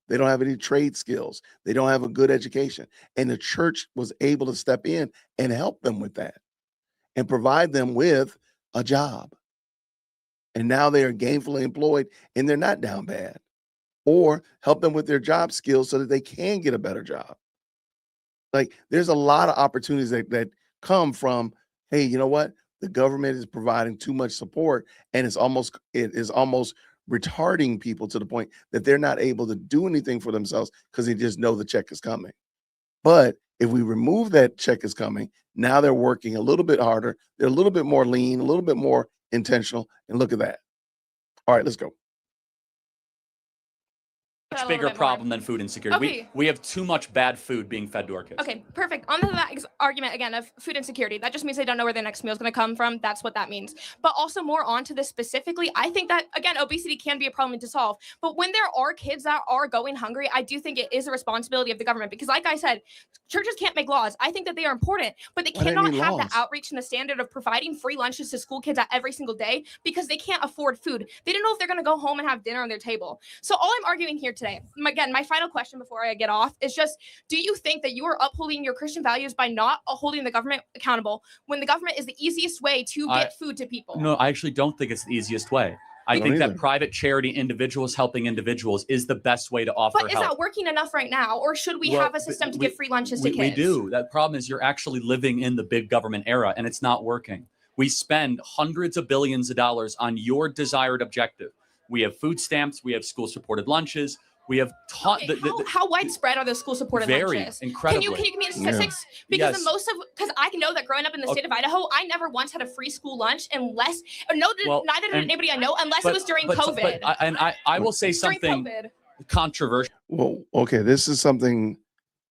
They don't have any trade skills. They don't have a good education. And the church was able to step in and help them with that and provide them with a job. And now they are gainfully employed and they're not down bad. Or help them with their job skills so that they can get a better job. Like there's a lot of opportunities that come from, hey, you know what? The government is providing too much support and it is almost retarding people to the point that they're not able to do anything for themselves because they just know the check is coming. But if we remove that check is coming, now they're working a little bit harder. They're a little bit more lean, a little bit more intentional. And look at that. All right, let's go. that a bigger little bit more. problem than food insecurity. Okay. We have too much bad food being fed to our kids. Okay, perfect. On to that argument again of food insecurity. That just means they don't know where their next meal is going to come from. That's what that means. But also more on to this specifically, I think that, again, obesity can be a problem to solve. But when there are kids that are going hungry, I do think it is a responsibility of the government. Because like I said, churches can't make laws. I think that they are important, but they Why do they cannot need have the laws? outreach and the standard of providing free lunches to school kids every single day because they can't afford food. They don't know if they're going to go home and have dinner on their table. So all I'm arguing here today, again, my final question before I get off is just, do you think that you are upholding your Christian values by not holding the government accountable when the government is the easiest way to get food to people? No, I actually don't think it's the easiest way. I don't think either. that private charity, individuals helping individuals, is the best way to offer But is help. that working enough right now? Or should we Well, have a system to we- give free lunches to kids? We do. That problem is you're actually living in the big government era, and it's not working. We spend hundreds of billions of dollars on your desired objective. We have food stamps. We have school-supported lunches. We have taught Okay, how widespread are those school-supported very lunches? incredibly. Can you give me the statistics? Because Yes. because I know that growing up in the state of Idaho, I never once had a free school lunch unless, Well, neither did and- anybody I know, unless it was during COVID. I will say During something COVID. controversial. Well, okay, this is something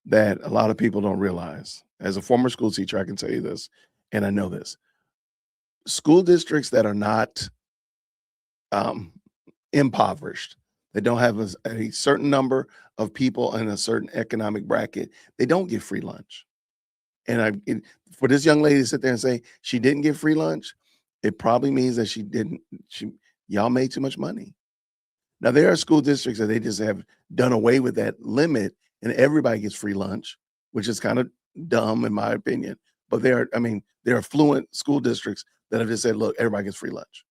that a lot of people don't realize. As a former school teacher, I can tell you this, and I know this. School districts that are not impoverished, they don't have a certain number of people in a certain economic bracket, they don't get free lunch. And for this young lady to sit there and say she didn't get free lunch, it probably means that y'all made too much money. Now, there are school districts that they just have done away with that limit and everybody gets free lunch, which is kind of dumb in my opinion. But there are affluent school districts that have just said, look, everybody gets free lunch.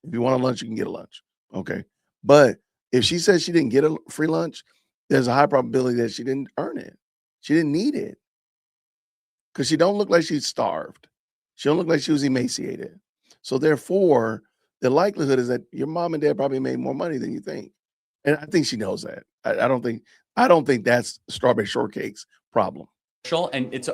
If you want a lunch, you can get a lunch. Okay. But if she says she didn't get a free lunch, there's a high probability that she didn't earn it. She didn't need it. Because she don't look like she's starved. She don't look like she was emaciated. So therefore, the likelihood is that your mom and dad probably made more money than you think. And I think she knows that. I don't think that's Strawberry Shortcake's problem. And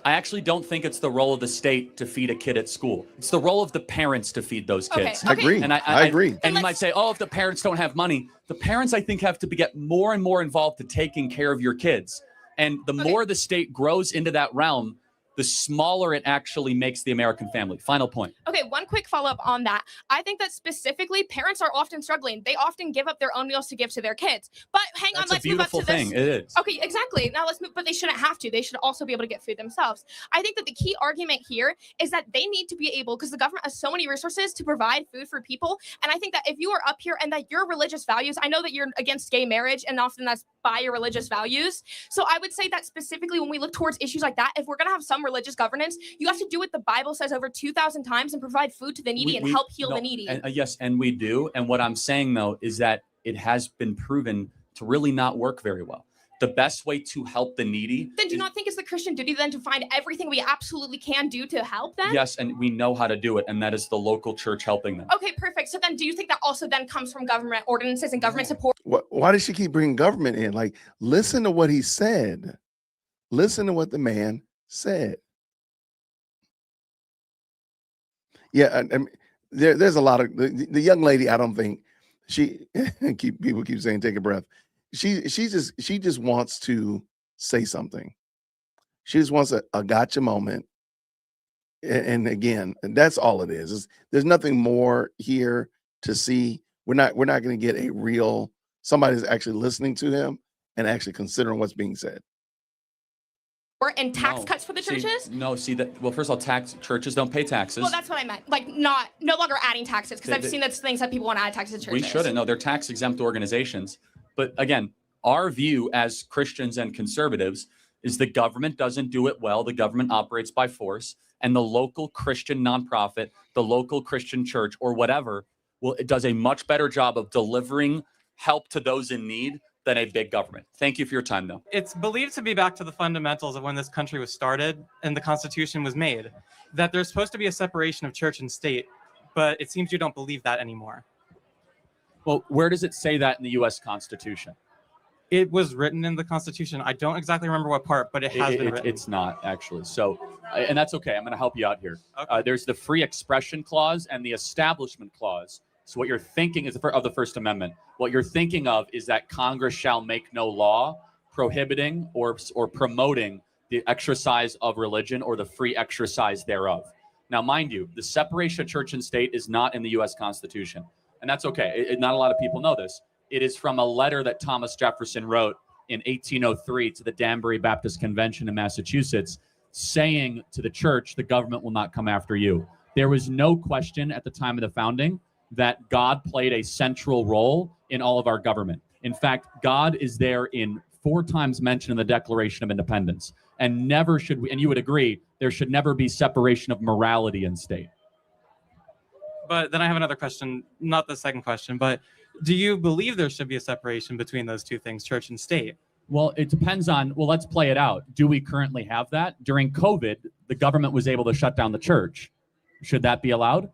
I actually don't think it's the role of the state to feed a kid at school. It's the role of the parents to feed those kids. I agree. And I agree. And you might say, oh, if the parents don't have money, the parents, I think, have to get more and more involved to taking care of your kids. And the more the state grows into that realm, the smaller it actually makes the American family. Final point. Okay, one quick follow-up on that. I think that specifically parents are often struggling. They often give up their own meals to give to their kids. But hang on, That's let's a move up beautiful to thing. this. It is. Okay, exactly. Now let's move, but they shouldn't have to. They should also be able to get food themselves. I think that the key argument here is that they need to be able, because the government has so many resources to provide food for people. And I think that if you are up here and that your religious values, I know that you're against gay marriage and often that's by your religious values. So I would say that specifically when we look towards issues like that, if we're going to have some religious governance, you have to do what the Bible says over 2,000 times and provide food to the needy and help heal the needy. Yes, and we do. And what I'm saying, though, is that it has been proven to really not work very well. The best way to help the needy. Then do you not think it's the Christian duty then to find everything we absolutely can do to help them? Yes, and we know how to do it, and that is the local church helping them. Okay, perfect. So then do you think that also then comes from government ordinances and government support? Why does she keep bringing government in? Like, listen to what he said. Listen to what the man said. Yeah, I mean, there's a lot of the young lady. I don't think people keep saying take a breath. She just wants to say something. She just wants a gotcha moment. And again, that's all it is. There's nothing more here to see. We're not going to get a real somebody's actually listening to him and actually considering what's being said. And tax cuts for the churches? Well, first of all, churches don't pay taxes. Well, that's what I meant. Like no longer adding taxes, because I've seen those things that people want to add taxes to churches. We shouldn't. No, they're tax exempt organizations. But again, our view as Christians and conservatives is the government doesn't do it well. The government operates by force, and the local Christian nonprofit, the local Christian church, or whatever, it does a much better job of delivering help to those in need than a big government. Thank you for your time, though. It's believed to be back to the fundamentals of when this country was started and the Constitution was made, that there's supposed to be a separation of church and state, but it seems you don't believe that anymore. Well, where does it say that in the U.S. Constitution? It was written in the Constitution. I don't exactly remember what part, but it has been written. It's not, actually. So, and that's okay. I'm going to help you out here. Okay. There's the Free Expression Clause and the Establishment Clause So what you're thinking is of the First Amendment. What you're thinking of is that Congress shall make no law prohibiting or promoting the exercise of religion or the free exercise thereof. Now, mind you, the separation of church and state is not in the U.S. Constitution, and that's okay. Not a lot of people know this. It is from a letter that Thomas Jefferson wrote in 1803 to the Danbury Baptist Convention in Massachusetts, saying to the church, the government will not come after you. There was no question at the time of the founding that God played a central role in all of our government. In fact, God is there in 4 times mentioned in the Declaration of Independence. And never should we, and you would agree, there should never be separation of morality in state. But then I have another question, not the second question, but do you believe there should be a separation between those two things, church and state? Well, it depends on, well, let's play it out. Do we currently have that? During COVID, the government was able to shut down the church. Should that be allowed?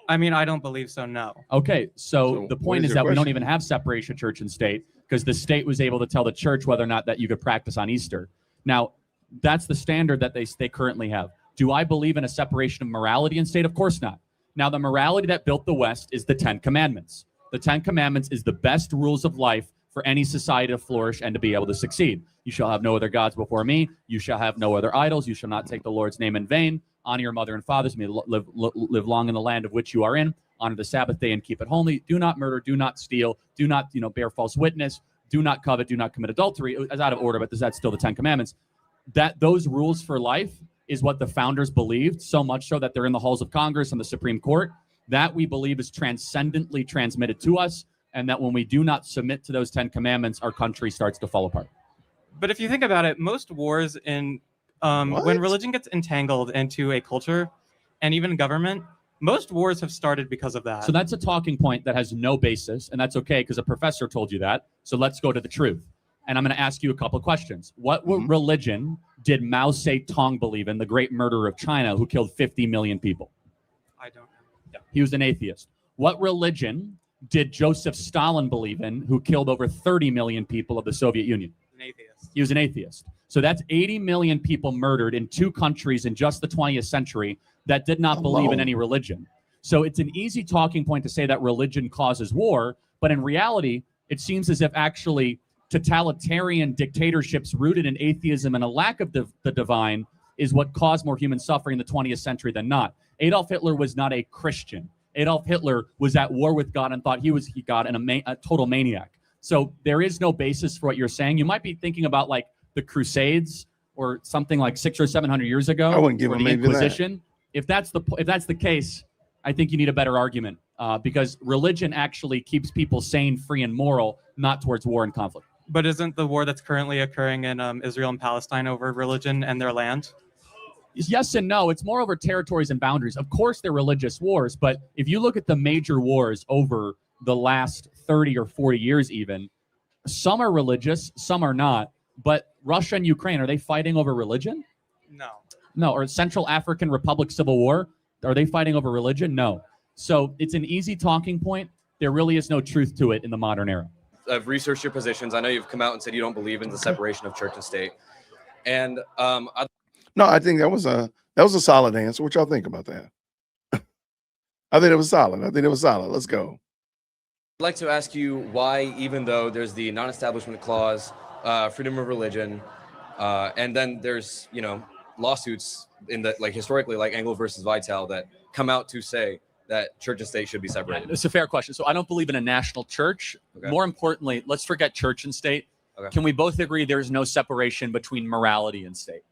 I mean, I don't believe so, no. Okay, so the point is that we don't even have separation of church and state because the state was able to tell the church whether or not that you could practice on Easter. Now, that's the standard that they currently have. Do I believe in a separation of morality and state? Of course not. Now, the morality that built the West is the 10 Commandments. The 10 Commandments is the best rules of life for any society to flourish and to be able to succeed. You shall have no other gods before me. You shall have no other idols. You shall not take the Lord's name in vain. Honor your mother and fathers. May live long in the land of which you are in. Honor the Sabbath day and keep it holy. Do not murder. Do not steal. Do not, bear false witness. Do not covet. Do not commit adultery. It's out of order, but that's still the 10 Commandments. Those rules for life is what the founders believed, so much so that they're in the halls of Congress and the Supreme Court. That we believe is transcendently transmitted to us, and that when we do not submit to those 10 Commandments, our country starts to fall apart. But if you think about it, most wars when religion gets entangled into a culture and even government, most wars have started because of that. So that's a talking point that has no basis, and that's okay because a professor told you that. So let's go to the truth. And I'm going to ask you a couple of questions. What religion did Mao Zedong believe in, the great murderer of China who killed 50 million people? I don't know. Yeah. He was an atheist. What religion did Joseph Stalin believe in, who killed over 30 million people of the Soviet Union? An atheist. He was an atheist. So that's 80 million people murdered in 2 countries in just the 20th century that did not believe in any religion. So it's an easy talking point to say that religion causes war, but in reality, it seems as if actually totalitarian dictatorships rooted in atheism and a lack of the divine is what caused more human suffering in the 20th century than not. Adolf Hitler was not a Christian. Adolf Hitler was at war with God and thought he was God and a total maniac. So there is no basis for what you're saying. You might be thinking about like the Crusades or something like 600 or 700 years ago. I wouldn't give or him the maybe Inquisition. If that's the case, I think you need a better argument because religion actually keeps people sane, free, and moral, not towards war and conflict. But isn't the war that's currently occurring in Israel and Palestine over religion and their land? Yes and no. It's more over territories and boundaries. Of course, they're religious wars, but if you look at the major wars over the last 30 or 40 years even, some are religious, some are not. But Russia and Ukraine, are they fighting over religion? No. No. Or Central African Republic Civil War, are they fighting over religion? No. So it's an easy talking point. There really is no truth to it in the modern era. I've researched your positions. I know you've come out and said you don't believe in the separation of church and state. And no, I think that was a solid answer. What y'all think about that? I think it was solid. Let's go. I'd like to ask you why, even though there's the non-establishment clause, freedom of religion, and then there's lawsuits in the historically like Engel versus Vitale that come out to say that church and state should be separated. It's a fair question. So I don't believe in a national church. Okay. More importantly, let's forget church and state. Okay. Can we both agree there's no separation between morality and state?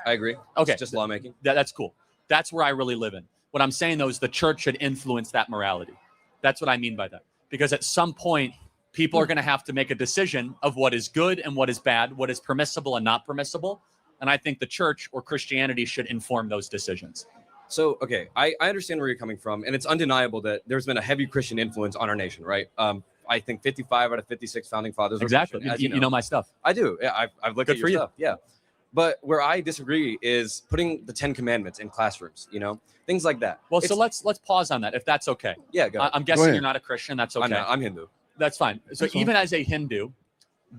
I agree. Okay. It's just lawmaking. That's cool. That's where I really live in. What I'm saying, though, is the church should influence that morality. That's what I mean by that. Because at some point, people are going to have to make a decision of what is good and what is bad, what is permissible and not permissible. And I think the church or Christianity should inform those decisions. So, okay, I understand where you're coming from, and it's undeniable that there's been a heavy Christian influence on our nation, right? I think 55 out of 56 founding fathers. Exactly. Christian, you know my stuff. I do. Yeah, I've looked at your stuff. Yeah. But where I disagree is putting the 10 Commandments in classrooms, things like that. Well, so let's pause on that, if that's okay. Yeah, go ahead. I'm guessing you're not a Christian. That's okay. I'm Hindu. That's fine. So even as a Hindu,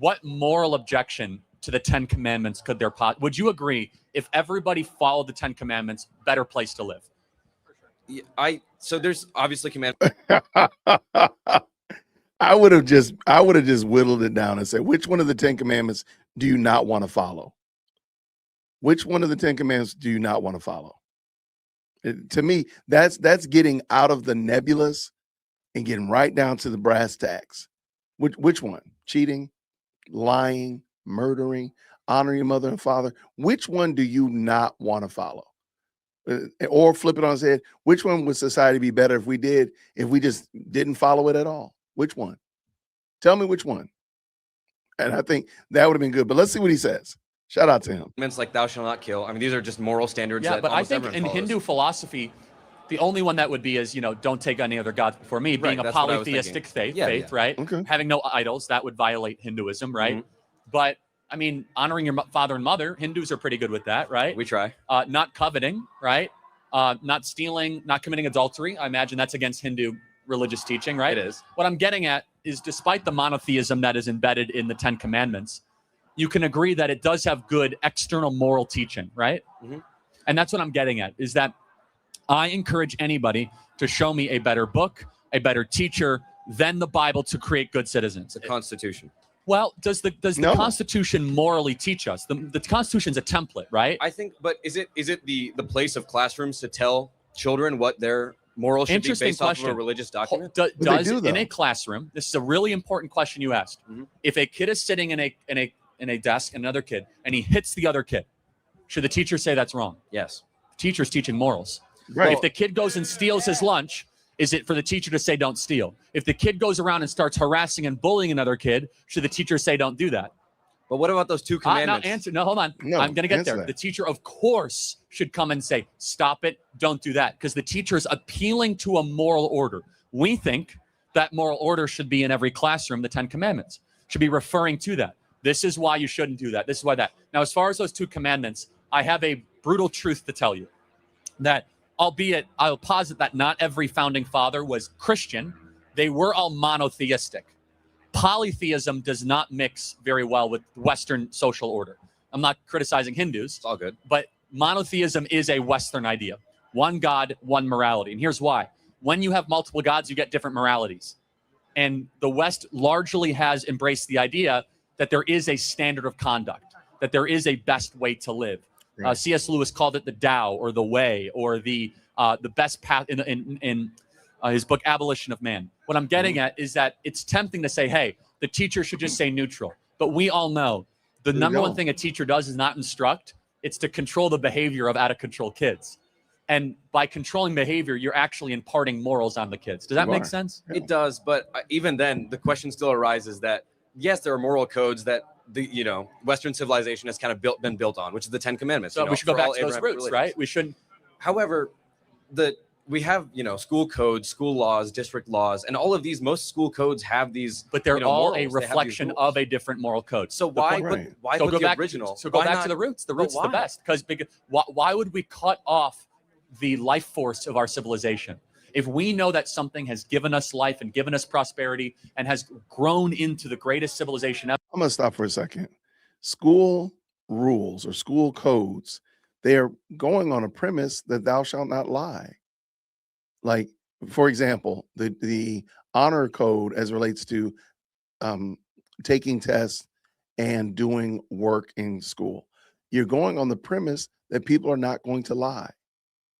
what moral objection to the 10 Commandments could there would you agree if everybody followed the 10 Commandments, better place to live? So there's obviously command. I would have just whittled it down and said, which one of the 10 commandments do you not want to follow? Which one of the 10 commandments do you not want to follow? To me, that's getting out of the nebulous and getting right down to the brass tacks. Which one? Cheating, lying, murdering, honoring your mother and father. Which one do you not want to follow? Or flip it on its head. Which one would society be better if we just didn't follow it at all? Which one? Tell me which one. And I think that would have been good. But let's see what he says. Shout out to him. It's like thou shalt not kill. I mean, these are just moral standards. Yeah, that but I almost think everyone in follows. Hindu philosophy, the only one that would be is, don't take any other gods before me, being a that's what I was polytheistic thinking. faith, right? Okay. Having no idols, that would violate Hinduism, right? Mhm. But I mean, honoring your father and mother, Hindus are pretty good with that, right? We try. Not coveting, right? Not stealing, not committing adultery. I imagine that's against Hindu religious teaching, right? It is. What I'm getting at is, despite the monotheism that is embedded in the 10 Commandments, you can agree that it does have good external moral teaching, right? Mhm. And that's what I'm getting at, is that I encourage anybody to show me a better book, a better teacher than the Bible to create good citizens. The Constitution. Well, does the Constitution morally teach us? The Constitution's a template, right? I think, but is it the place of classrooms to tell children what their morals should be Interesting based off question. of a religious document? Does do, in though. a classroom? This is a really important question you asked. Mhm. If a kid is sitting in a desk, another kid, and he hits the other kid, should the teacher say that's wrong? Yes. The teacher's teaching morals. Right. If the kid goes and steals his lunch, is it for the teacher to say don't steal? If the kid goes around and starts harassing and bullying another kid, should the teacher say don't do that? But what about those 2 commandments? No, hold on. No, I'm going to get answer there. that. The teacher, of course, should come and say, stop it, don't do that, because the teacher is appealing to a moral order. We think that moral order should be in every classroom, the 10 Commandments, should be referring to that. This is why you shouldn't do that. This is why that. Now, as far as those 2 commandments, I have a brutal truth to tell you, that albeit I'll posit that not every founding father was Christian, they were all monotheistic. Polytheism does not mix very well with Western social order. I'm not criticizing Hindus. It's all good. But monotheism is a Western idea. One God, one morality. And here's why. When you have multiple gods, you get different moralities. And the West largely has embraced the idea that there is a standard of conduct, that there is a best way to live. Right. C.S. Lewis called it the Tao, or the way, or the best path in his book, Abolition of Man. What I'm getting at is that it's tempting to say, hey, the teacher should just say neutral. But we all know the number one thing a teacher does is not instruct. It's to control the behavior of out-of-control kids. And by controlling behavior, you're actually imparting morals on the kids. Does that make sense? It does, but even then, the question still arises that, yes, there are moral codes that the Western civilization has kind of been built on, which is the 10 Commandments. So we should go back to those roots, right? We shouldn't. However, we have school codes, school laws, district laws, and all of these. Most school codes have these, but they're all morals. a reflection of a different moral code. So why go put back, the original? So go back to the roots. The roots are the best, because why would we cut off the life force of our civilization? If we know that something has given us life and given us prosperity and has grown into the greatest civilization ever. I'm going to stop for a second. School rules or school codes, they're going on a premise that thou shalt not lie. Like, for example, the honor code as relates to taking tests and doing work in school. You're going on the premise that people are not going to lie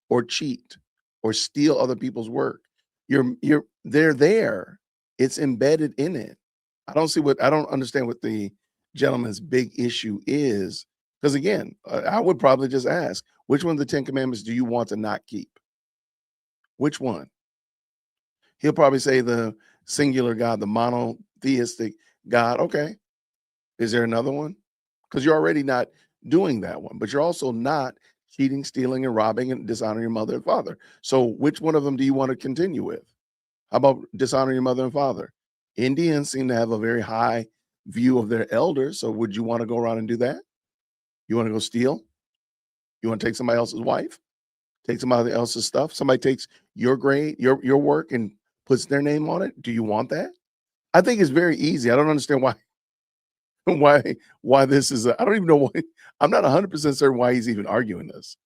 or cheat or steal other people's work. They're there. It's embedded in it. I don't understand what the gentleman's big issue is. Because again, I would probably just ask, which one of the 10 Commandments do you want to not keep? Which one? He'll probably say the singular God, the monotheistic God. Okay. Is there another one? Because you're already not doing that one, but you're also not cheating, stealing, and robbing and dishonoring your mother and father. So which one of them do you want to continue with? How about dishonoring your mother and father? Indians seem to have a very high view of their elders. So would you want to go around and do that? You want to go steal? You want to take somebody else's wife? Take somebody else's stuff? Somebody takes your grade, your work, and puts their name on it? Do you want that? I think it's very easy. I don't understand why this is. I don't even know why. I'm not 100% certain why he's even arguing this.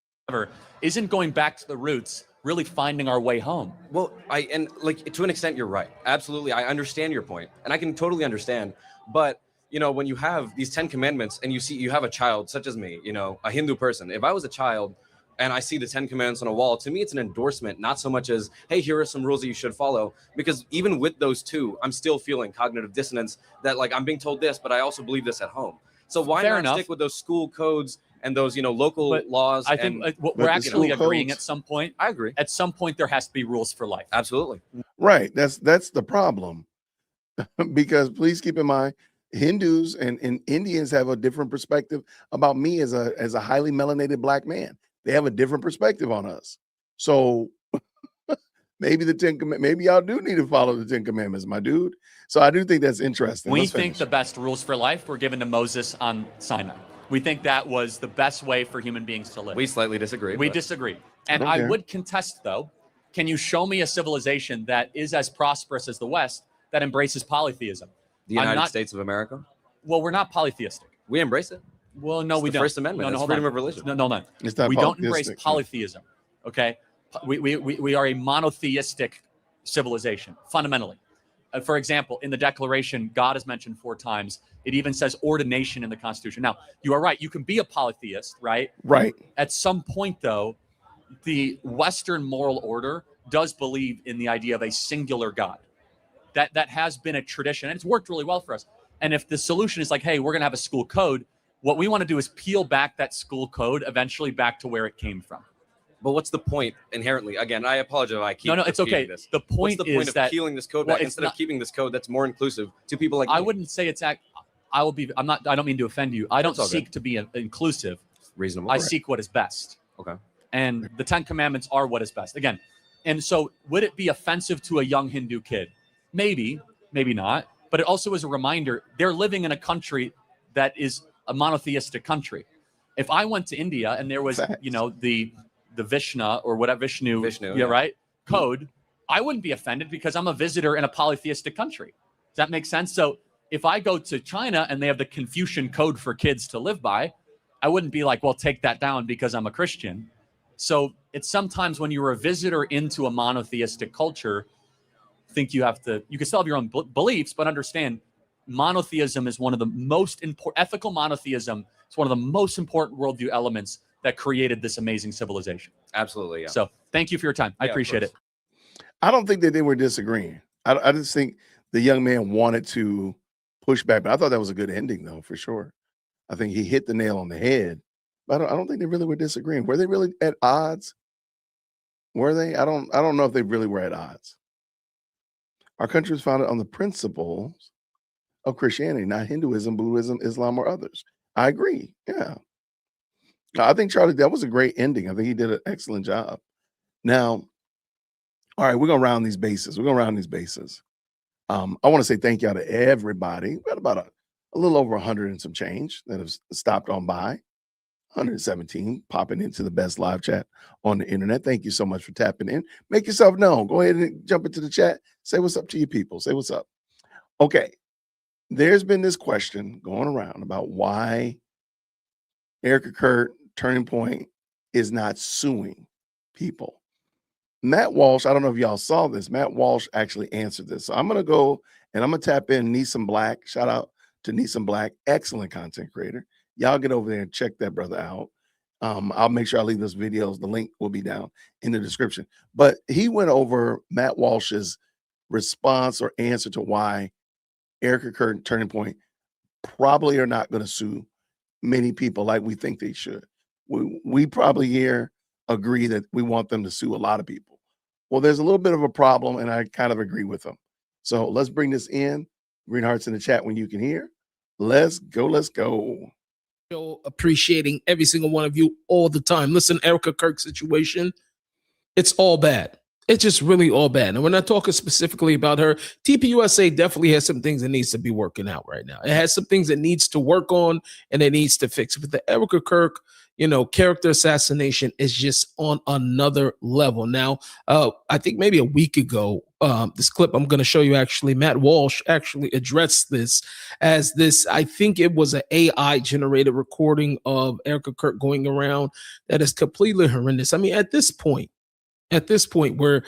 Isn't going back to the roots really finding our way home. Well, and like to an extent, you're right. Absolutely. I understand your point, and I can totally understand. But, you know, when you have these 10 commandments and you have a child such as me, you know, a Hindu person, if I was a child and I see the 10 commandments on a wall, to me, it's an endorsement, not so much as, hey, here are some rules that you should follow. Because even with those two, I'm still feeling cognitive dissonance that, like, I'm being told this, but I also believe this at home. So why Fair not enough. stick with those school codes and those, you know, local laws? I think and, we're actually agreeing at some point. I agree. At some point, there has to be rules for life. Absolutely. Right. That's the problem. Because please keep in mind, Hindus and Indians have a different perspective about me as a highly melanated black man. They have a different perspective on us. So maybe maybe y'all do need to follow the 10 commandments, my dude. So I do think that's interesting. We Let's think finish. the best rules for life were given to Moses on Sinai. We think that was the best way for human beings to live. We slightly disagree. We but- disagree. And don't I care. would contest, though, can you show me a civilization that is as prosperous as the West that embraces polytheism? The United States of America? Well, we're not polytheistic. We embrace it. Well, no, we the don't. First Amendment. No, It's hold freedom on. of religion. No. It's not We don't embrace polytheistic. polytheism. Okay, we are a monotheistic civilization fundamentally. For example, in the Declaration, God is mentioned 4 times. It even says ordination in the Constitution. Now, you are right. You can be a polytheist, right? Right. At some point, though, the Western moral order does believe in the idea of a singular God. That has been a tradition, and it's worked really well for us. And if the solution is like, hey, we're going to have a school code, what we want to do is peel back that school code eventually back to where it came from. But what's the point inherently? Again, I apologize if I keep No, it's repeating okay. This. The point What's the point is of that peeling this code well, back it's instead not- of keeping this code that's more inclusive to people like I me? wouldn't say it's I don't mean to offend you. I don't That's all seek good. to be inclusive. Reasonable. I Right. seek what is best. Okay. And the 10 commandments are what is best. Again, and so would it be offensive to a young Hindu kid? Maybe, maybe not. But it also is a reminder they're living in a country that is a monotheistic country. If I went to India and there was, you know, the Vishnu or whatever Vishnu, yeah. right, code, I wouldn't be offended because I'm a visitor in a polytheistic country. Does that make sense? So if I go to China and they have the Confucian code for kids to live by, I wouldn't be like, well, take that down because I'm a Christian. So it's sometimes when you're a visitor into a monotheistic culture, think you can still have your own beliefs, but understand monotheism is one of the most important, ethical monotheism is one of the most important worldview elements that created this amazing civilization. Absolutely, yeah. So thank you for your time. I Yeah, of appreciate it. I don't think that they were disagreeing. I just think the young man wanted to push back, but I thought that was a good ending, though, for sure. I think he hit the nail on the head. But I don't think they really were disagreeing. Were they really at odds? Were they? I don't know if they really were at odds. Our country was founded on the principles of Christianity, not Hinduism, Buddhism, Islam, or others. I agree. Yeah. I think, Charlie, that was a great ending. I think he did an excellent job. Now, all right, we're going to round these bases. I want to say thank y'all to everybody. We got about a little over 100 and some change that have stopped on by. 117 popping into the best live chat on the internet. Thank you so much for tapping in. Make yourself known. Go ahead and jump into the chat. Say what's up to your people. Say what's up. Okay. There's been this question going around about why Erica Kirk, Turning Point, is not suing people. Matt Walsh, I don't know if y'all saw this. Matt Walsh actually answered this. So I'm going to go and I'm going to tap in Neeson Black. Shout out to Neeson Black, excellent content creator. Y'all get over there and check that brother out. I'll make sure I leave those videos. The link will be down in the description. But he went over Matt Walsh's response or answer to why Erica Kirk, Turning Point, probably are not going to sue many people like we think they should. We probably here agree that we want them to sue a lot of people. Well, there's a little bit of a problem, and I kind of agree with them. So let's bring this in. Green hearts in the chat when you can hear. Let's go. Let's go. Appreciating every single one of you all the time. Listen, Erica Kirk situation, it's all bad. It's just really all bad. And we're not talking specifically about her. TPUSA definitely has some things that needs to be working out right now. It has some things that needs to work on and it needs to fix. But the Erica Kirk, character assassination is just on another level. Now, I think maybe a week ago, this clip I'm going to show you, actually, Matt Walsh actually addressed this as this, I think it was an AI generated recording of Erica Kirk going around that is completely horrendous. I mean, at this point, at this point where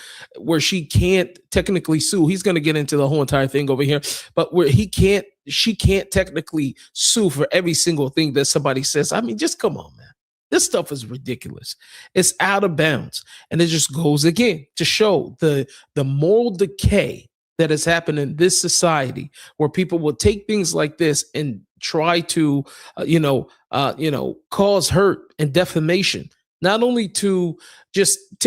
she can't technically sue. He's going to get into the whole entire thing over here, but where she can't technically sue for every single thing that somebody says. I mean, just come on, man. This stuff is ridiculous. It's out of bounds. And it just goes again to show the moral decay that has happened in this society, where people will take things like this and try to, cause hurt and defamation, not only to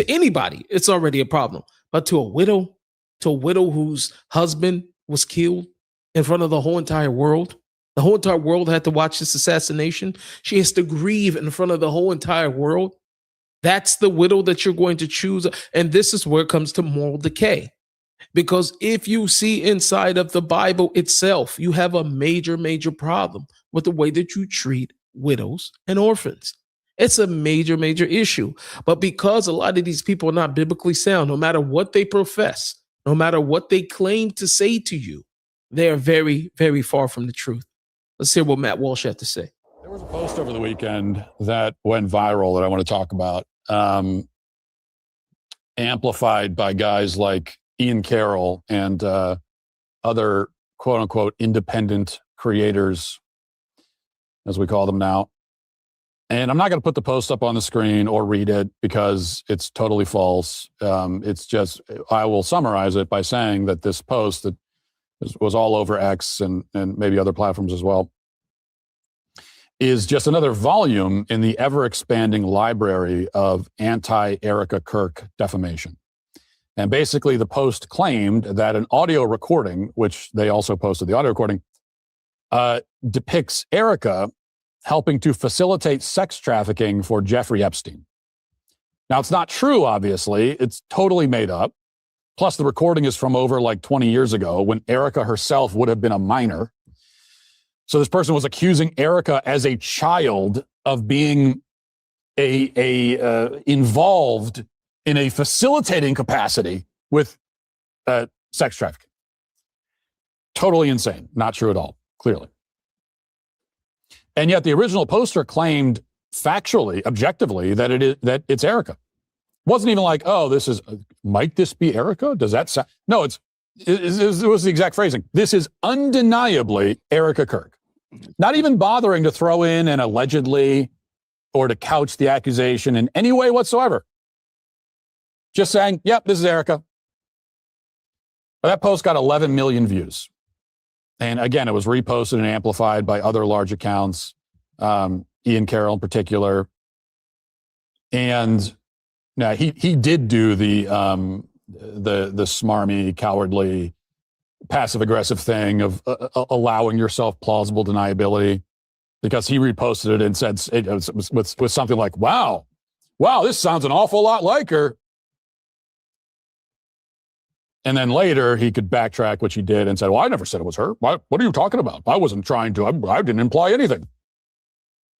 anybody, it's already a problem, but to a widow whose husband was killed in front of the whole entire world. The whole entire world had to watch this assassination. She has to grieve in front of the whole entire world. That's the widow that you're going to choose. And this is where it comes to moral decay. Because if you see inside of the Bible itself, you have a major, major problem with the way that you treat widows and orphans. It's a major, major issue. But because a lot of these people are not biblically sound, no matter what they profess, no matter what they claim to say to you, they are very, very far from the truth. Let's hear what Matt Walsh had to say. There was a post over the weekend that went viral that I want to talk about, amplified by guys like Ian Carroll and other quote unquote independent creators, as we call them now. And I'm not going to put the post up on the screen or read it because it's totally false. It's just, I will summarize it by saying that this post that was all over X and maybe other platforms as well, is just another volume in the ever-expanding library of anti-Erica Kirk defamation. And basically the post claimed that an audio recording, which they also posted the audio recording, depicts Erica helping to facilitate sex trafficking for Jeffrey Epstein. Now, it's not true, obviously. It's totally made up. Plus, the recording is from over like 20 years ago when Erica herself would have been a minor. So this person was accusing Erica as a child of being involved in a facilitating capacity with sex trafficking. Totally insane. Not true at all, clearly. And yet the original poster claimed factually, objectively, that it's Erica. Wasn't even like, oh, might this be Erica? Does that sound? No, it was the exact phrasing. This is undeniably Erica Kirk. Not even bothering to throw in an allegedly or to couch the accusation in any way whatsoever. Just saying, yep, this is Erica. That post got 11 million views. And again, it was reposted and amplified by other large accounts, Ian Carroll in particular. And now he did do the smarmy, cowardly, passive-aggressive thing of allowing yourself plausible deniability, because he reposted it and said it was with something like, wow, this sounds an awful lot like her. And then later he could backtrack, which he did, and said, well, I never said it was her. What are you talking about? I wasn't trying to. I didn't imply anything.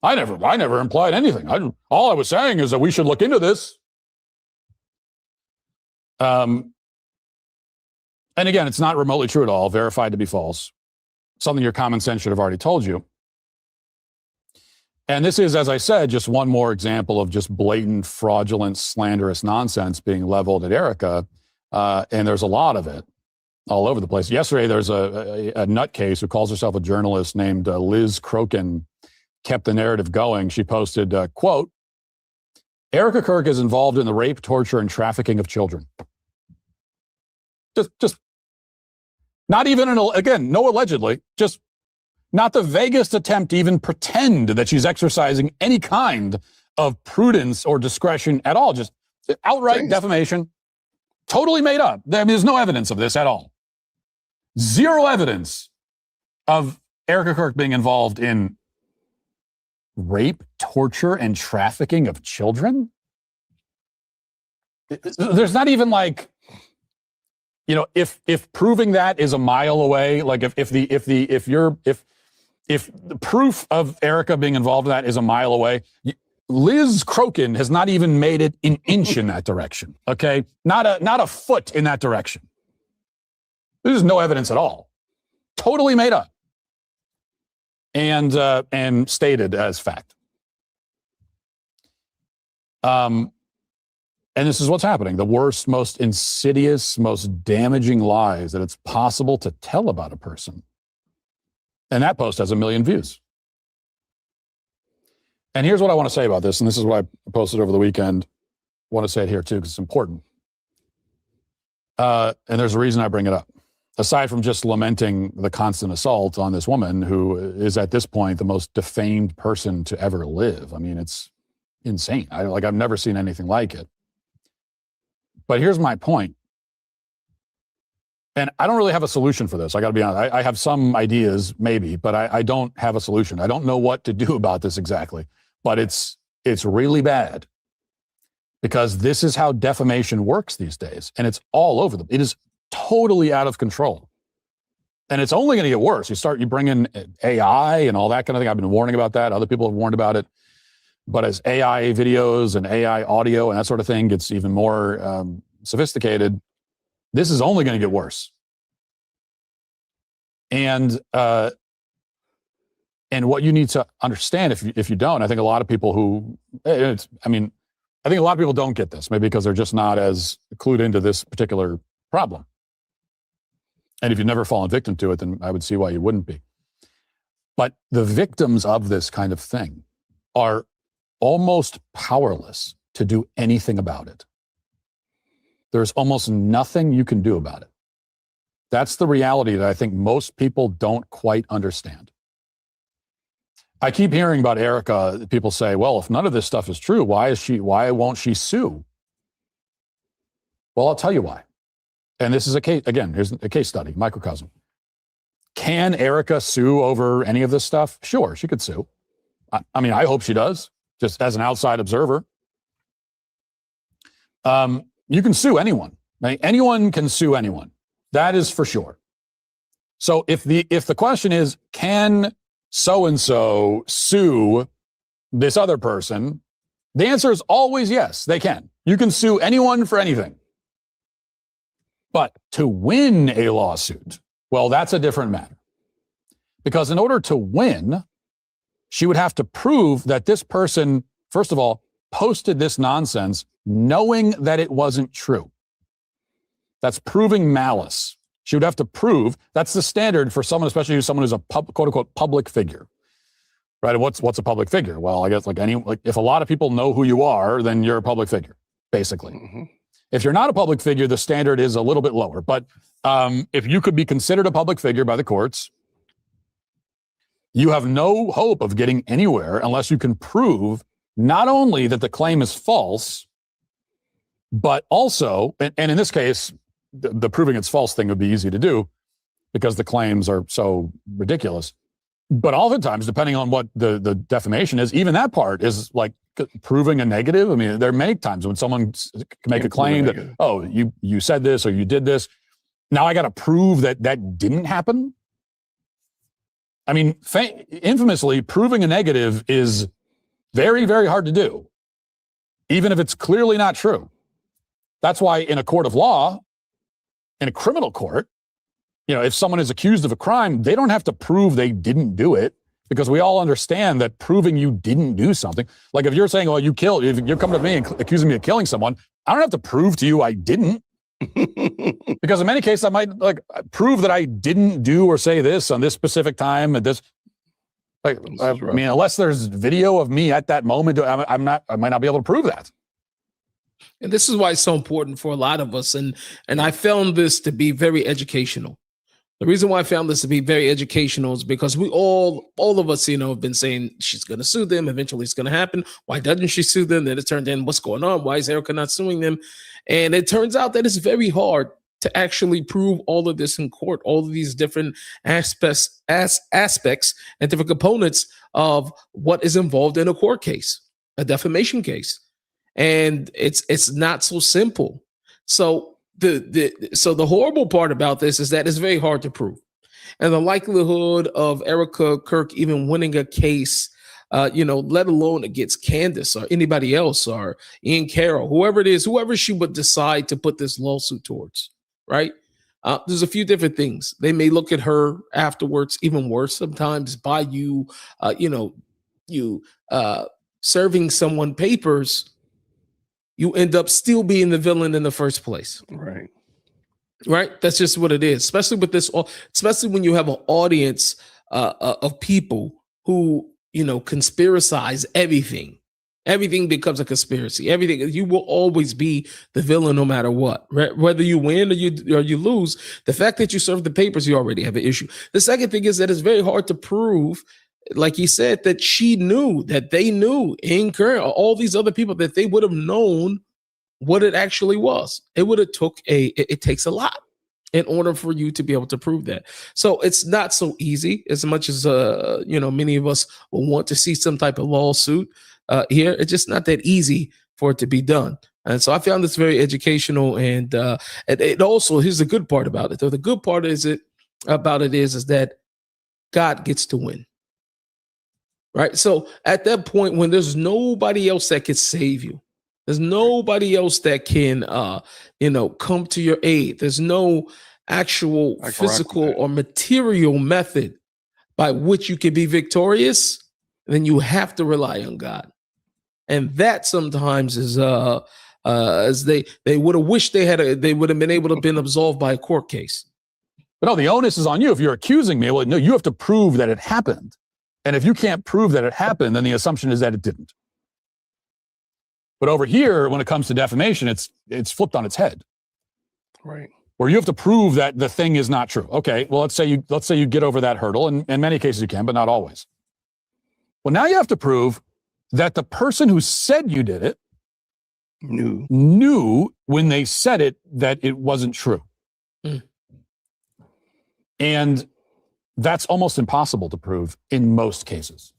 I never implied anything. All I was saying is that we should look into this. And again, it's not remotely true at all, verified to be false. Something your common sense should have already told you. And this is, as I said, just one more example of just blatant, fraudulent, slanderous nonsense being leveled at Erica. And there's a lot of it all over the place. Yesterday, there's a nutcase who calls herself a journalist named Liz Crokin, kept the narrative going. She posted, quote, Erica Kirk is involved in the rape, torture, and trafficking of children. Just not even, again, no allegedly, just not the vaguest attempt to even pretend that she's exercising any kind of prudence or discretion at all. Just outright defamation. Totally made up. There's no evidence of this at all. Zero evidence of Erica Kirk being involved in rape, torture, and trafficking of children. There's not even like, if proving that is a mile away, like if the proof of Erica being involved in that is a mile away, Liz Crokin has not even made it an inch in that direction. Okay, not a foot in that direction. There's no evidence at all. Totally made up and stated as fact. And And this is what's happening. The worst, most insidious, most damaging lies that it's possible to tell about a person. And that post has 1 million views. And here's what I want to say about this. And this is what I posted over the weekend. I want to say it here too, because it's important. And there's a reason I bring it up. Aside from just lamenting the constant assault on this woman who is at this point the most defamed person to ever live. I mean, it's insane. I've never seen anything like it. But here's my point. And I don't really have a solution for this. I got to be honest. I have some ideas, maybe, but I don't have a solution. I don't know what to do about this exactly. But it's really bad because this is how defamation works these days. And it's all over them. It is totally out of control. And it's only going to get worse. You bring in AI and all that kind of thing. I've been warning about that. Other people have warned about it. But as AI videos and AI audio and that sort of thing gets even more sophisticated, this is only going to get worse. And what you need to understand, if you don't, I think a lot of people I think a lot of people don't get this, maybe because they're just not as clued into this particular problem. And if you've never fallen victim to it, then I would see why you wouldn't be. But the victims of this kind of thing are almost powerless to do anything about it. There's almost nothing you can do about it. That's the reality that I think most people don't quite understand. I keep hearing about Erica. People say, well, if none of this stuff is true, why won't she sue? Well, I'll tell you why. And this is a case, again, here's a case study, microcosm. Can Erica sue over any of this stuff? Sure, she could sue. I mean, I hope she does, just as an outside observer. You can sue anyone. Right? Anyone can sue anyone. That is for sure. So if the question is, can so-and-so sue this other person? The answer is always yes, they can. You can sue anyone for anything. But to win a lawsuit, well, that's a different matter. Because in order to win, she would have to prove that this person, first of all, posted this nonsense knowing that it wasn't true. That's proving malice. She would have to prove, that's the standard for someone, especially someone who's a quote unquote public figure. Right? And what's a public figure? Well, I guess like if a lot of people know who you are, then you're a public figure, basically. Mm-hmm. If you're not a public figure, the standard is a little bit lower. But if you could be considered a public figure by the courts, you have no hope of getting anywhere unless you can prove not only that the claim is false, but also, and in this case, the proving it's false thing would be easy to do because the claims are so ridiculous. But oftentimes, depending on what the defamation is, even that part is like proving a negative. I mean, there are many times when someone can make a claim that, oh, you said this or you did this. Now I got to prove that didn't happen. I mean, infamously, proving a negative is very, very hard to do, even if it's clearly not true. That's why in a court of law, in a criminal court, if someone is accused of a crime, they don't have to prove they didn't do it, because we all understand that proving you didn't do something, like if you're saying, well, if you're coming to me and accusing me of killing someone, I don't have to prove to you I didn't. Because in many cases, I might prove that I didn't do or say this on this specific time at this. I mean, unless there's video of me at that moment, I might not be able to prove that. And this is why it's so important for a lot of us. And I found this to be very educational. The reason why I found this to be very educational is because we all of us, have been saying she's going to sue them. Eventually it's going to happen. Why doesn't she sue them? Then it turned in, what's going on? Why is Erica not suing them? And it turns out that it's very hard to actually prove all of this in court, all of these different aspects and different components of what is involved in a court case, a defamation case. And it's not so simple. So the horrible part about this is that it's very hard to prove. And the likelihood of Erica Kirk even winning a case, let alone against Candace or anybody else or Ian Carroll, whoever it is, whoever she would decide to put this lawsuit towards, right? There's a few different things. They may look at her afterwards, even worse sometimes, by serving someone papers, you end up still being the villain in the first place. Right. Right. That's just what it is, especially with this, especially when you have an audience of people who, conspiracize everything. Everything becomes a conspiracy. Everything, you will always be the villain no matter what. Whether you win or you lose, the fact that you serve the papers, you already have an issue. The second thing is that it's very hard to prove, like he said, that she knew, that they knew, in current, all these other people, that they would have known what it actually was. It would have it takes a lot in order for you to be able to prove that. So it's not so easy, as much as many of us will want to see some type of lawsuit here. It's just not that easy for it to be done. And so I found this very educational, and it also, here's the good part about it. Though the good part is that God gets to win. Right? So at that point, when there's nobody else that can save you, there's nobody else that can come to your aid. There's no actual physical or material method by which you can be victorious, then you have to rely on God. And that sometimes is as they would have wished they would have been able to have been absolved by a court case. But no, the onus is on you. If you're accusing me, well, no, you have to prove that it happened. And if you can't prove that it happened, then the assumption is that it didn't. But over here, when it comes to defamation, it's flipped on its head. Right. Where you have to prove that the thing is not true. Okay, well, let's say you get over that hurdle, and in many cases you can, but not always. Well, now you have to prove that the person who said you did it knew when they said it that it wasn't true. Mm. And that's almost impossible to prove in most cases.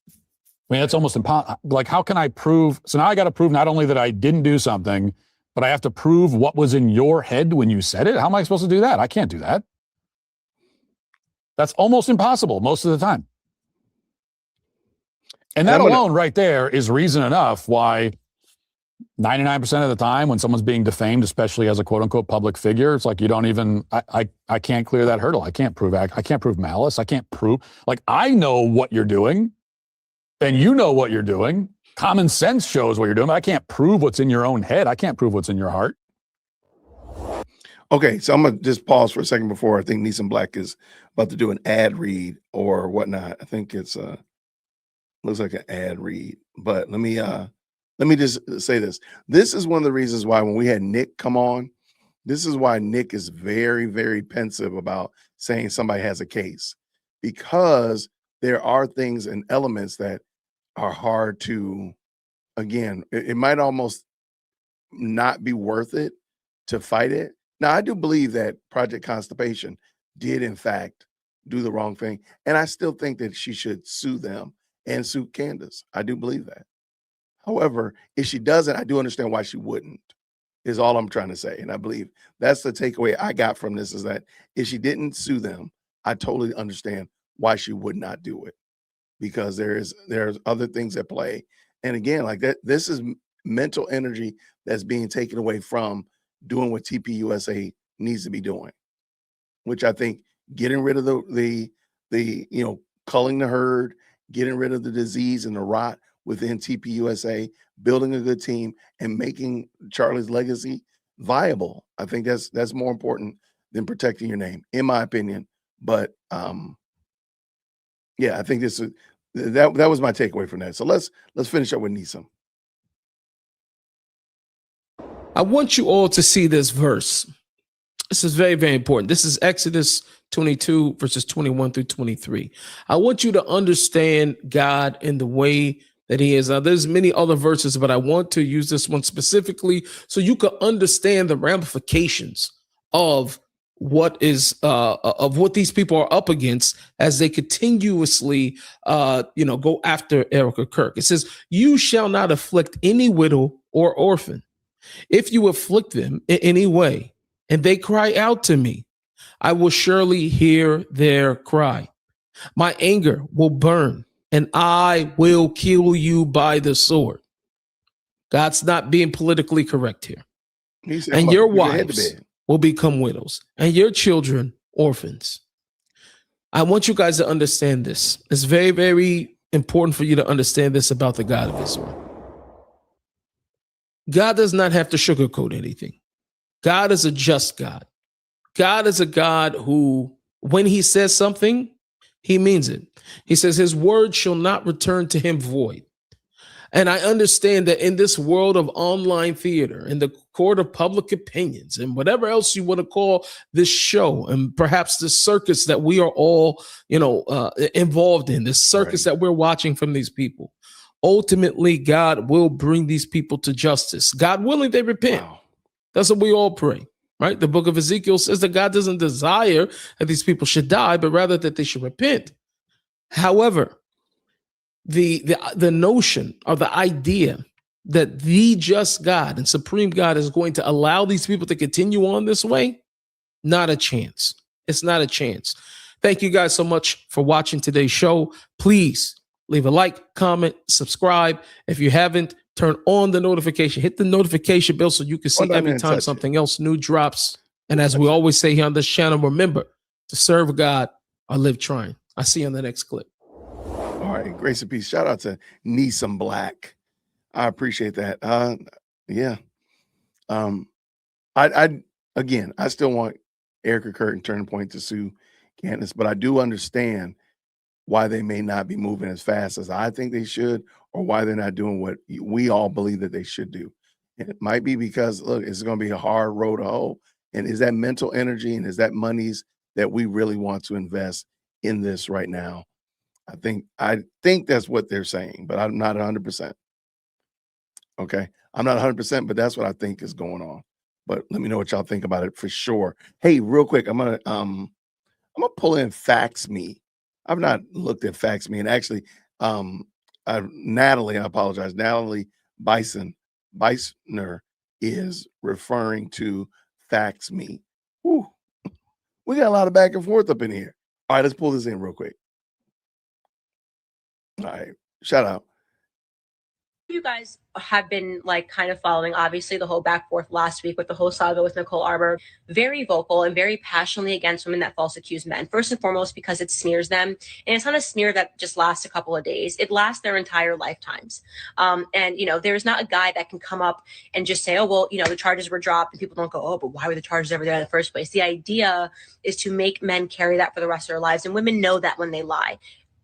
I mean, it's almost impossible. Like, how can I prove? So now I got to prove not only that I didn't do something, but I have to prove what was in your head when you said it. How am I supposed to do that? I can't do that. That's almost impossible most of the time. And that alone right there is reason enough why 99% of the time when someone's being defamed, especially as a quote unquote public figure, it's like you don't even, I can't clear that hurdle. I can't prove malice. I can't prove, like, I know what you're doing and you know what you're doing. Common sense shows what you're doing, but I can't prove what's in your own head. I can't prove what's in your heart. Okay, so I'm going to just pause for a second before I think Neeson Black is about to do an ad read or whatnot. I think it's looks like an ad read, but let me just say this. This is one of the reasons why when we had Nick come on, this is why Nick is very, very pensive about saying somebody has a case, because there are things and elements that are hard to, again, it might almost not be worth it to fight it. Now, I do believe that Project Constipation did, in fact, do the wrong thing. And I still think that she should sue them and sue Candace. I do believe that. However, if she doesn't, I do understand why she wouldn't, is all I'm trying to say. And I believe that's the takeaway I got from this, is that if she didn't sue them, I totally understand why she would not do it, because there's other things at play. And again, like that, this is mental energy that's being taken away from doing what TPUSA needs to be doing, which I think getting rid of the culling the herd, getting rid of the disease and the rot within TPUSA, building a good team, and making Charlie's legacy viable. I think that's more important than protecting your name, in my opinion. But yeah, I think that was my takeaway from that. So let's finish up with Neeson. I want you all to see this verse. This is very, very important. This is Exodus 22, verses 21 through 23. I want you to understand God in the way that he is. Now, there's many other verses, but I want to use this one specifically so you can understand the ramifications of what these people are up against as they continuously go after Erica Kirk. It says, "You shall not afflict any widow or orphan. If you afflict them in any way, and they cry out to me, I will surely hear their cry. My anger will burn, and I will kill you by the sword." God's not being politically correct here. And your wives will become widows, and your children orphans. I want you guys to understand this. It's very, very important for you to understand this about the God of Israel. God does not have to sugarcoat anything. God is a just God. God is a God who, when he says something, he means it. He says his word shall not return to him void. And I understand that in this world of online theater, in the court of public opinions, and whatever else you want to call this show, and perhaps the circus that we are all, involved in, this circus that we're watching from these people, ultimately, God will bring these people to justice. God willing, they repent. Wow. That's what we all pray, right? The book of Ezekiel says that God doesn't desire that these people should die, but rather that they should repent. However, the notion or the idea that the just God and supreme God is going to allow these people to continue on this way, not a chance. It's not a chance. Thank you guys so much for watching today's show. Please leave a like, comment, subscribe. If you haven't, turn on the notification. Hit the notification bell so you can see every time something else new drops. And as we always say here on this channel, remember to serve God or live trying. I'll see you on the next clip. All right, grace and peace. Shout out to Neesum Black. I appreciate that. Yeah. I still want Erica Kirk and Turning Point to sue Candace, but I do understand why they may not be moving as fast as I think they should, or why they're not doing what we all believe that they should do. And it might be because, look, it's going to be a hard road to hoe. And is that mental energy and is that monies that we really want to invest in this right now? I think that's what they're saying, but I'm not 100%. Okay. I'm not 100%, but that's what I think is going on. But let me know what y'all think about it for sure. Hey, real quick, I'm gonna pull in Fax Me. I've not looked at Fax Me, and actually, Natalie, I apologize, Natalie Beisner is referring to Fax Me. Whew. We got a lot of back and forth up in here. All right, let's pull this in real quick. All right, shout out. You guys have been like kind of following obviously the whole back forth last week with the whole saga with Nicole Arbor, very vocal and very passionately against women that false accuse men, first and foremost because it smears them, and it's not a smear that just lasts a couple of days, it lasts their entire lifetimes. And there's not a guy that can come up and just say, oh well, the charges were dropped, and people don't go, oh, but why were the charges ever there in the first place? The idea is to make men carry that for the rest of their lives, and women know that when they lie.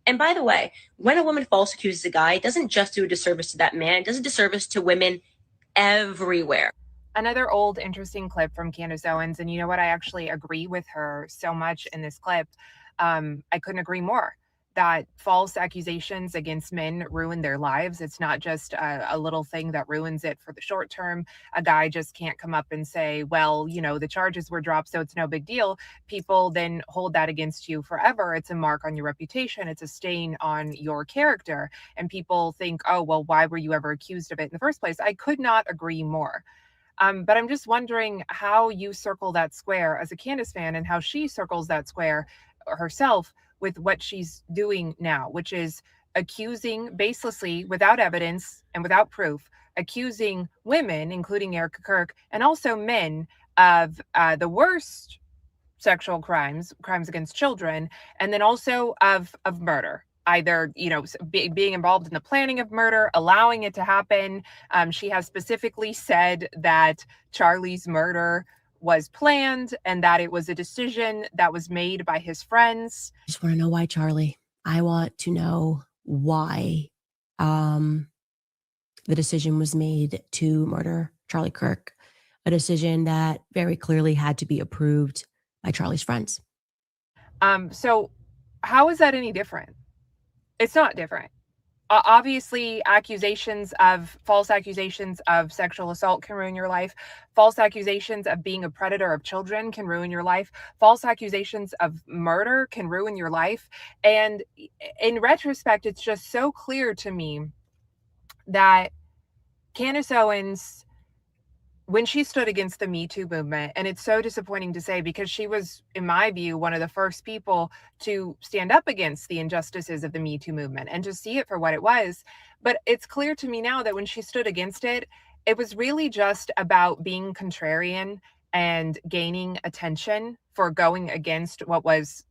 And by the way, when a woman false accuses a guy, it doesn't just do a disservice to that man, it does a disservice to women everywhere. Another old interesting clip from Candace Owens, and you know what, I actually agree with her so much in this clip. I couldn't agree more that false accusations against men ruin their lives. It's not just a little thing that ruins it for the short term. A guy just can't come up and say, well, the charges were dropped, so it's no big deal. People then hold that against you forever. It's a mark on your reputation. It's a stain on your character. And people think, oh, well, why were you ever accused of it in the first place? I could not agree more. But I'm just wondering how you circle that square as a Candace fan, and how she circles that square herself with what she's doing now, which is accusing baselessly, without evidence and without proof, accusing women, including Erica Kirk, and also men of the worst sexual crimes against children, and then also of murder. Either, being involved in the planning of murder, allowing it to happen. She has specifically said that Charlie's murder was planned and that it was a decision that was made by his friends. I just want to know why, Charlie. I want to know why the decision was made to murder Charlie Kirk, a decision that very clearly had to be approved by Charlie's friends. So how is that any different? It's not different. Obviously, false accusations of sexual assault can ruin your life. False accusations of being a predator of children can ruin your life. False accusations of murder can ruin your life. And in retrospect, it's just so clear to me that Candace Owens, when she stood against the Me Too movement, and it's so disappointing to say because she was, in my view, one of the first people to stand up against the injustices of the Me Too movement and to see it for what it was. But it's clear to me now that when she stood against it, it was really just about being contrarian and gaining attention for going against what was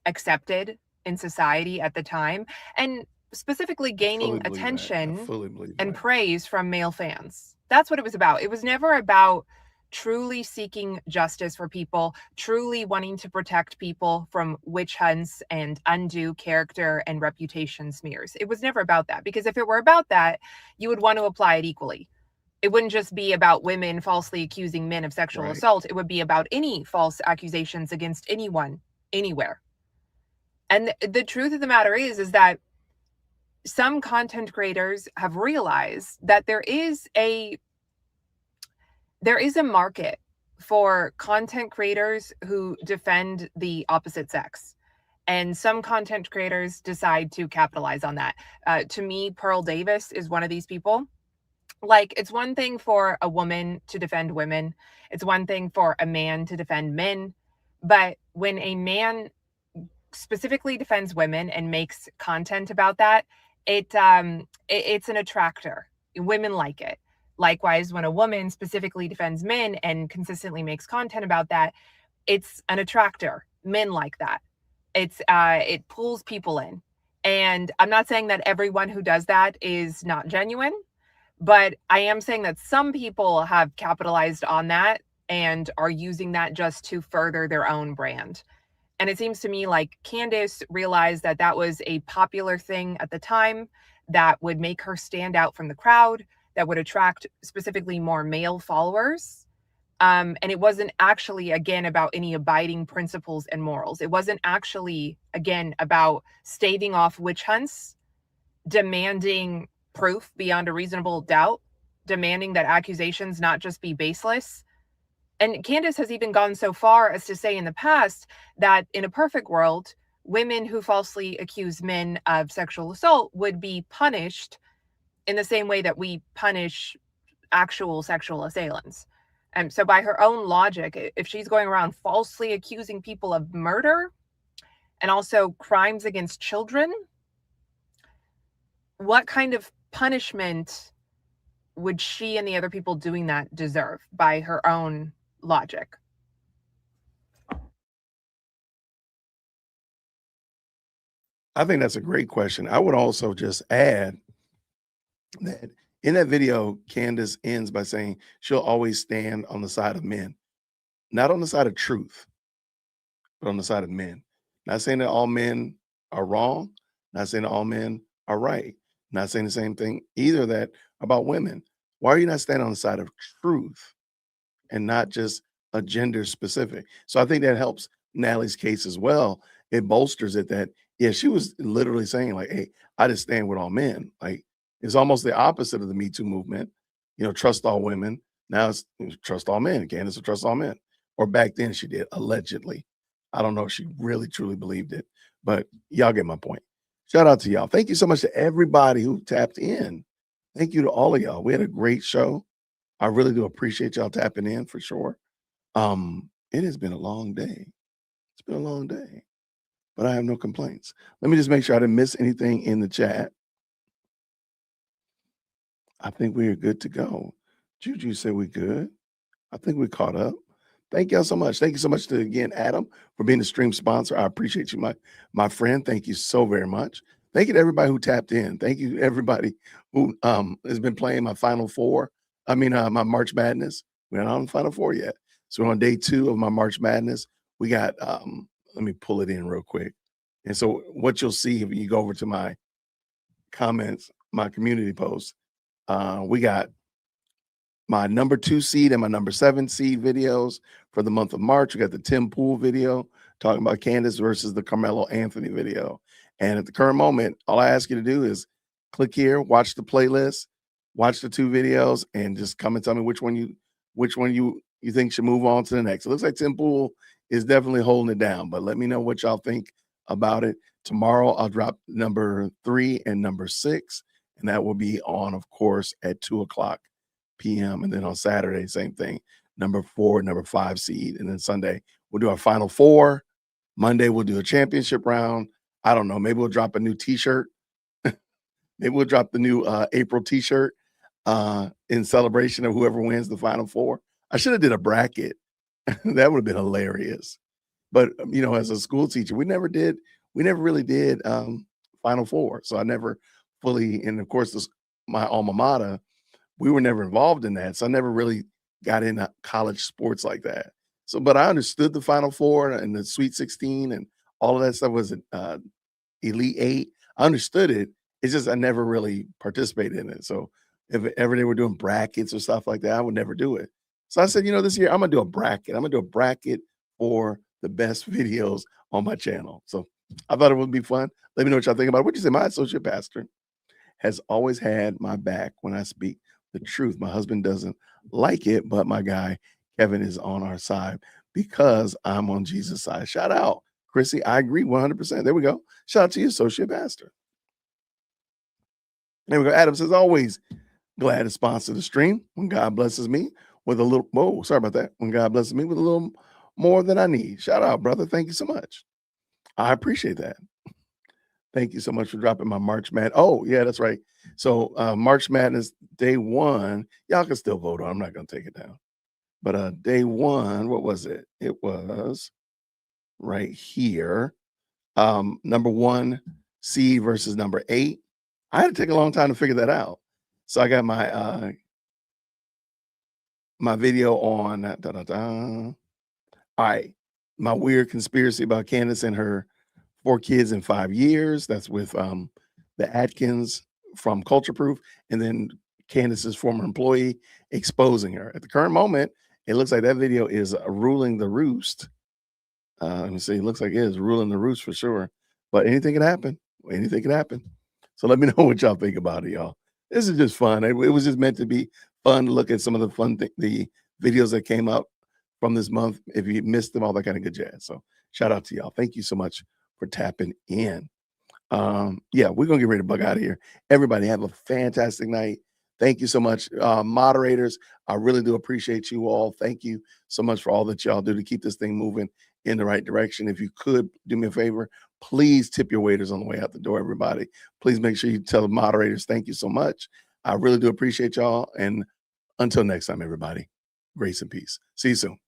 accepted in society at the time, and specifically gaining attention and praise from male fans. That's what it was about. It was never about truly seeking justice for people, truly wanting to protect people from witch hunts and undue character and reputation smears. It was never about that, because if it were about that, you would want to apply it equally. It wouldn't just be about women falsely accusing men of sexual assault. It would be about any false accusations against anyone, anywhere. And the truth of the matter is that some content creators have realized that there is a market for content creators who defend the opposite sex. And some content creators decide to capitalize on that. To me, Pearl Davis is one of these people. Like, it's one thing for a woman to defend women. It's one thing for a man to defend men. But when a man specifically defends women and makes content about that, it's an attractor. Women like it. Likewise, when a woman specifically defends men and consistently makes content about that, it's an attractor. Men like that. It pulls people in. And I'm not saying that everyone who does that is not genuine, but I am saying that some people have capitalized on that and are using that just to further their own brand. And it seems to me like Candace realized that that was a popular thing at the time that would make her stand out from the crowd, that would attract specifically more male followers. And it wasn't actually, again, about any abiding principles and morals. It wasn't actually, again, about staving off witch hunts, demanding proof beyond a reasonable doubt, demanding that accusations not just be baseless. And Candace has even gone so far as to say in the past that in a perfect world, women who falsely accuse men of sexual assault would be punished in the same way that we punish actual sexual assailants. And so by her own logic, if she's going around falsely accusing people of murder and also crimes against children, what kind of punishment would she and the other people doing that deserve by her own logic? I think that's a great question. I would also just add that in that video, Candace ends by saying she'll always stand on the side of men, not on the side of truth, but on the side of men. Not saying that all men are wrong, not saying that all men are right, not saying the same thing either that about women. Why are you not standing on the side of truth and not just a gender specific? So I think that helps Natalie's case as well. It bolsters it that, yeah, she was literally saying like, hey, I just stand with all men. Like, it's almost the opposite of the Me Too movement. You know, trust all women. Now it's trust all men. Candace will trust all men. Or back then she did, allegedly. I don't know if she really truly believed it, but y'all get my point. Shout out to y'all. Thank you so much to everybody who tapped in. Thank you to all of y'all. We had a great show. I really do appreciate y'all tapping in for sure. It has been a long day. It's been a long day, but I have no complaints. Let me just make sure I didn't miss anything in the chat. I think we are good to go. Juju said we're good. I think we caught up. Thank y'all so much. Thank you so much to, again, Adam, for being the stream sponsor. I appreciate you, my friend. Thank you so very much. Thank you to everybody who tapped in. Thank you to everybody who has been playing my Final Four. I mean, my March Madness. We're not on the Final Four yet. So we're on day 2 of my March Madness. We got, let me pull it in real quick. And so what you'll see if you go over to my comments, my community post, we got my number 2 seed and my number 7 seed videos for the month of March. We got the Tim Pool video talking about Candace versus the Carmelo Anthony video. And at the current moment, all I ask you to do is click here, watch the playlist, watch the 2 videos, and just come and tell me which one you think should move on to the next. It looks like Tim Pool is definitely holding it down, but let me know what y'all think about it. Tomorrow, I'll drop number 3 and number 6, and that will be on, of course, at 2:00 p.m. And then on Saturday, same thing, number 4, number 5 seed. And then Sunday, we'll do our Final Four. Monday, we'll do a championship round. I don't know. Maybe we'll drop a new T-shirt. Maybe we'll drop the new April T-shirt in celebration of whoever wins the Final Four. I should have did a bracket. That would have been hilarious. But, you know, as a school teacher, we never really did Final Four. So I never fully, and of course, my alma mater we were never involved in that. So I never really got into college sports like that. So, but I understood the Final Four and the Sweet 16 and all of that stuff was Elite Eight. I understood it. It's just I never really participated in it. So if ever they were doing brackets or stuff like that, I would never do it. So I said, this year I'm gonna do a bracket. I'm gonna do a bracket for the best videos on my channel. So I thought it would be fun. Let me know what y'all think about it. What you say? My associate pastor has always had my back when I speak the truth. My husband doesn't like it, but my guy Kevin is on our side because I'm on Jesus' side. Shout out, Chrissy. I agree 100%. There we go. Shout out to you, associate pastor. There we go. Adam says, always glad to sponsor the stream when God blesses me with a little, whoa, sorry about that. When God blesses me with a little more than I need. Shout out, brother. Thank you so much. I appreciate that. Thank you so much for dropping my March Madness. Oh, yeah, that's right. So March Madness day 1, y'all can still vote on. I'm not going to take it down. But day 1, what was it? It was right here. Number 1 seed versus number 8. I had to take a long time to figure that out. So I got my my video on all right, my weird conspiracy about Candace and her 4 kids in 5 years. That's with the Atkins from Culture Proof, and then Candace's former employee exposing her. At the current moment, it looks like that video is ruling the roost. Let me see. It looks like it is ruling the roost for sure. But anything can happen. Anything can happen. So let me know what y'all think about it, y'all. This is just fun. It was just meant to be fun to look at some of the fun the videos that came up from this month. If you missed them, all that kind of good jazz. So shout out to y'all. Thank you so much for tapping in. Yeah, we're gonna get ready to bug out of here. Everybody have a fantastic night. Thank you so much. Moderators, I really do appreciate you all. Thank you so much for all that y'all do to keep this thing moving in the right direction. If you could do me a favor, please tip your waiters on the way out the door, everybody. Please make sure you tell the moderators thank you so much. I really do appreciate y'all. And until next time, everybody, grace and peace. See you soon.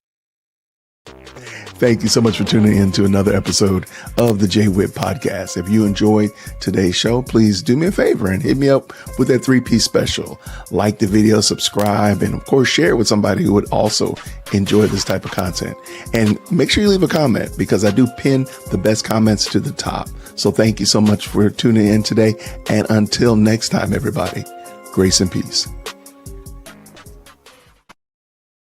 Thank you so much for tuning in to another episode of the Jay Witt Podcast. If you enjoyed today's show, please do me a favor and hit me up with that 3-piece special. Like the video, subscribe, and of course, share it with somebody who would also enjoy this type of content. And make sure you leave a comment because I do pin the best comments to the top. So thank you so much for tuning in today. And until next time, everybody, grace and peace.